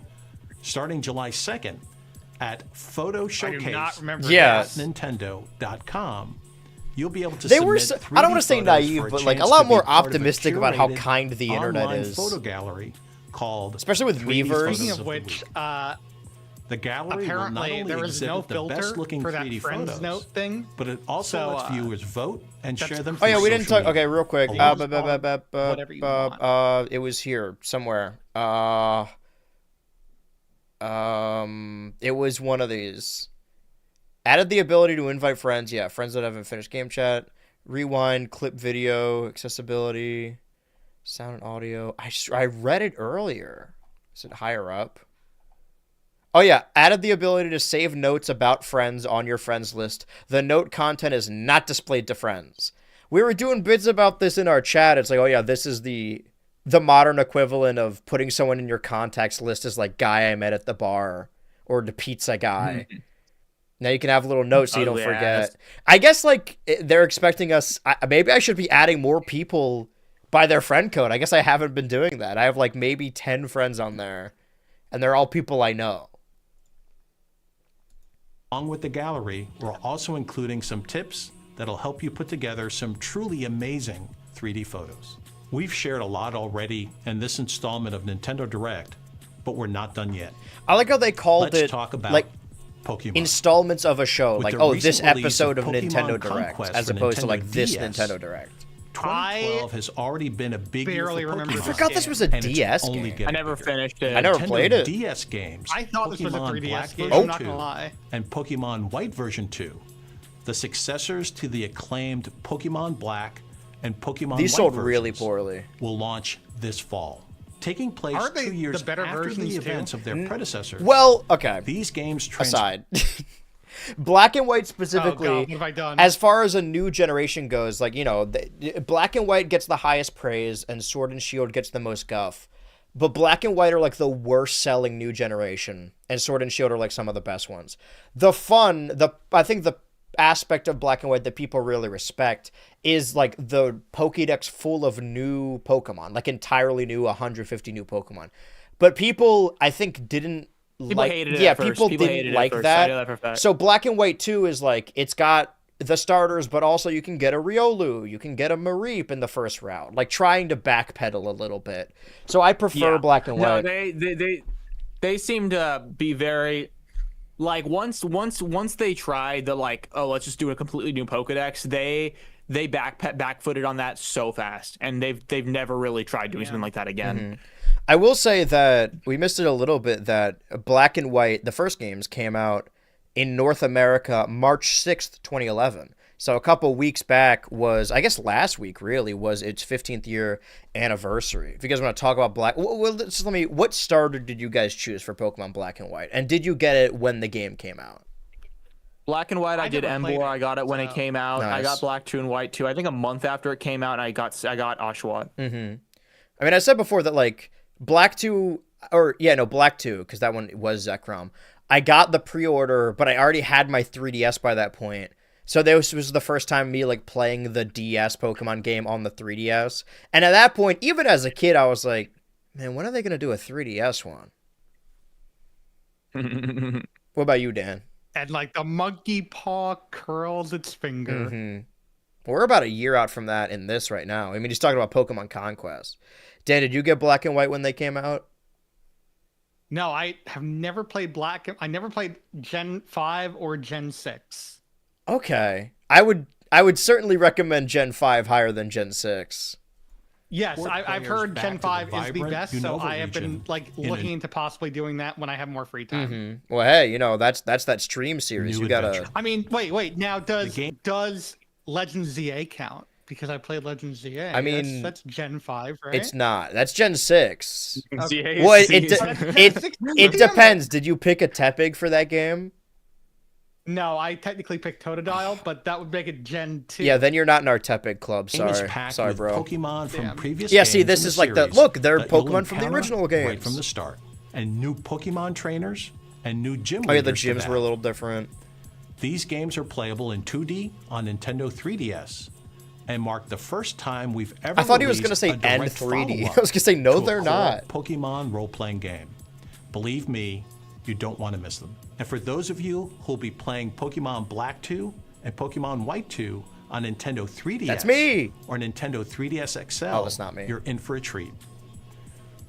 Starting July 2nd at Photo I do not Showcase remember Yeah. that. Nintendo.com, you'll be able to They submit were 3D I don't want to say photos naive, for but like a chance lot to be more part of a optimistic about how curated kind the internet online is. photo gallery called Especially with 3D Miiverse. Photos Speaking of of the which, Week. The gallery will not apparently only there is no exhibit the filter best-looking for that 3D Friends photos, Note thing. but it also So, lets viewers vote and that's share them. Oh yeah, through we didn't social talk. Okay, media. real quick. Along- Whatever you want. It was here somewhere. It was one of these. Added the ability to invite friends. Yeah, friends that haven't finished game chat. Rewind, clip video, accessibility, sound and audio. I read it earlier. Is it higher up? Oh yeah, added the ability to save notes about friends on your friends list. The note content is not displayed to friends. We were doing bits about this in our chat. It's like, oh yeah, this is the modern equivalent of putting someone in your contacts list as like guy I met at the bar or the pizza guy. Now you can have a little note so you don't forget. I guess like they're expecting us. Maybe I should be adding more people by their friend code. I guess I haven't been doing that. I have like maybe 10 friends on there, and they're all people I know. Along with the gallery, we're also including some tips that'll help you put together some truly amazing 3D photos. We've shared a lot already in this installment of Nintendo Direct, but we're not done yet. I like how they called Let's it talk about like Pokemon. installments of a show. With Like, the oh, this recent release episode of Pokemon Nintendo Direct, Conquest as for opposed to Nintendo like this DS. Nintendo Direct. 2012 has already been a big year barely for remember Pokemon. I this forgot this was a and it's DS only game. getting I never bigger. finished it. I never Nintendo played it. DS games. I thought this was a Pokemon 3DS Black game. version I'm not 2 gonna lie. and Pokemon White version 2, the successors to the acclaimed Pokemon Black and Pokemon These White sold versions, really poorly. will launch this fall. Taking place Aren't they 2 years the better after versions the too? events of their predecessors. Well, okay. These games Aside, Black and White specifically. Oh, God, what have I done? As far as a new generation goes, like, you know, Black and White gets the highest praise and Sword and Shield gets the most guff. But Black and White are like the worst selling new generation, and Sword and Shield are like some of the best ones. I think the aspect of Black and White that people really respect is like the Pokédex full of new Pokemon, like entirely new, 150 new Pokemon. But people, I think, didn't hated it at first. People People didn't hated it like at first. that. I know that for a fact. So Black and White 2 is like, it's got the starters, but also you can get a Riolu, you can get a Mareep in the first round, like trying to backpedal a little bit. So I prefer Black and White. No, they seem to be very like once they tried the like, oh, let's just do a completely new Pokedex, they backfooted on that so fast, and they've never really tried doing something like that again. Mm-hmm. I will say that we missed it a little bit, that Black and White, the first games, came out in North America March 6th, 2011. So a couple weeks back was, I guess last week really, was its 15th year anniversary. If you guys want to talk about Black, well, just let me, what starter did you guys choose for Pokemon Black and White? And did you get it when the game came out? Black and White, I did never played Embor. it, I got it when it came out. Nice. I got Black 2 and White 2. I think a month after it came out, and I got Oshawott. Mm-hmm. I mean, I said before that, like, Black 2, Black 2, because that one was Zekrom. I got the pre-order, but I already had my 3DS by that point. So this was the first time me, like, playing the DS Pokemon game on the 3DS. And at that point, even as a kid, I was like, man, when are they going to do a 3DS one? What about you, Dan? And like the monkey paw curls its finger. Mm-hmm. We're about a year out from that in this right now. I mean, he's talking about Pokemon Conquest. Dan, did you get Black and White when they came out? No, I have never played I never played Gen 5 or Gen 6. Okay. I would certainly recommend Gen 5 higher than Gen 6. Yes, Port I've players heard back Gen to the 5 is the vibrant best, so Unova I have been region like in looking an- into possibly doing that when I have more free time. Mm-hmm. Well, hey, you know, that's that stream series. New You gotta. adventure. I mean, wait. Now, game- does Legend ZA count? Because I played Legend ZA. I mean, that's Gen 5, right? It's not. That's Gen 6. Okay. Well, Damn it depends. Did you pick a Tepig for that game? No, I technically picked Totodile, but that would make it Gen 2. Yeah, then you're not in our Tepig club. Game is Sorry, packed sorry, with bro. Pokemon from Damn. previous Yeah, games see, this in is like the series look. They're that you'll Pokemon from the encounter original right games. from the start, and new Pokemon trainers and new gym Oh yeah, the leaders to gyms were a battle. little different. These games are playable in 2D on Nintendo 3DS and mark the first time we've ever I thought he was going to say and and 3D. I was going to say, no, they're not. Pokemon role-playing game. Believe me, you don't want to miss them. And for those of you who'll be playing Pokemon Black 2 and Pokemon White 2 on Nintendo 3DS That's me. or Nintendo 3DS XL, Oh, that's not me. You're in for a treat.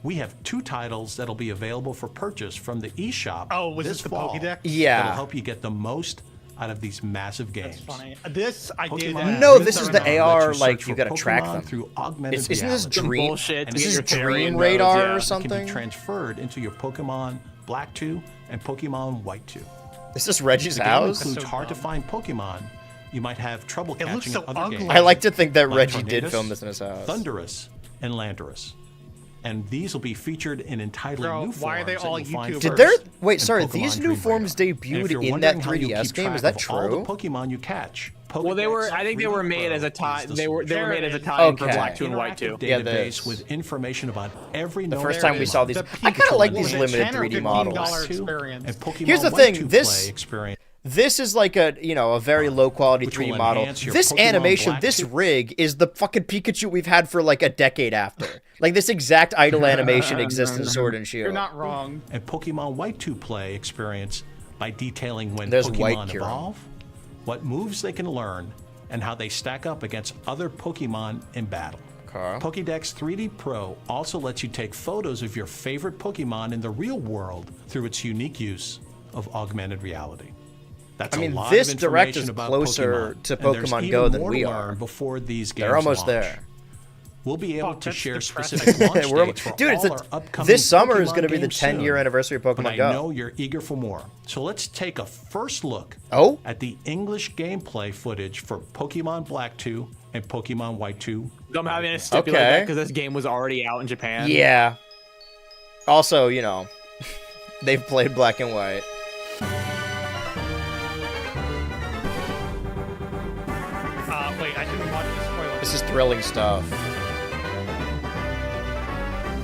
We have 2 titles that'll be available for purchase from the eShop was this this the fall. Pokédex? Yeah. That'll help you get the most out of these massive games. That's funny. This I did. Pokemon No, Dream this is Center the lets AR, you like, search you for gotta track Pokemon them. through augmented Isn't this reality. Dream? Bullshit. And This get is your Terry Dream knows, Radar yeah. or It can something? be transferred into your Pokemon Black 2 and Pokemon White 2. Is this Reggie's The game house? includes So hard-to-find Pokemon you might have trouble It looks catching so in other ugly. games. I like to think that like Reggie did Tornadus, film this in his house. Thundurus, and Landorus. And these will be featured in entirely Bro, new forms why are they that all you'll find YouTubers? Did first there? Wait, in sorry. Pokemon These new Dream forms Radar. And if debuted you're in that wondering how you 3DS keep game. track Is that of all true? the Pokemon you catch, Well, they were. Pokédex I think they 3D were made Pro as a is tie. the They were solution. made as a There it tie in for is. Black 2 and White Interactive 2. Yeah, Database this. with information about every The known first time we Pokemon. saw these, The I kind of like Pikachu these was a limited 10 or 3D $15 models. experience. And Pokemon Here's the White thing, 2 this- play experience. This is like a, a very low quality Which will 3D model. enhance your This Pokemon animation, Black this 2. rig is the fucking Pikachu we've had for like a decade after. Like this exact idle animation exists in Sword and Shield. You're not wrong. And Pokemon White 2 play experience by detailing when There's White Pokemon Kyurem. evolve, what moves they can learn, and how they stack up against other Pokemon in battle. Okay. Pokédex 3D Pro also lets you take photos of your favorite Pokemon in the real world through its unique use of augmented reality. That's I mean, a lot this of Direct information is about closer Pokemon, to and there's Pokemon even Go than more we to are. learn before these games They're almost launch. there. We'll be able Fuck, to that's share depressing. specific launch We're- dates for dude, it's all a- our upcoming this summer is Pokemon going to be the games 10-year soon. anniversary of But Pokemon I Go. know you're eager for more. So let's take a first look Oh? at the English gameplay footage for Pokemon Black 2 and Pokemon White 2. I'm having to stipulate Okay. that because this game was already out in Japan. Yeah. Also, they've played Black and White. Wait, I didn't watch the spoiler. This is thrilling stuff.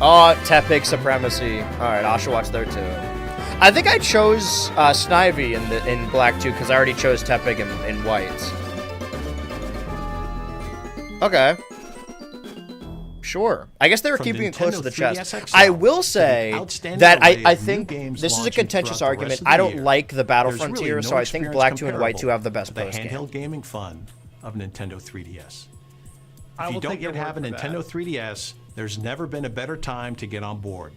Oh, Tepig Supremacy. Alright, I should watch there too. I think I chose Snivy in Black 2 because I already chose Tepig in White. Okay. Sure. I guess they were From keeping it close to the Nintendo chest. 3DS XL I will to say the outstanding that array I of new think games this is a launching contentious throughout the argument. rest of the I don't year. like the Battle There's really Frontier, no so I think experience Black 2 and White 2 comparable have the best to the post game. handheld gaming fun of Nintendo 3DS. I If you will don't take your yet have a word for Nintendo that. 3DS, there's never been a better time to get on board.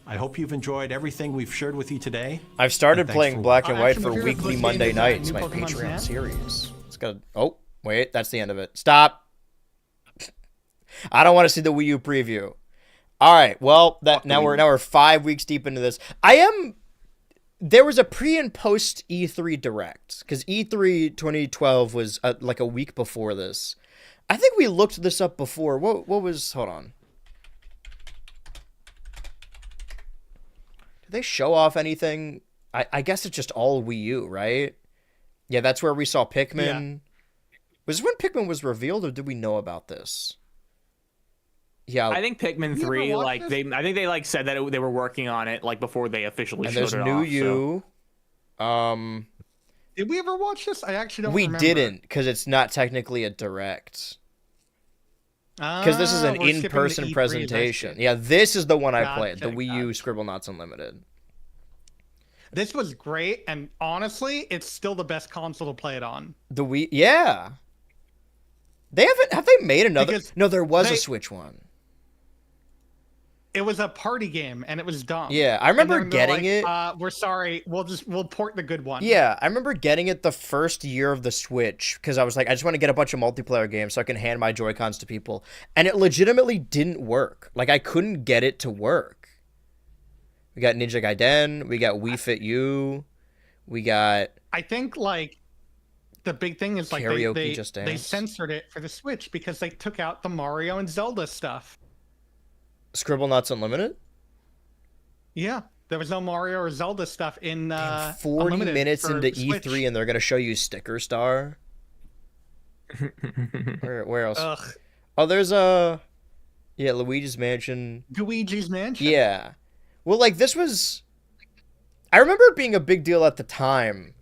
I hope you've enjoyed everything we've shared with you today. I've started And thanks playing for Black and watching. White Actually, for my favorite weekly game Monday is, nights, new my Pokemon Patreon Snap. series. It's got. Oh, wait, that's the end of it. Stop. I don't want to see the Wii U preview. All right, well, now we're 5 weeks deep into this. There was a pre and post E3 Direct because E3 2012 was like a week before this. I think we looked this up before. What was? Hold on. Did they show off anything? I guess it's just all Wii U, right? Yeah, that's where we saw Pikmin. Yeah. Was this when Pikmin was revealed, or did we know about this? Yeah, I think Pikmin you ever 3, watched like this? I think they said that they were working on it like before they officially and showed there's it New off. U. Did we ever watch this? I actually don't We remember. didn't, because it's not technically a direct. Because this is an We're skipping the in-person E3s, I presentation. see. Yeah, this is the one I played, the Gotcha, Wii U gotcha. Scribblenauts Unlimited. This was great, and honestly, it's still the best console to play it on. The Wii, yeah. Have they made another? Because No, there was a they- Switch one. It was a party game, and it was dumb. Yeah, I And remember then they're getting like, We're sorry. We'll port the good one. Yeah, I remember getting it the first year of the Switch because I was like, I just want to get a bunch of multiplayer games so I can hand my Joy-Cons to people. And it legitimately didn't work. Like, I couldn't get it to work. We got Ninja Gaiden, we got Wii Fit U, we got... I think like the big thing is like Karaoke they Just they Dance. censored it for the Switch because they took out the Mario and Zelda stuff. Scribblenauts Unlimited? Yeah, there was no Mario or Zelda stuff in 40 Unlimited minutes for into Switch. E3 and they're going to show you Sticker Star? Where else? Ugh, Oh, there's yeah, Luigi's Mansion. Luigi's Mansion. Yeah. Well, like, this was... I remember it being a big deal at the time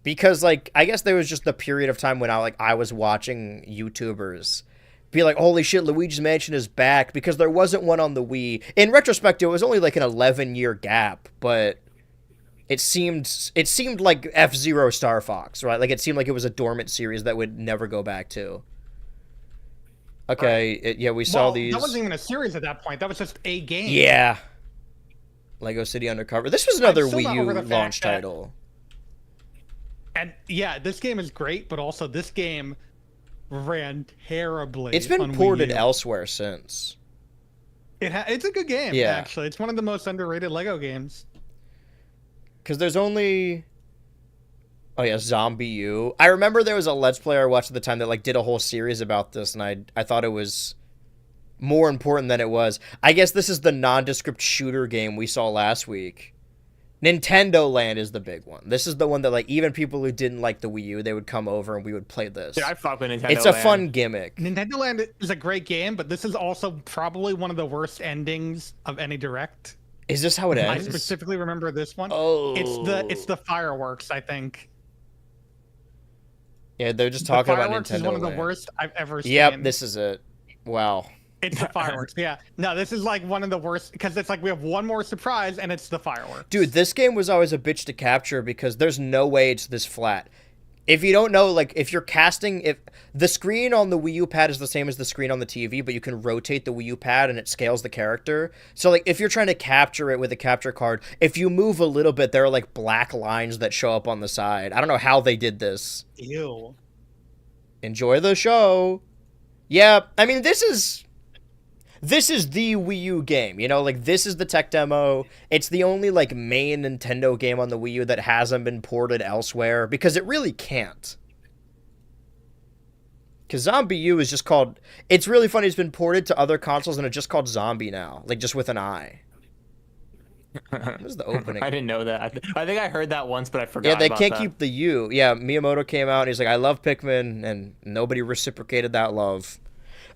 because like I guess there was just the period of time when I was watching YouTubers be like, holy shit, Luigi's Mansion is back, because there wasn't one on the Wii. In retrospect, it was only like an 11-year gap, but it seemed like F-Zero Star Fox, right? Like it seemed like it was a dormant series that would never go back to. Okay, Right. we saw these. That wasn't even a series at that point. That was just a game. Yeah. Lego City Undercover. This was another still Wii not U over the fact launch that- title. And yeah, this game is great, but also this game ran terribly. It's been on Wii ported U. elsewhere since. It's a good game, Yeah. actually. It's one of the most underrated Lego games. Because there's only... Oh yeah, Zombie U. I remember there was a Let's Play I watched at the time that like did a whole series about this, and I thought it was more important than it was. I guess this is the nondescript shooter game we saw last week. Nintendo Land is the big one. This is the one that like even people who didn't like the Wii U, they would come over and we would play this. Dude, I fuck with Nintendo It's a Land. fun gimmick. Nintendo Land is a great game, but this is also probably one of the worst endings of any Direct. Is this how it I ends? specifically remember this one. Oh. It's the fireworks, I think. Yeah, they're just The talking about fireworks Nintendo is one of the Land. worst I've ever seen. Yep, this is it. Wow. It's the fireworks. Yeah. No, this is like one of the worst because it's like we have one more surprise and it's the fireworks. Dude, this game was always a bitch to capture because there's no way it's this flat. If you don't know, like, if you're casting, if the screen on the Wii U pad is the same as the screen on the TV, but you can rotate the Wii U pad and it scales the character. So, like, if you're trying to capture it with a capture card, if you move a little bit, there are, like, black lines that show up on the side. I don't know how they did this. Ew. Enjoy the show. Yeah, I mean, this is the Wii U game, you know, like this is the tech demo. It's the only like main Nintendo game on the Wii U that hasn't been ported elsewhere because it really can't. Because Zombie U is just called, it's really funny, it's been ported to other consoles and it's just called Zombie now, like just with an I. What was the opening? I didn't know that. I think I heard that once, but I forgot. Yeah, they about can't that. keep the U. Yeah, Miyamoto came out and he's like, I love Pikmin, and nobody reciprocated that love.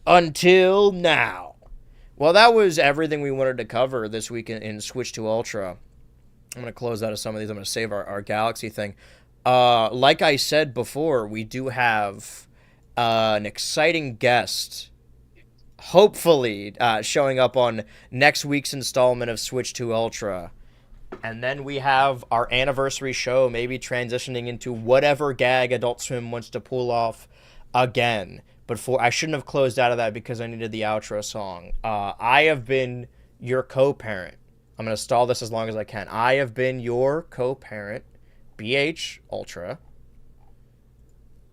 Until now. Well, that was everything we wanted to cover this week in Switch 2 Ultra. I'm going to close out of some of these. I'm going to save our Galaxy thing. Like I said before, we do have an exciting guest, hopefully, showing up on next week's installment of Switch 2 Ultra. And then we have our anniversary show, maybe transitioning into whatever gag Adult Swim wants to pull off again. But I shouldn't have closed out of that because I needed the outro song. I have been your co-parent. I'm going to stall this as long as I can. I have been your co-parent, BHultra.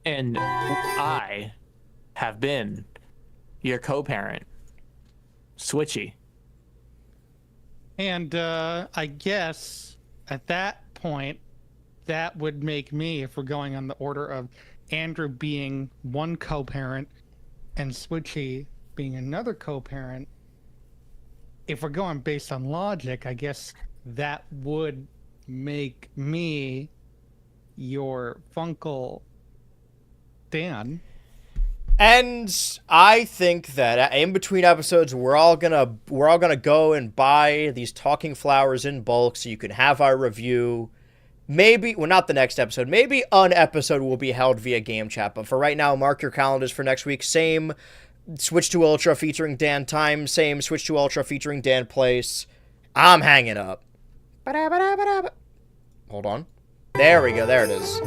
And I have been your co-parent, Switchy. And I guess at that point, that would make me, if we're going on the order of Andrew being one co-parent and Switchy being another co-parent, if we're going based on logic, I guess that would make me your Funkle Dan. And I think that in between episodes, we're all gonna go and buy these talking flowers in bulk so you can have our review. Maybe, well, not the next episode. Maybe an episode will be held via game chat. But for right now, mark your calendars for next week. Same Switch 2 Ultra featuring Dan time. Same Switch 2 Ultra featuring Dan Place. I'm hanging up. Hold on. There we go. There it is.